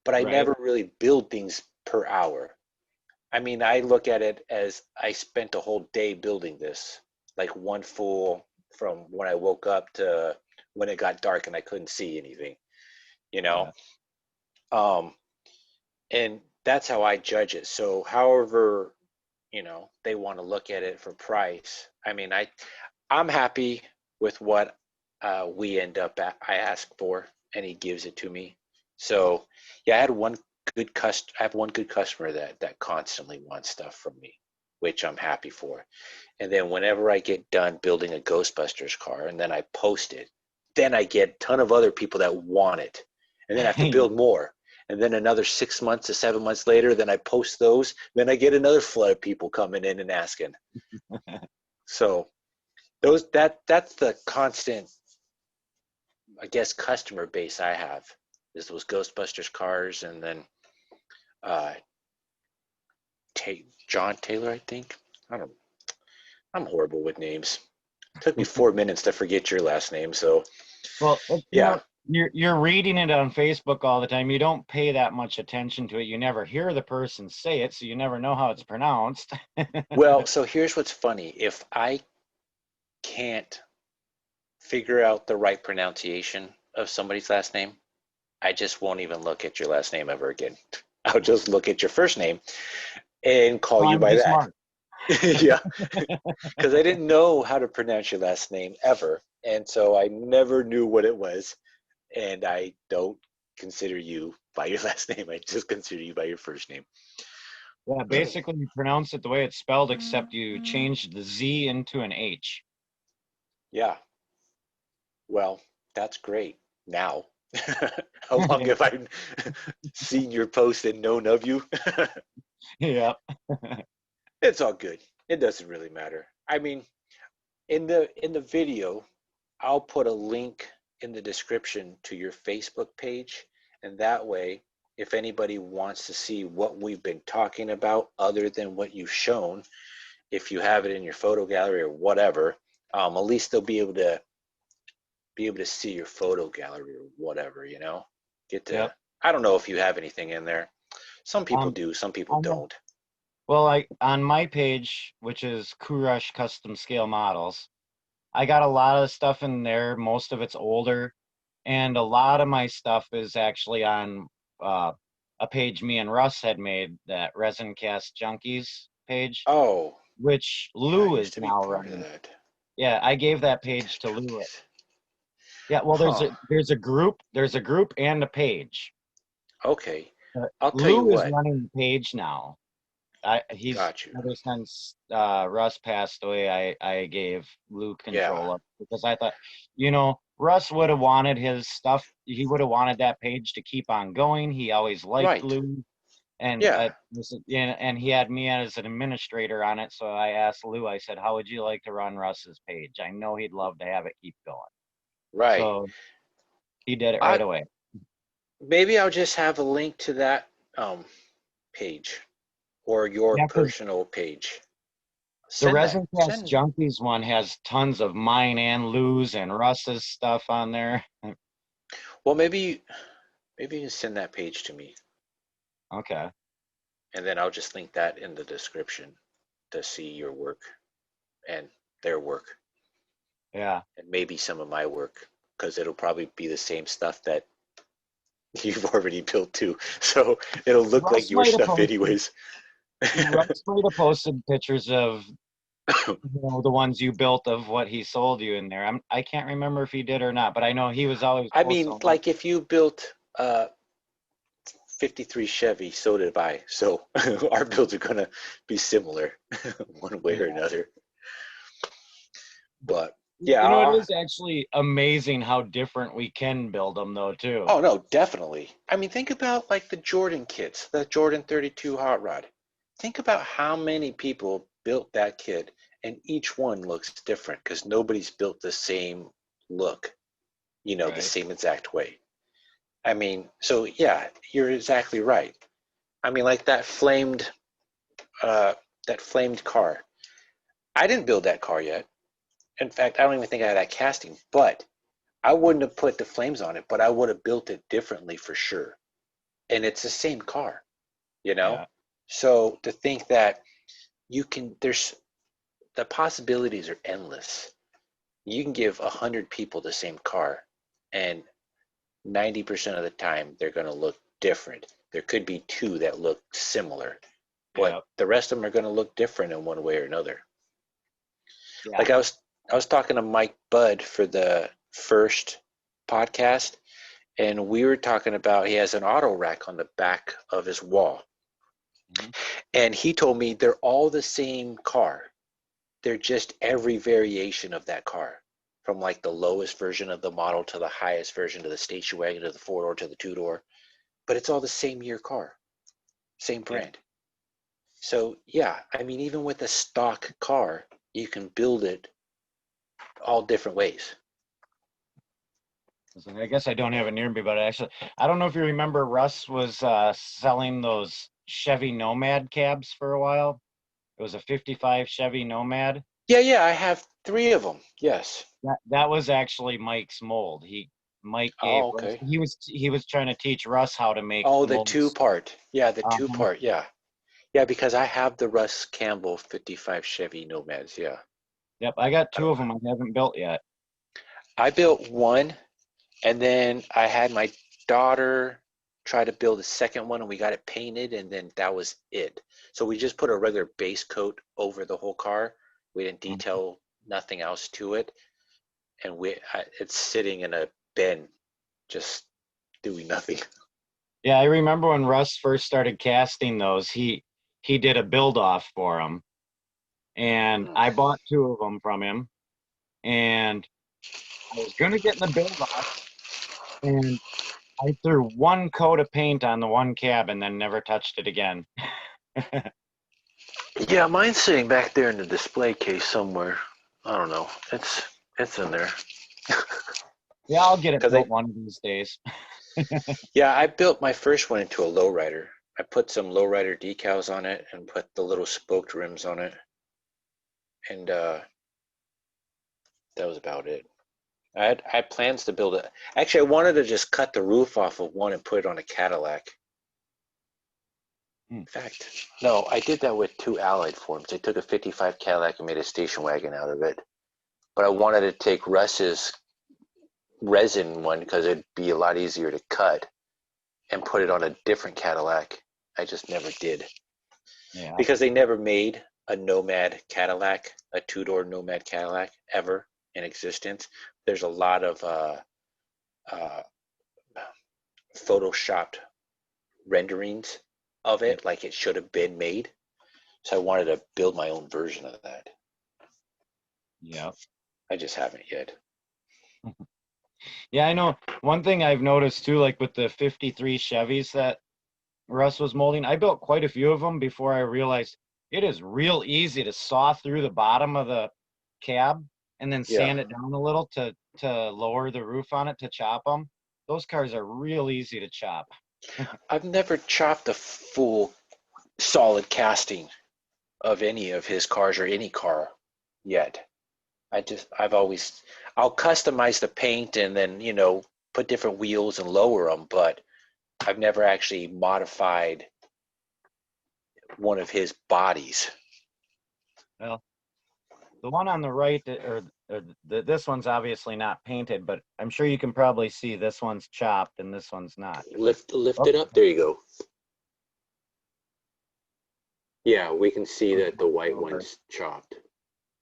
but I Right. never really build things per hour. I mean, I look at it as I spent a whole day building this, like one full from when I woke up to when it got dark and I couldn't see anything, you know? Yeah. Um, and that's how I judge it. So, however, they want to look at it for price. I mean, I'm happy with what we end up at. I ask for, and he gives it to me. So, yeah, I have one good customer that constantly wants stuff from me, which I'm happy for. And then whenever I get done building a Ghostbusters car and then I post it, then I get a ton of other people that want it, and then I have to build more. And then another 6 months to 7 months later, then I post those. Then I get another flood of people coming in and asking. So that's the constant, I guess, customer base I have is those Ghostbusters cars, and then uh, John Taylor, I think. I don't. I'm horrible with names. It took me 4 minutes to forget your last name. So Well, yeah, you're reading it on Facebook all the time. You don't pay that much attention to it. You never hear the person say it, so you never know how it's pronounced. well, so here's what's funny. If I can't figure out the right pronunciation of somebody's last name, I just won't even look at your last name ever again. I'll just look at your first name and call you Time to by be that. smart. Yeah, because I didn't know how to pronounce your last name ever. And so I never knew what it was. And I don't consider you by your last name. I just consider you by your first name. Yeah, basically you pronounce it the way it's spelled, except you change the Z into an H. Yeah, well, that's great. Now, how long have I seen your post and known of you? Yeah. It's all good. It doesn't really matter. I mean, in the video, I'll put a link in the description to your Facebook page, and that way, if anybody wants to see what we've been talking about other than what you've shown, if you have it in your photo gallery or whatever, at least they'll be able to see your photo gallery or whatever, get to. Yep. I don't know if you have anything in there. Some people Um, do, some people I know. don't. Well, I on my page, which is Kurash Custom Scale Models, I got a lot of stuff in there. Most of it's older, and a lot of my stuff is actually on a page me and Russ had made, that Resin Cast Junkies page, Oh, which yeah, I Lou is used to be now part of running. that. Yeah, I gave that page Cast to Lou. junkies. Yeah, well, Huh. there's a group and a page. Okay. I'll tell you Lou is what. running the page now. He's Got you. ever since Russ passed away, I gave Lou Yeah. control of, because I thought, Russ would have wanted his stuff. He would have wanted that page to keep on going. He always liked Right. Lou, and Yeah. and he had me as an administrator on it. So I asked Lou. I said, "How would you like to run Russ's page? I know he'd love to have it keep going." Right. So he did it right I away. maybe I'll just have a link to that um page or your Yeah, because personal page. the Send that. Resin Cast Send. Junkies one has tons of mine and Lou's and Russ's stuff on there. Well, maybe you can send that page to me, Okay. and then I'll just link that in the description to see your work and their work, Yeah. and maybe some of my work, because it'll probably be the same stuff that you've already built too. So it'll look like Russ your might have stuff posted anyways. Russ might have posted pictures of the ones you built of what he sold you in there. I can't remember if he did or not, but I know he was always I mean, posting them. like if you built 53 Chevy, so did I. So our builds are gonna be similar one way or Yeah. another. But yeah, It is actually amazing how different we can build them though too. oh no, definitely. I mean, think about like the Jordan kits, the Jordan 32 hot rod. Think about how many people built that kit, and each one looks different because nobody's built the same look, the Right. same exact way. I mean, so yeah, you're exactly right. I mean, like uh, that flamed car. I didn't build that car yet. In fact, I don't even think I had that casting, but I wouldn't have put the flames on it, but I would have built it differently for sure. And it's the same car, you know? Yeah. So to think that there's the possibilities are endless. You can give 100 people the same car, and 90% of the time they're going to look different. There could be two that look similar, Yeah. but the rest of them are going to look different in one way or another. Yeah. Like I was talking to Mike Budd for the first podcast, and we were talking about he has an auto rack on the back of his wall. Mhm. And he told me they're all the same car. They're just every variation of that car, from like the lowest version of the model to the highest version, to the station wagon, to the four door, to the two door. But it's all the same year car, same Yeah. brand. So yeah, I mean, even with a stock car, you can build it all different ways. So I guess I don't have it near me, but actually, I don't know if you remember, Russ was selling those Chevy Nomad cabs for a while. It was a '55 Chevy Nomad. Yeah, I have three of them. Yes. That was actually Mike's mold. Mike gave Oh, Russ. okay. He was trying to teach Russ how to make Oh, the two molds. part. Yeah, the two Uh-huh. part. Yeah. Yeah, because I have the Russ Campbell 55 Chevy Nomads. Yeah. Yep, I got I two don't of them I haven't built yet. I built one, and then I had my daughter try to build a second one, and we got it painted, and then that was it. So we just put a regular base coat over the whole car. We didn't Mhm. detail nothing else to it, and it's sitting in a bin, just doing nothing. Yeah, I remember when Russ first started casting those. He did a build off for them, and Hmm. I bought two of them from him. And I was gonna get in the build off, and I threw one coat of paint on the one cab and then never touched it again. Yeah, mine's sitting back there in the display case somewhere. I don't know. It's in there. Yeah, I'll get it Cause built one of these days. I built my first one into a lowrider. I put some lowrider decals on it and put the little spoked rims on it, and that was about it. I had plans to build it. Actually, I wanted to just cut the roof off of one and put it on a Cadillac. Hmm. In fact, no, I did that with two Allied forms. I took a '55 Cadillac and made a station wagon out of it. but I wanted to take Russ's resin one because it'd be a lot easier to cut and put it on a different Cadillac. I just never did. Yeah. Because they never made a Nomad Cadillac, a two-door Nomad Cadillac ever in existence. There's a lot of photoshopped renderings of Yeah. it like it should have been made. So I wanted to build my own version of that. Yeah. I just haven't yet. Yeah, I know. One thing I've noticed too, like with the 53 Chevys that Russ was molding, I built quite a few of them before I realized it is real easy to saw through the bottom of the cab and then Yeah. sand it down a little to lower the roof on it to chop them. Those cars are real easy to chop. I've never chopped a full solid casting of any of his cars or any car yet. I'll customize the paint and then, put different wheels and lower them, but I've never actually modified one of his bodies. Well, the one on the right, this one's obviously not painted, but I'm sure you can probably see this one's chopped and this one's not. Lift Oh, it up. There you go. Yeah, we can see that the white over. one's chopped.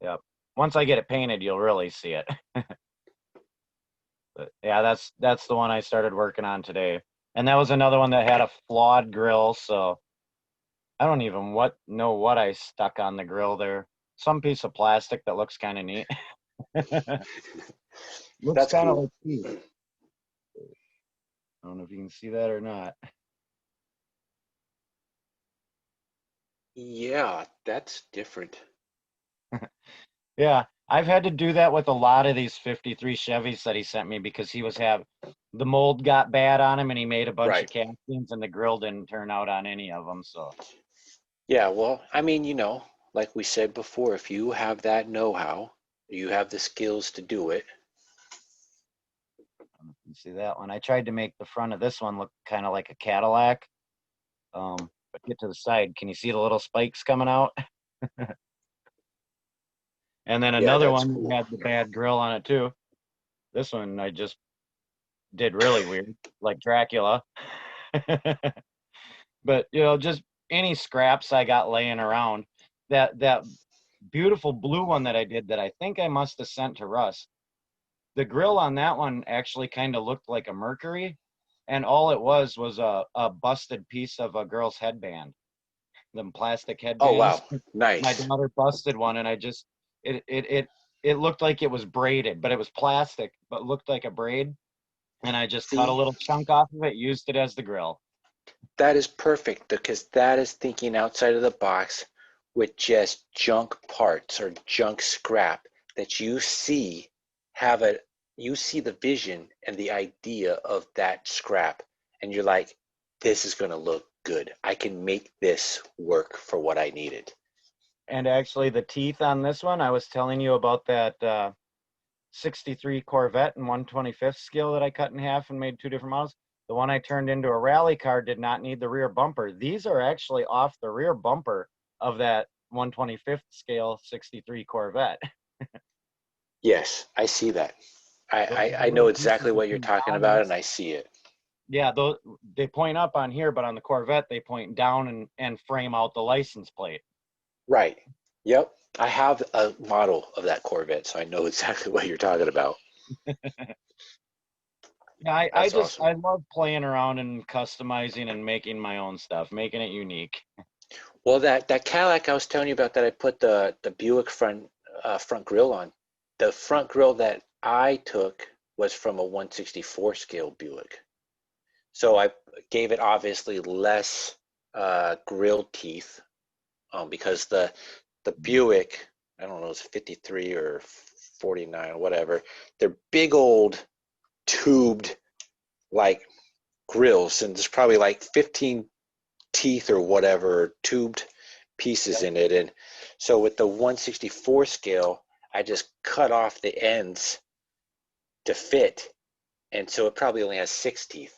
Yep. Once I get it painted, you'll really see it. But yeah, that's the one I started working on today. And that was another one that had a flawed grill, so I don't even know what I stuck on the grill there. Some piece of plastic that looks kind of neat. Looks That's kind of cool. like teeth. I don't know if you can see that or not. Yeah, that's different. Yeah, I've had to do that with a lot of these 53 Chevys that he sent me because the mold got bad on him and he made a bunch of Right. castings and the grill didn't turn out on any of them. So Yeah, well, I mean, like we said before, if you have that know-how, you have the skills to do it. you see that one. I tried to make the front of this one look kind of like a Cadillac. But get to the side. Can you see the little spikes coming out? And then Yeah, another that's one that cool. had the bad grill on it too. This one I just did really weird, like Dracula. But just any scraps I got laying around. That beautiful blue one that I did that I think I must have sent to Russ. The grill on that one actually kind of looked like a Mercury, and all it was a busted piece of a girl's headband, them plastic Oh, headbands. wow. My Nice. daughter busted one, and I just it looked like it was braided, but it was plastic, but looked like a braid, and I just cut a See, little chunk off of it, used it as the grill. that is perfect because that is thinking outside of the box with just junk parts or junk scrap that have a you see the vision and the idea of that scrap and you're like, this is going to look good. I can make this work for what I needed. And actually, the teeth on this one, I was telling you about that 63 Corvette and 125th scale that I cut in half and made two different models. The one I turned into a rally car did not need the rear bumper. These are actually off the rear bumper of that 125th scale 63 Corvette. Yes, I see that. Those are the I know little pieces exactly that what you're point talking down on about and this. I see it. Yeah, they point up on here, but on the Corvette they point down and frame out the license plate. Right. Yep. I have a model of that Corvette, so I know exactly what you're talking about. Yeah, I That's just awesome. I love playing around and customizing and making my own stuff, making it unique. Well, that Cadillac I was telling you about that I put the Buick front grille on. The front grille that I took was from a 164 scale Buick. So I gave it obviously less grill teeth because the Buick, I don't know, it's 53 or 49 or whatever. They're big old tubed like grills, and there's probably like 15 teeth or whatever tubed pieces Yep. in it. And so with the 164 scale, I just cut off the ends to fit, and so it probably only has 6 teeth,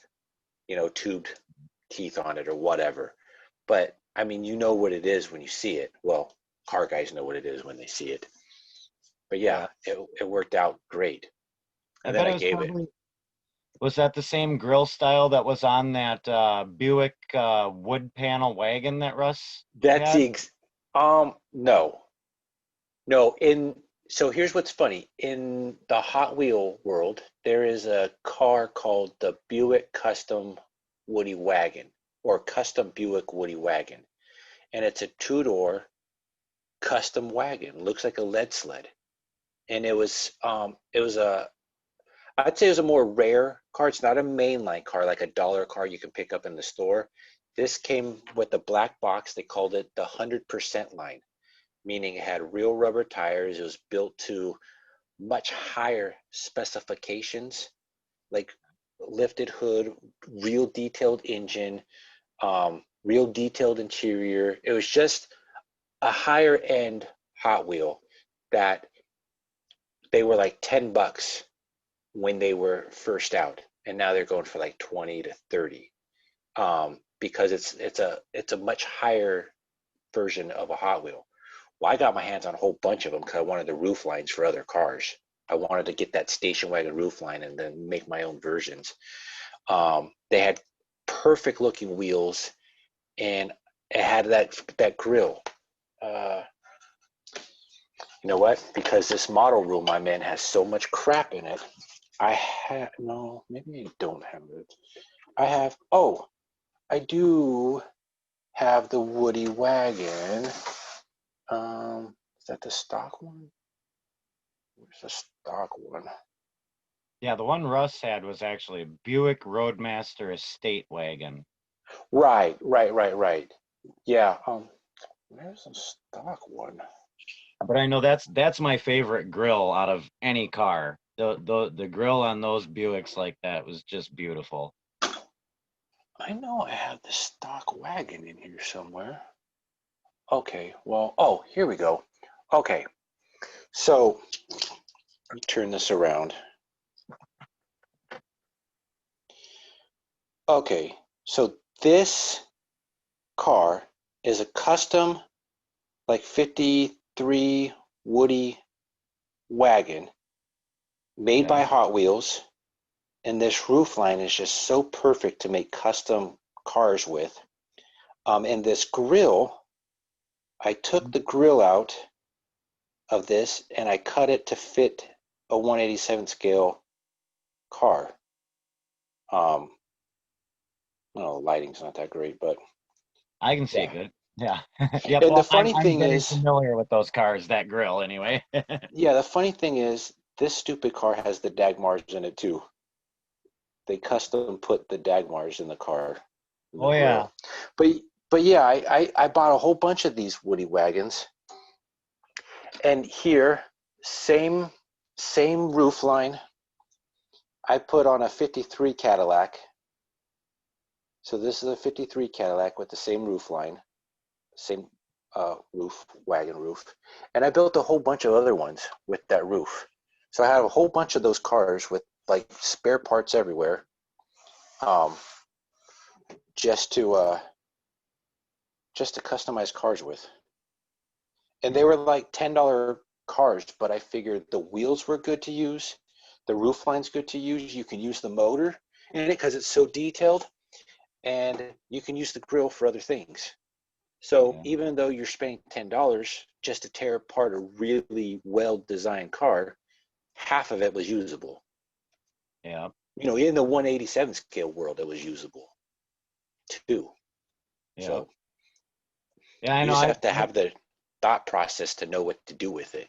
tubed teeth on it or whatever. But I mean, you know what it is when you see it. Well, car guys know what it is when they see it. But Yeah. yeah, it worked out great. I And then bet I it was gave it. probably, was that the same grill style that was on that Buick wood panel wagon that Russ That's had? the no. No, so here's what's funny. In the Hot Wheel world, there is a car called the Buick Custom Woody Wagon or Custom Buick Woody Wagon. And it's a two-door custom wagon. Looks like a lead sled. And it was a I'd say it was a more rare car. It's not a mainline car like a dollar car you can pick up in the store. This came with a black box. They called it the 100% line, meaning it had real rubber tires. It was built to much higher specifications, like lifted hood, real detailed engine, real detailed interior. It was just a higher end Hot Wheel that they were like $10 when they were first out, and now they're going for like 20 to 30, because it's a much higher version of a Hot Wheel. Well, I got my hands on a whole bunch of them because I wanted the roof lines for other cars. I wanted to get that station wagon roof line and then make my own versions. They had perfect looking wheels, and it had that grill. Uh, you know what? Because this model room I'm in has so much crap in it. No, maybe I don't have it. I do have the Woody wagon. Is that the stock one? Where's the stock one? Yeah, the one Russ had was actually a Buick Roadmaster Estate wagon. Right. Yeah, where's the stock one? But I know that's my favorite grill out of any car. The grill on those Buicks like that was just beautiful. I know I have the stock wagon in here somewhere. Okay, well, oh, here we go. Okay, so let me turn this around. Okay, so this car is a custom, like 53 Woody wagon made by Yeah. Hot Wheels, and this roof line is just so perfect to make custom cars with. And this grill, I took the grill out of this and I cut it to fit a 187 scale car. No, the lighting's not that great, but I can see it yeah. good. Yeah. Yep. And the Well, funny I'm thing very is, familiar with those cars, that grill anyway. yeah, the funny thing is, this stupid car has the Dagmars in it too. They custom put the Dagmars in the car, in the Oh yeah. grill. But but yeah, I bought a whole bunch of these Woody wagons, and here, same roof line. I put on a 53 Cadillac. So this is a 53 Cadillac with the same roof line, same wagon roof. And I built a whole bunch of other ones with that roof. So I have a whole bunch of those cars with like spare parts everywhere, um, just to customize cars with. And they were like $10 cars, but I figured the wheels were good to use, the roof line's good to use. You can use the motor in it because it's so detailed, and you can use the grill for other things. So Yeah. even though you're spending $10 just to tear apart a really well-designed car, half of it was usable. Yeah. In the 187 scale world, it was usable too. Yeah. So Yeah. I you know. just have to have the thought process to know what to do with it.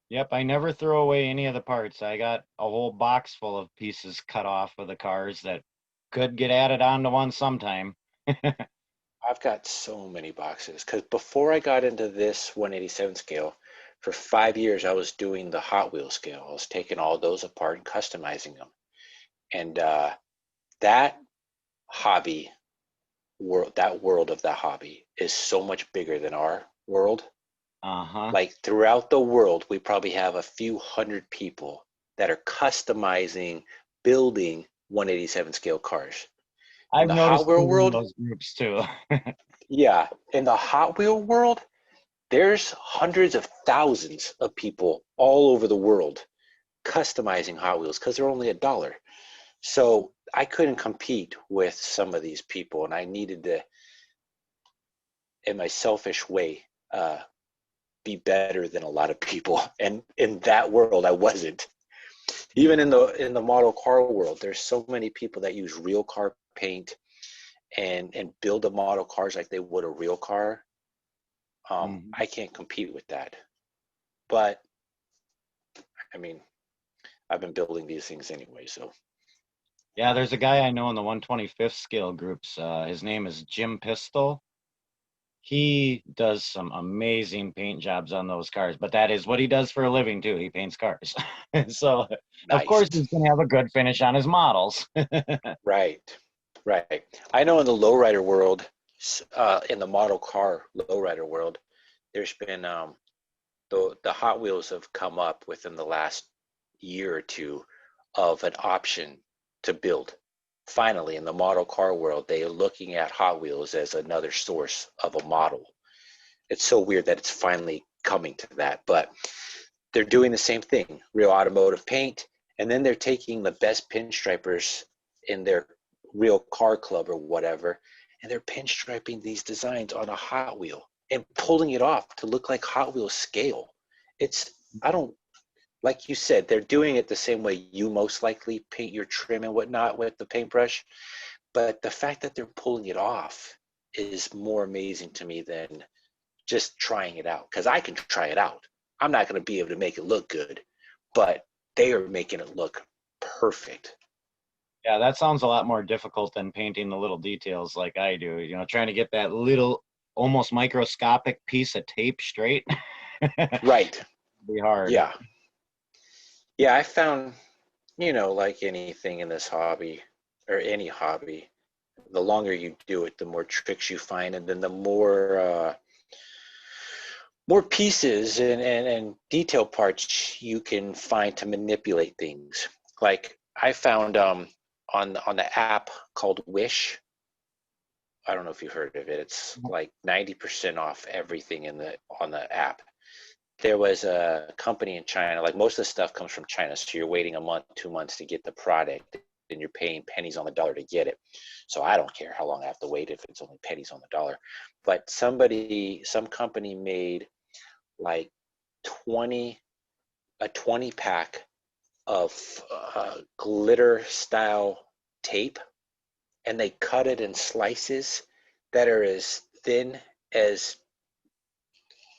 Yep. I never throw away any of the parts. I got a whole box full of pieces cut off of the cars that could get added onto one sometime. I've got so many boxes because before I got into this 187 scale, for 5 years I was doing the Hot Wheels scale. I was taking all those apart and customizing them. And that hobby that world of that hobby is so much bigger than our world. Uh-huh. Like throughout the world, we probably have a few hundred people that are customizing, building 187 scale cars. In I've the Hot noticed Wheel those in world, those groups too. yeah, in the Hot Wheel world, there's hundreds of thousands of people all over the world customizing Hot Wheels because they're only $1. So I couldn't compete with some of these people, and I needed to, in my selfish way, be better than a lot of people. And in that world, I wasn't. Even in the model car world, there's so many people that use real car paint and build the model cars like they would a real car. I can't compete with that. But I mean, I've been building these things anyway, so. Yeah, there's a guy I know in the 125th scale groups. His name is Jim Pistol. He does some amazing paint jobs on those cars, but that is what he does for a living too. He paints cars. So, of course, Nice. he's going to have a good finish on his models. Right. Right. I know in the lowrider world, in the model car lowrider world, there's been the Hot Wheels have come up within the last year or two of an option to build. Finally, in the model car world, they are looking at Hot Wheels as another source of a model. It's so weird that it's finally coming to that, but they're doing the same thing, real automotive paint, and then they're taking the best pinstripers in their real car club or whatever, and they're pinstriping these designs on a Hot Wheel and pulling it off to look like Hot Wheels scale. I don't, like you said, they're doing it the same way you most likely paint your trim and whatnot with the paintbrush. But the fact that they're pulling it off is more amazing to me than just trying it out. Because I can try it out. I'm not going to be able to make it look good, but they are making it look perfect. Yeah, that sounds a lot more difficult than painting the little details like I do. You know, trying to get that little, almost microscopic piece of tape straight. Right. Be hard. Yeah. Yeah, I found, like anything in this hobby or any hobby, the longer you do it, the more tricks you find, and then the more pieces and detail parts you can find to manipulate things. Like I found on the app called Wish. I don't know if you heard of it. It's like 90% off everything on the app. There was a company in China, like most of the stuff comes from China, so you're waiting a month, 2 months to get the product, and you're paying pennies on the dollar to get it. So I don't care how long I have to wait if it's only pennies on the dollar. But some company made like a 20 pack of glitter style tape, and they cut it in slices that are as thin as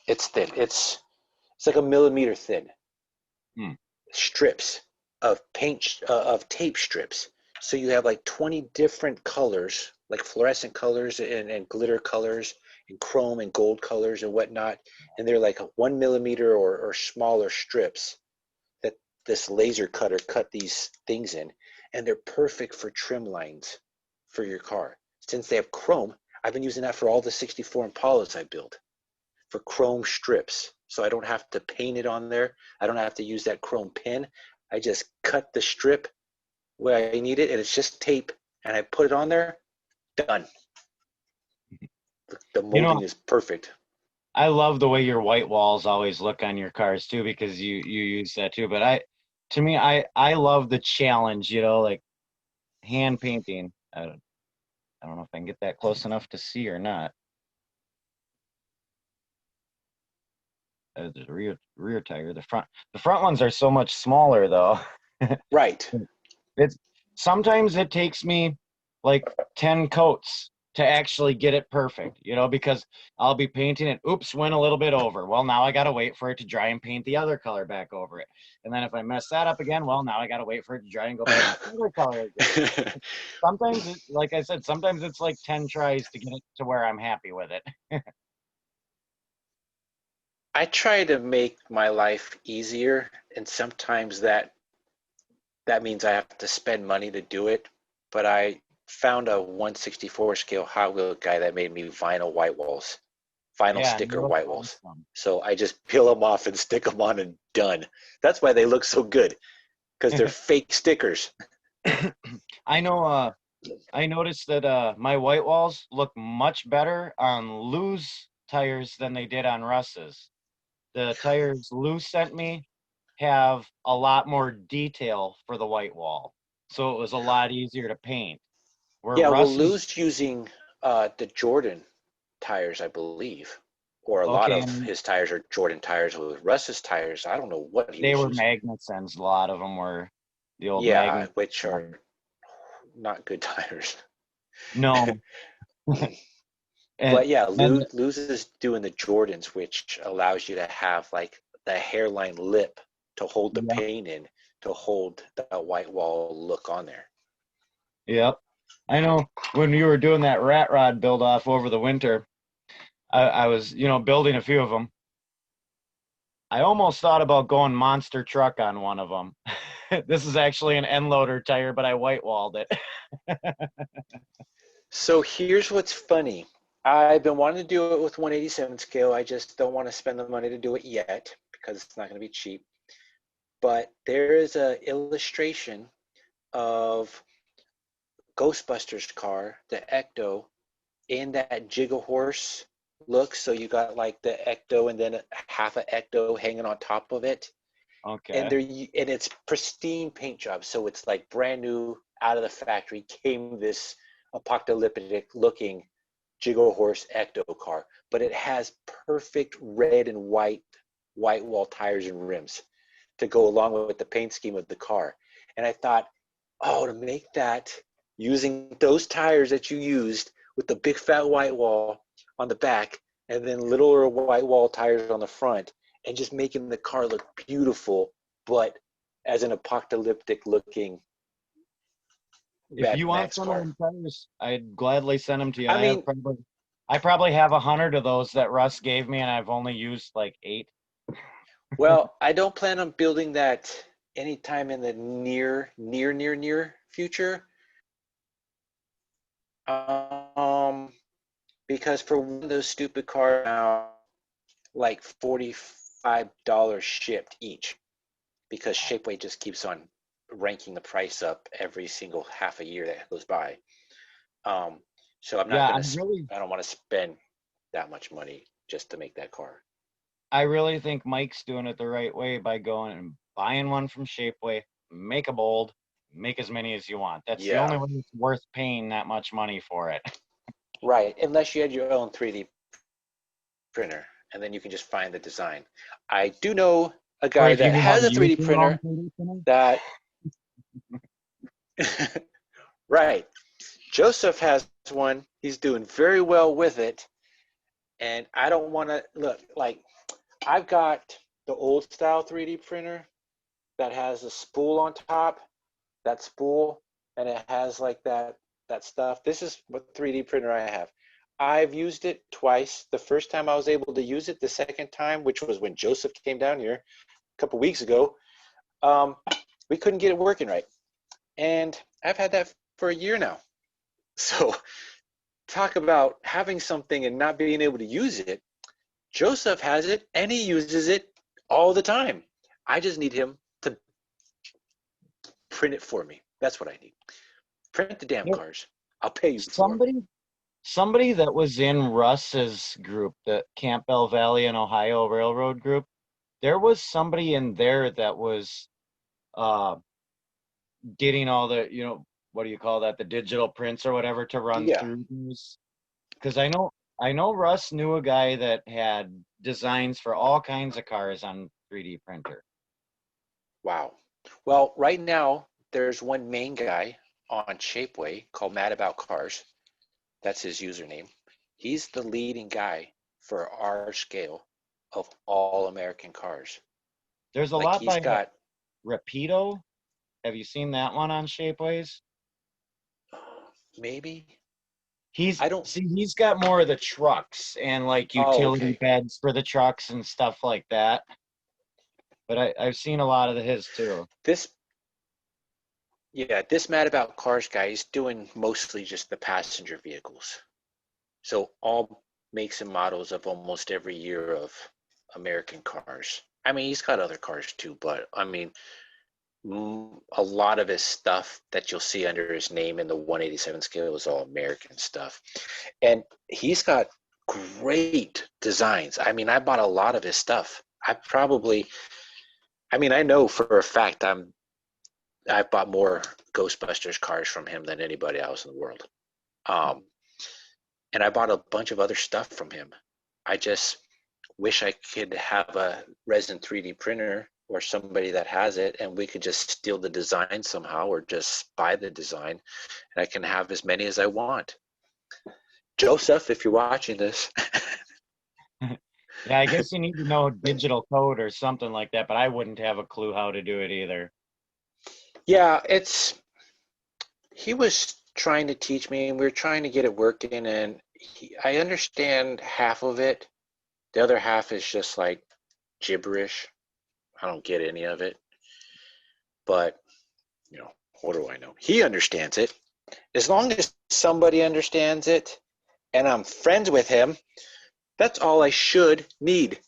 it's thin. It's like a millimeter thin strips of paint of tape strips. So you have like 20 different colors, like fluorescent colors and glitter colors and chrome and gold colors and whatnot. And they're like 1 millimeter or smaller strips that this laser cutter cut these things in. And they're perfect for trim lines for your car. Since they have chrome, I've been using that for all the 64 Impalas I built, for chrome strips. So I don't have to paint it on there. I don't have to use that chrome pin. I just cut the strip where I need it, and it's just tape, and I put it on there, done. The You molding know, is perfect. I love the way your white walls always look on your cars too, because you use that too. But to me, I love the challenge. You know, like hand painting. I don't know if I can get that close enough to see or not. The rear tire. The front ones are so much smaller though. Right. It's sometimes it takes me like 10 coats to actually get it perfect, you know, because I'll be painting it. Oops, went a little bit over. Well, now I got to wait for it to dry and paint the other color back over it. And then if I mess that up again, well, now I got to wait for it to dry and go back to the other color again. Sometimes, like I said, sometimes it's like 10 tries to get it to where I'm happy with it. I try to make my life easier, and sometimes that means I have to spend money to do it. But I found a 1/64 scale Hot Wheel guy that made me vinyl white walls, vinyl Yeah, sticker no, white walls. So I just peel them off and stick them on and done. That's why they look so good, because they're fake stickers. I know. I noticed that my white walls look much better on loose tires than they did on Russ's. The tires Lou sent me have a lot more detail for the white wall, so it was a lot easier to paint. Where Yeah, well, Russ's, Lou's using the Jordan tires, I believe, or a lot okay, of and his tires are Jordan tires. With Russ's tires, I don't know what he they was were using. Magnetsons. A lot of them were the old Yeah, Magnet. which are not good tires. No, and But yeah, and Lou's is doing the Jordans, which allows you to have like the hairline lip to hold the yeah, paint in, to hold that white wall look on there. yep. I know when you were doing that rat rod build off over the winter, I was, building a few of them. I almost thought about going monster truck on one of them. This is actually an end loader tire, but I white walled it. So here's what's funny. I've been wanting to do it with 187 scale. I just don't want to spend the money to do it yet because it's not going to be cheap. But there is an illustration of Ghostbusters car, the Ecto, in that Jiggle Horse look. So you got like the Ecto and then half a Ecto hanging on top of it. And Okay. they're and it's pristine paint job. So it's like brand new out of the factory came this apocalyptic looking Jiggle Horse Ecto car, but it has perfect red and white wall tires and rims to go along with the paint scheme of the car. And I thought, oh, to make that using those tires that you used with the big fat white wall on the back and then littler white wall tires on the front and just making the car look beautiful, but as an apocalyptic looking If Mad you want Max some of car. them tires, I'd gladly send them to you. I mean, I probably have 100 of those that Russ gave me, and I've only used like 8. well, I don't plan on building that anytime in the near future. Um, because for one of those stupid cars now, like $45 shipped each, because Shapeways just keeps on ranking the price up every single half a year that goes by. Um, so I'm not Yeah, gonna, I don't want to spend that much money just to make that car. I really think Mike's doing it the right way by going and buying one from Shapeway, make a mold, make as many as you want. That's the Yeah, only way it's worth paying that much money for it. right. Unless you had your own 3D printer, and then you can just find the design. I do know a Or guy if you that knew how has to a use 3D your own printer 3D printer. that, right. Joseph has one. He's doing very well with it. And I don't want to look like I've got the old style 3D printer that has a spool on top, that spool, and it has like that stuff. This is what 3D printer I have. I've used it twice. The first time I was able to use it, the second time, which was when Joseph came down here a couple weeks ago, um, we couldn't get it working right. And I've had that for a year now. So talk about having something and not being able to use it. Joseph has it and he uses it all the time. I just need him to print it for me. That's what I need. Print the damn There- cars. I'll pay you for them. Somebody that was in Russ's group, the Campbell Valley and Ohio Railroad group, there was somebody in there that was uh, getting all the, what do you call that, the digital prints or whatever to run Yeah. through these. Because I know Russ knew a guy that had designs for all kinds of cars on 3D printer. Wow. Well, right now, there's one main guy on Shapeway called Mad About Cars. That's his username. He's the leading guy for our scale of all American cars. There's a Like lot he's by got, Rapido. Have you seen that one on Shapeways? maybe, He's I don't, see he's got more of the trucks and like oh, utility okay. beds for the trucks and stuff like that. But I've seen a lot of his too. This, yeah, this Mad About Cars guy is doing mostly just the passenger vehicles. So all makes and models of almost every year of American cars. I mean, he's got other cars too, but I mean, a lot of his stuff that you'll see under his name in the 187 scale is all American stuff. And he's got great designs. I mean, I bought a lot of his stuff. I know for a fact I've bought more Ghostbusters cars from him than anybody else in the world. And I bought a bunch of other stuff from him. I just wish I could have a resin 3D printer or somebody that has it, and we could just steal the design somehow or just buy the design, and I can have as many as I want. Joseph, if you're watching this. Yeah, I guess you need to know digital code or something like that, but I wouldn't have a clue how to do it either. Yeah, he was trying to teach me, and we were trying to get it working, and I understand half of it. The other half is just like gibberish. I don't get any of it. But, what do I know? He understands it. As long as somebody understands it and I'm friends with him, that's all I should need.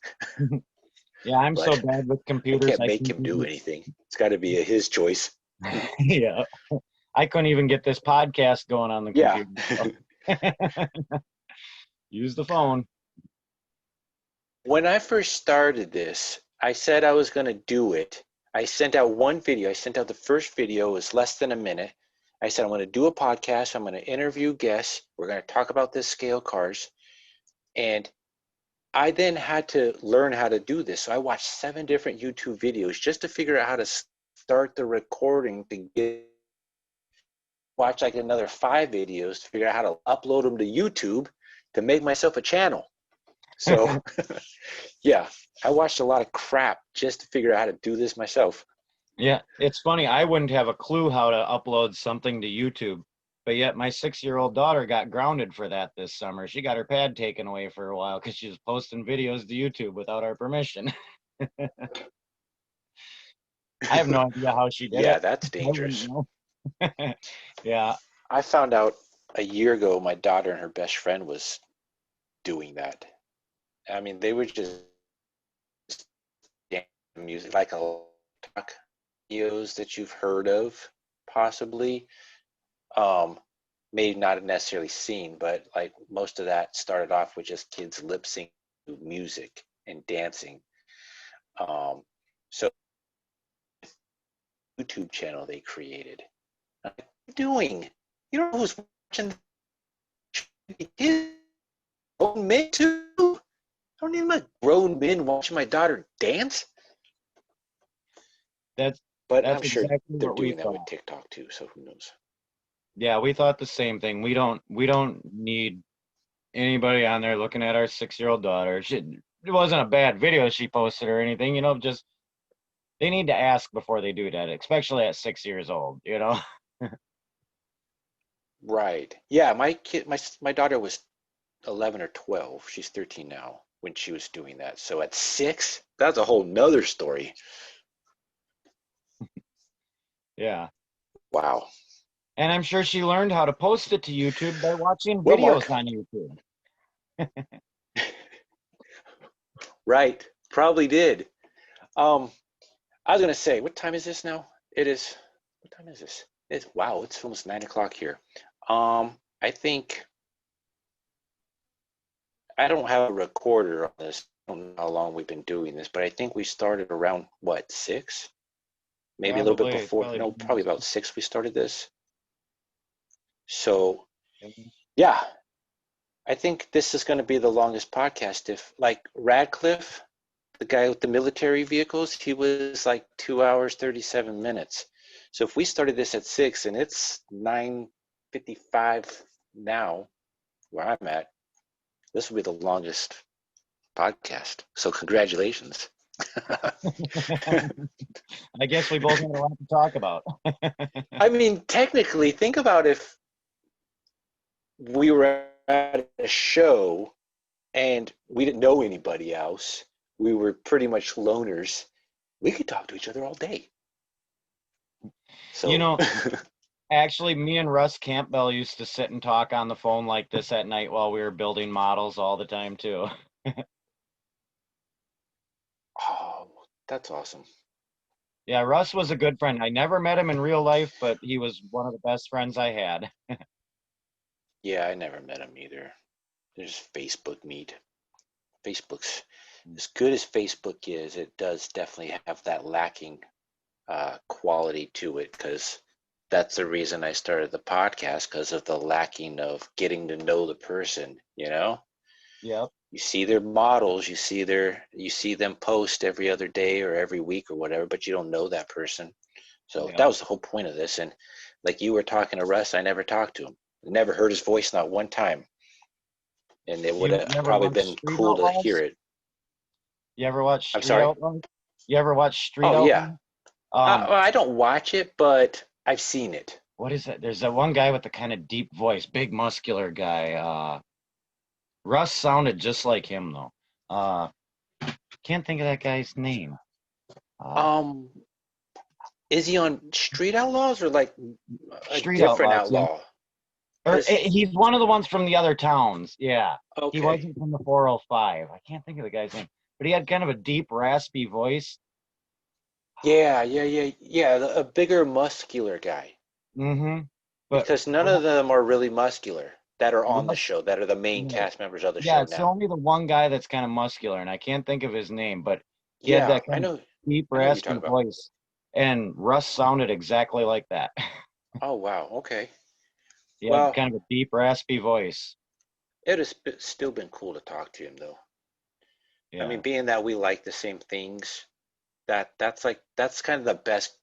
Yeah, I'm so bad with computers. I can't make him do anything. It's got to be his choice. Yeah. I couldn't even get this podcast going on the computer. So. Use the phone. When I first started this, I said I was going to do it. I sent out one video. I sent out the first video. It was less than a minute. I said, I'm going to do a podcast. I'm going to interview guests. We're going to talk about this scale cars. And I then had to learn how to do this. So I watched 7 different YouTube videos just to figure out how to start the recording to watch like another 5 videos to figure out how to upload them to YouTube to make myself a channel. So yeah, I watched a lot of crap just to figure out how to do this myself. Yeah, it's funny. I wouldn't have a clue how to upload something to YouTube, but yet my 6-year-old daughter got grounded for that this summer. She got her pad taken away for a while because she was posting videos to YouTube without our permission. I have no idea how she did it. Yeah, that's dangerous. Yeah. I found out a year ago my daughter and her best friend was doing that. I mean, they were just music, like a talk videos that you've heard of, possibly. Maybe not necessarily seen, but like most of that started off with just kids lip syncing to music and dancing. So YouTube channel they created. What are you doing? You don't know who's watching kids? Grown men too? I don't need my grown men watching my daughter dance. That's I'm sure exactly they're what we doing that thought. with TikTok too, so who knows? Yeah, we thought the same thing. We don't need anybody on there looking at our 6-year-old daughter. It wasn't a bad video she posted or anything, just they need to ask before they do that, especially at 6 years old, Right. Yeah, my daughter was 11 or 12. She's 13 now when she was doing that. So at 6, that's a whole nother story. Yeah. Wow. And I'm sure she learned how to post it to YouTube by watching videos on YouTube. Right. Probably did. I was going to say, what time is this now? What time is this? It's almost 9 o'clock here. I think, I don't have a recorder on this. I don't know how long we've been doing this, but I think we started around, 6? Maybe a little bit before. No, probably about 6 we started this. So, yeah, I think this is going to be the longest podcast. If like Radcliffe, the guy with the military vehicles, he was like 2 hours, 37 minutes. So if we started this at 6 and it's 9:55 now, where I'm at, this will be the longest podcast. So congratulations. I guess we both had a lot to talk about. I mean, technically, think about if we were at a show and we didn't know anybody else. We were pretty much loners. We could talk to each other all day. So, actually, me and Russ Campbell used to sit and talk on the phone like this at night while we were building models all the time too. Oh, that's awesome. Yeah, Russ was a good friend. I never met him in real life, but he was one of the best friends I had. Yeah, I never met him either. There's Facebook meet. Facebook's as good as Facebook is, it does definitely have that lacking quality to it, because that's the reason I started the podcast, because of the lacking of getting to know the person, you know? Yep. You see their models, you see them post every other day or every week or whatever, but you don't know that person. So that Yep. was the whole point of this. And like you were talking to Russ, I never talked to him. Never heard his voice, not one time. And it would have You ever probably watch been Street cool to hear Outlaws? it. You ever watch I'm Street sorry? Outlaws? You ever watch Street Oh, yeah. Outlaws? Um, I don't watch it, but I've seen it. what is it? There's that one guy with the kind of deep voice, big muscular guy. Russ sounded just like him though. Can't think of that guy's name. Uh, Um, is he on Street Outlaws or like a Street different Outlaws, yeah. outlaw? Or Because he's one of the ones from the other towns. Yeah, he okay, wasn't from the 405. I can't think of the guy's name, but he had kind of a deep, raspy voice. yeah, a bigger muscular guy. Mm-hmm. But Because none of them are really muscular that are on the Russ, show, that are the main yeah, cast members of the yeah, show it's now. only the one guy that's kind of muscular, and I can't think of his name, but he had Yeah, that kind of deep, I know who you're raspy talking about. voice, and Russ sounded exactly like that. Oh wow, okay. He had Well, kind of a deep, raspy voice. it has still been cool to talk to him though. I mean, Yeah, being that we like the same things, that's kind of the best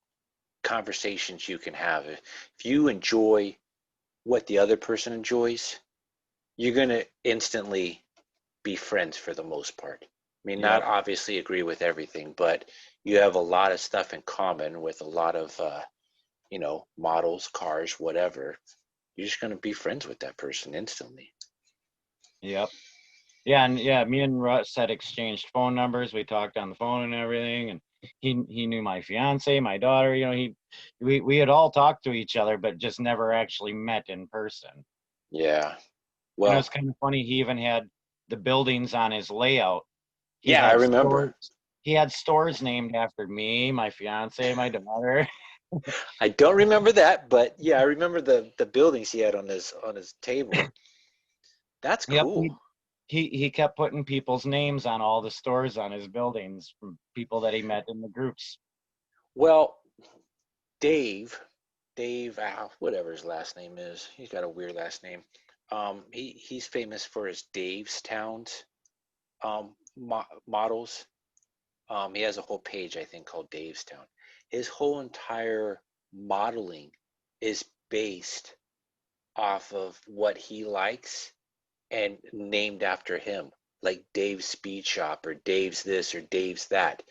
conversations you can have. If you enjoy what the other person enjoys, you're gonna instantly be friends for the most part. I mean, not yep, obviously agree with everything, but you have a lot of stuff in common with a lot of models, cars, whatever. You're just gonna be friends with that person instantly. yep. Yeah, and yeah, me and Russ had exchanged phone numbers. We talked on the phone and everything, and he knew my fiance, my daughter. You know, we had all talked to each other, but just never actually met in person. Yeah. And it was Well, kind of funny. He even had the buildings on his layout. He yeah, I had remember. stores. He had stores named after me, my fiance, my daughter. I don't remember that, but yeah, I remember the buildings he had on his table. That's Yep. cool. He kept putting people's names on all the stores on his buildings from people that he met in the groups. Well, Dave, whatever his last name is, he's got a weird last name. He's famous for his Dave's Towns models. He has a whole page, I think, called Dave's Town. His whole entire modeling is based off of what he likes and named after him, like Dave's Speed Shop or Dave's this or Dave's that.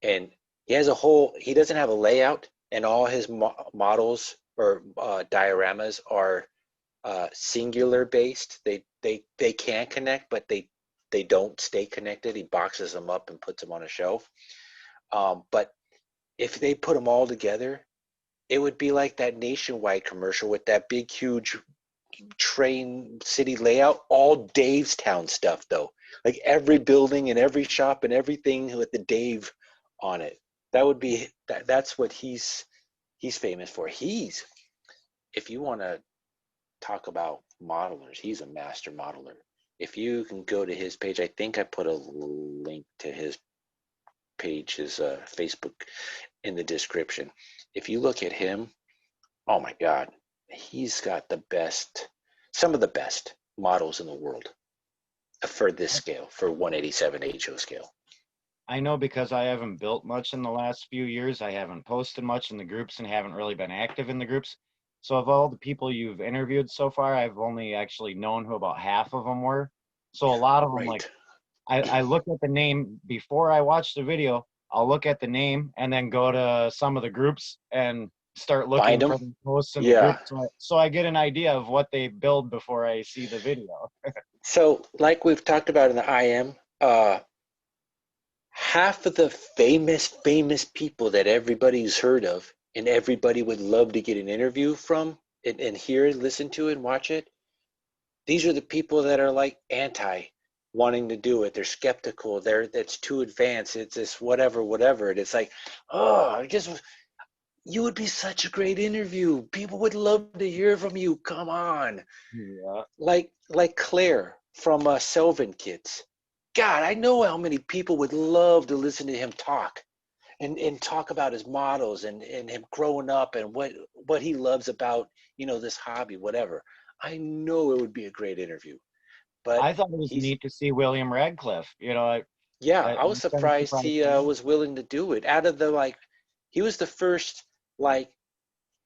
And he doesn't have a layout, and all his models or dioramas are singular based. They can connect, but they don't stay connected. He boxes them up and puts them on a shelf. But if they put them all together, it would be like that Nationwide commercial with that big, huge train city layout, all Dave's Town stuff, though. Like every building and every shop and everything with the Dave on it. That's what he's famous for. If you want to talk about modelers, he's a master modeler. If you can go to his page, I think I put a link to his page, his Facebook in the description. If you look at him, oh my God, he's got some of the best models in the world for this scale, for 187 HO scale. I know because I haven't built much in the last few years. I haven't posted much in the groups and haven't really been active in the groups. So of all the people you've interviewed so far, I've only actually known who about half of them were. So a lot of them, like Right. I look at the name before I watch the video. I'll look at the name and then go to some of the groups and start Find looking them? for the posts in the group, Yeah. so I get an idea of what they build before I see the video. So, like we've talked about in the IM, half of the famous people that everybody's heard of and everybody would love to get an interview from and hear it, listen to it, and watch it. These are the people that are like anti wanting to do it. They're skeptical. That's too advanced. It's this whatever. And it's like, oh, you would be such a great interview. People would love to hear from you. Come on. Yeah. Like Claire. from Selvin Kids. God, I know how many people would love to listen to him talk and talk about his models and him growing up and what he loves about, this hobby, whatever. I know it would be a great interview. But I thought it was he's neat to see William Radcliffe. yeah, I was I'm kind of surprised surprised he by that. was willing to do it. Out of the he was the first, like,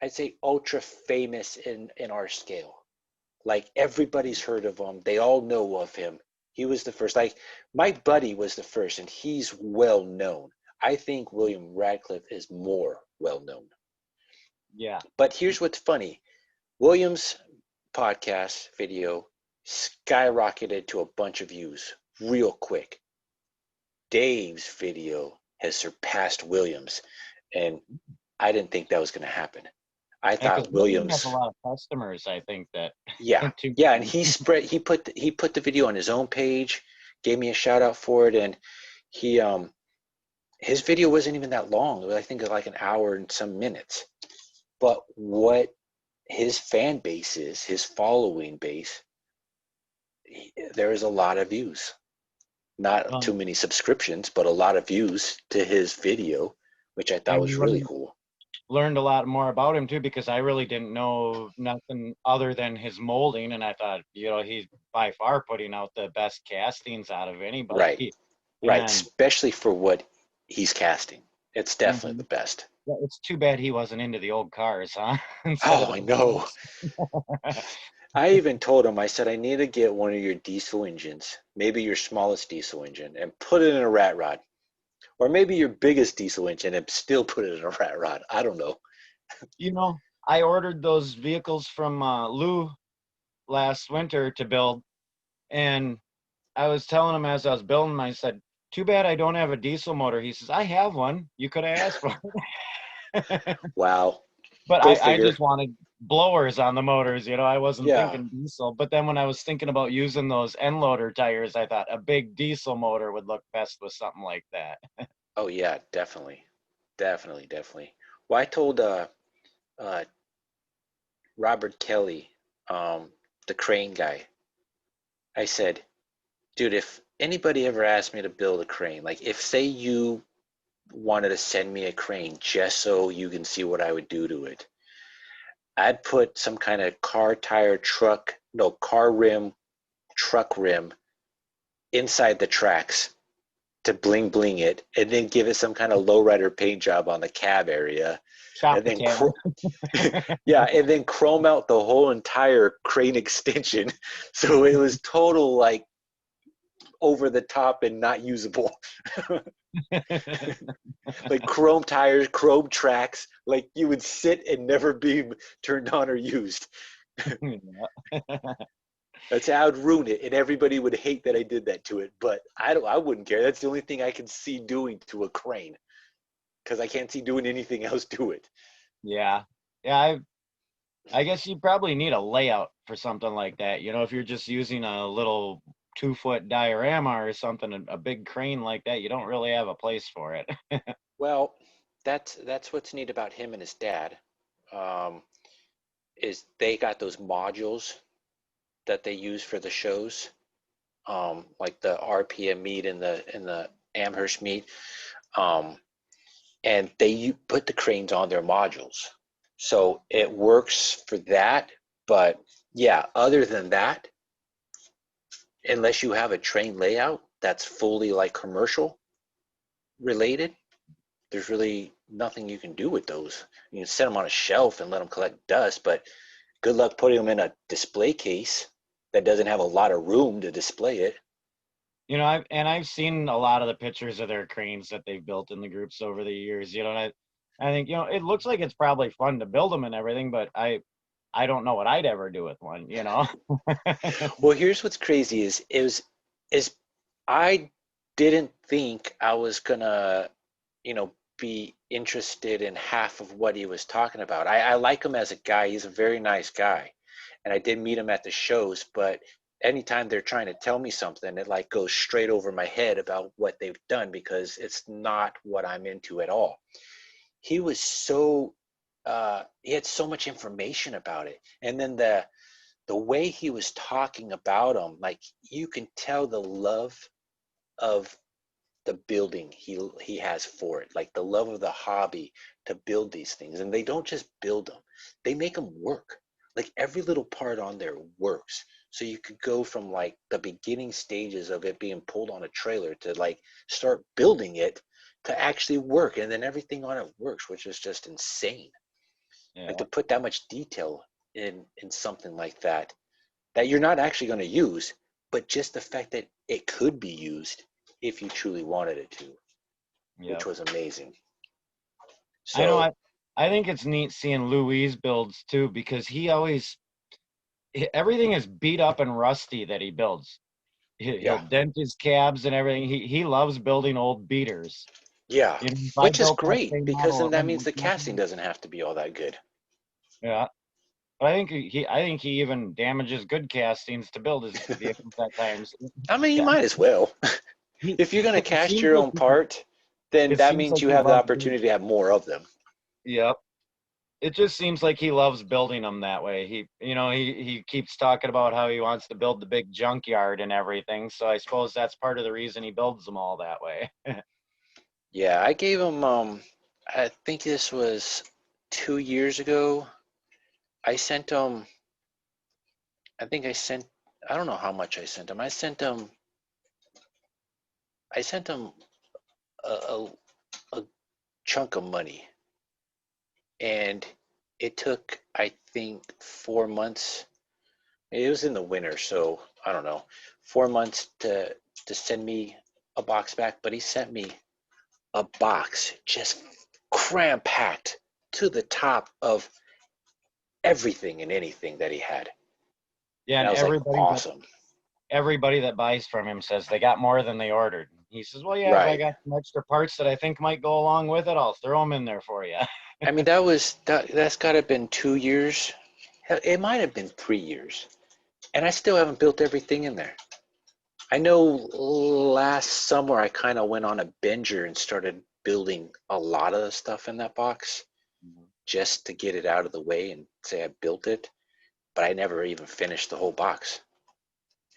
I'd say ultra famous in our scale. Like everybody's heard of him. They all know of him. He was the first. Like my buddy was the first, and he's well known. I think William Radcliffe is more well known. Yeah. But here's what's funny. William's podcast video skyrocketed to a bunch of views real quick. Dave's video has surpassed Williams, and I didn't think that was going to happen. I Yeah, because thought William has a Williams, lot of customers, I think, that yeah, tune yeah, and in. he put the video on his own page, gave me a shout out for it, and he his video wasn't even that long. It was, I think, like an hour and some minutes. But what his fan base is, his following base, there is a lot of views. Not too Um, many subscriptions, but a lot of views to his video, which I thought and we was really learned cool. learned a lot more about him too, because I really didn't know nothing other than his molding, and I thought, he's by far putting out the best castings out of Right, anybody. right, And especially for what he's casting. It's definitely the mhm. best. Yeah, it's too bad he wasn't into the old cars, huh? Instead of Oh, the I new know. ones. I even told him, I said, I need to get one of your diesel engines, maybe your smallest diesel engine, and put it in a rat rod. Or maybe your biggest diesel engine and still put it in a rat rod. I don't know. You know, I ordered those vehicles from Lou last winter to build, and I was telling him as I was building them, I said, "Too bad I don't have a diesel motor." He says, "I have one. You could have asked for it." Wow. But Go I figure. just wanted blowers on the motors. I wasn't Yeah. thinking diesel. But then when I was thinking about using those end loader tires, I thought a big diesel motor would look best with something like that. Oh, yeah, definitely. Definitely, definitely. Well, I told uh, Robert Kelly, the crane guy, I said, dude, if anybody ever asked me to build a crane, like if say you wanted to send me a crane just so you can see what I would do to it, I'd put some kind of car rim, truck rim inside the tracks to bling bling it, and then give it some kind of lowrider paint job on the cab area, Chop and the then cab. yeah, and then chrome out the whole entire crane extension, so it was total like over the top and not usable. Like chrome tires, chrome tracks, like you would sit and never be turned on or used. That's how I'd ruin it, and everybody would hate that I did that to it. But I wouldn't care. That's the only thing I can see doing to a crane, because I can't see doing anything else to it. Yeah. Yeah, I guess you probably need a layout for something like that. If you're just using a little 2-foot diorama or something, a big crane like that, you don't really have a place for it. Well, that's what's neat about him and his dad, um, is they got those modules that they use for the shows, like the RPM meet and the Amherst meet, um, and they put the cranes on their modules, so it works for that. But yeah, other than that, unless you have a train layout that's fully like commercial related, there's really nothing you can do with those. You can set them on a shelf and let them collect dust, but good luck putting them in a display case that doesn't have a lot of room to display it. I've seen a lot of the pictures of their cranes that they've built in the groups over the years. And I think it looks like it's probably fun to build them and everything, but I don't know what I'd ever do with one. Well, here's what's crazy is I didn't think I was gonna, be interested in half of what he was talking about. I like him as a guy. He's a very nice guy. And I did meet him at the shows, but anytime they're trying to tell me something, it like goes straight over my head about what they've done because it's not what I'm into at all. He was so he had so much information about it. And then the way he was talking about them, like you can tell the love of the building he has for it, like the love of the hobby to build these things. And they don't just build them, they make them work. Like every little part on there works. So you could go from like the beginning stages of it being pulled on a trailer to like start building it to actually work, and then everything on it works, which is just insane. Yeah. Like to put that much detail in something like that you're not actually going to use, but just the fact that it could be used if you truly wanted it to, Yeah. which was amazing. I know. So I think it's neat seeing Louis builds too, because everything is beat up and rusty that he builds. He'll yeah, dent his cabs and everything. He loves building old beaters. yeah, You know, if I which is built that great same because model, then it that wouldn't means look the casting nothing. doesn't have to be all that good. Yeah, but I think he even damages good castings to build his vehicles at times. I mean, you Yeah, might as well. he, If you're going to it cast seems your like own part, then it that seems means like you he have the loves building. opportunity to have more of them. Yep. It just seems like he loves building them that way. He keeps talking about how he wants to build the big junkyard and everything. So I suppose that's part of the reason he builds them all that way. Yeah, I gave him, I think this was 2 years ago. I sent him, I think I sent, I don't know how much I sent him. I sent him a, a chunk of money, and it took, I think, 4 months. It was in the winter, so I don't know, 4 months to send me a box back. But he sent me a box just cram packed to the top of everything and anything that he had, Yeah, and and I was like, awesome. everybody that buys from him says they got more than they ordered. He says, "Well, yeah, if I Right. got some extra parts that I think might go along with it, I'll throw them in there for you." I mean, that's got to have been 2 years. Hell, it might have been 3 years, and I still haven't built everything in there. I know last summer I kind of went on a binger and started building a lot of the stuff in that box just to get it out of the way and say I built it, but I never even finished the whole box.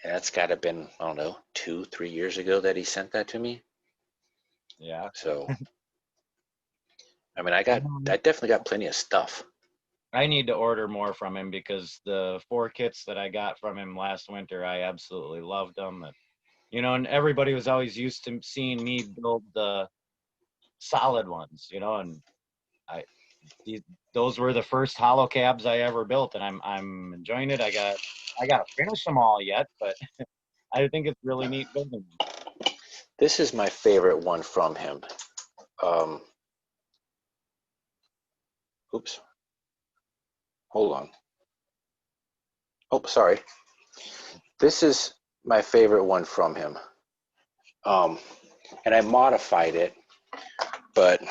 And that's got to have been, I don't know, 2, 3 years ago that he sent that to me. Yeah. So, I mean, I know. I definitely got plenty of stuff. I need to order more from him because the 4 kits that I got from him last winter, I absolutely loved them. And everybody was always used to seeing me build the solid ones, and I these those were the first hollow cabs I ever built, and I'm enjoying it. I got to finish them all yet, but I think it's really neat building them. This is my favorite one from him. Um, oops, hold on. Oh, sorry. This is my favorite one from him. Um, and I modified it, but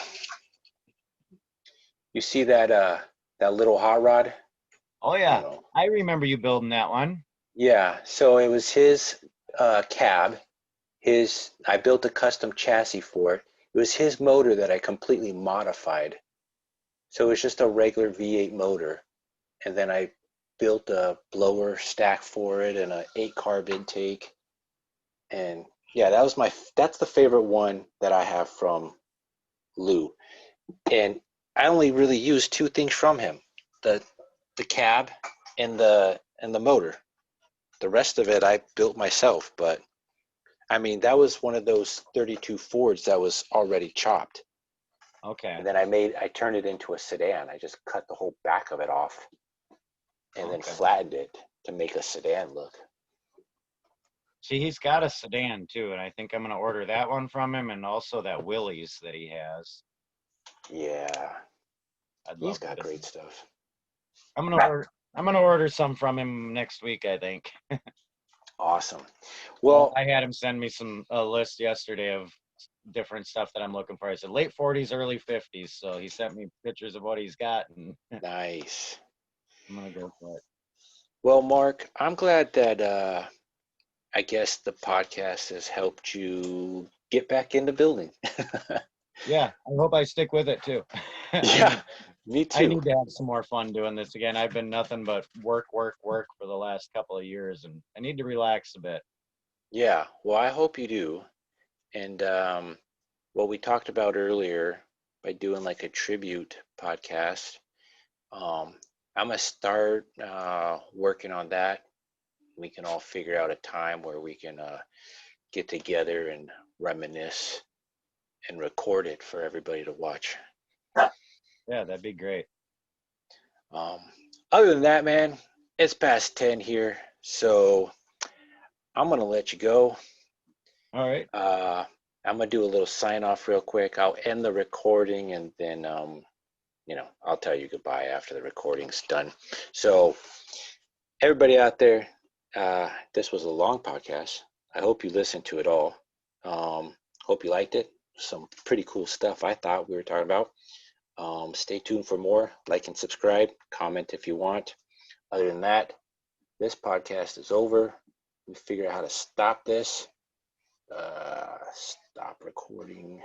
you see that little hot rod? Oh I don't yeah, know. I remember you building that one. Yeah, so it was his cab. I built a custom chassis for it. It was his motor that I completely modified. So it was just a regular V8 motor, and then I built a blower stack for it and an 8 carb intake. And yeah, that's the favorite one that I have from Lou. And I only really used two things from him: the the cab and the motor. The rest of it I built myself, but I mean that was one of those 32 Fords that was already chopped. Okay, And then I turned it into a sedan. I just cut the whole back of it off and then okay. flattened it to make a sedan look. See, he's got a sedan too, and I think I'm gonna order that one from him, and also that Willys that he has. Yeah, I'd he's love to got build. great stuff. I'm gonna order. I'm gonna order some from him next week, I think. Awesome. Well, Well, I had him send me a list yesterday of different stuff that I'm looking for. I said late 40s, early 50s. So he sent me pictures of what he's got, and nice. I'm gonna go for it. Well, Mark, I'm glad that I guess the podcast has helped you get back into building. Yeah, I hope I stick with it too. I Yeah, need. Me I too. need to have some more fun doing this again. I've been nothing but work for the last couple of years, and I need to relax a bit. Yeah, well, I hope you do. And what we talked about earlier by doing like a tribute podcast, um, I'm gonna start working on that. We can all figure out a time where we can get together and reminisce and record it for everybody to watch. Yeah, that'd be great. Um, Other than that, man, it's past 10 here, so I'm gonna let you go. All right. Uh, I'm gonna do a little sign off real quick. I'll end the recording and then, I'll tell you goodbye after the recording's done. So, everybody out there, this was a long podcast. I hope you listened to it all. Hope you liked it. Some pretty cool stuff I thought we were talking about. Stay tuned for more. Like and subscribe. Comment if you want. Other than that, this podcast is over. We figure out how to stop this. Stop recording.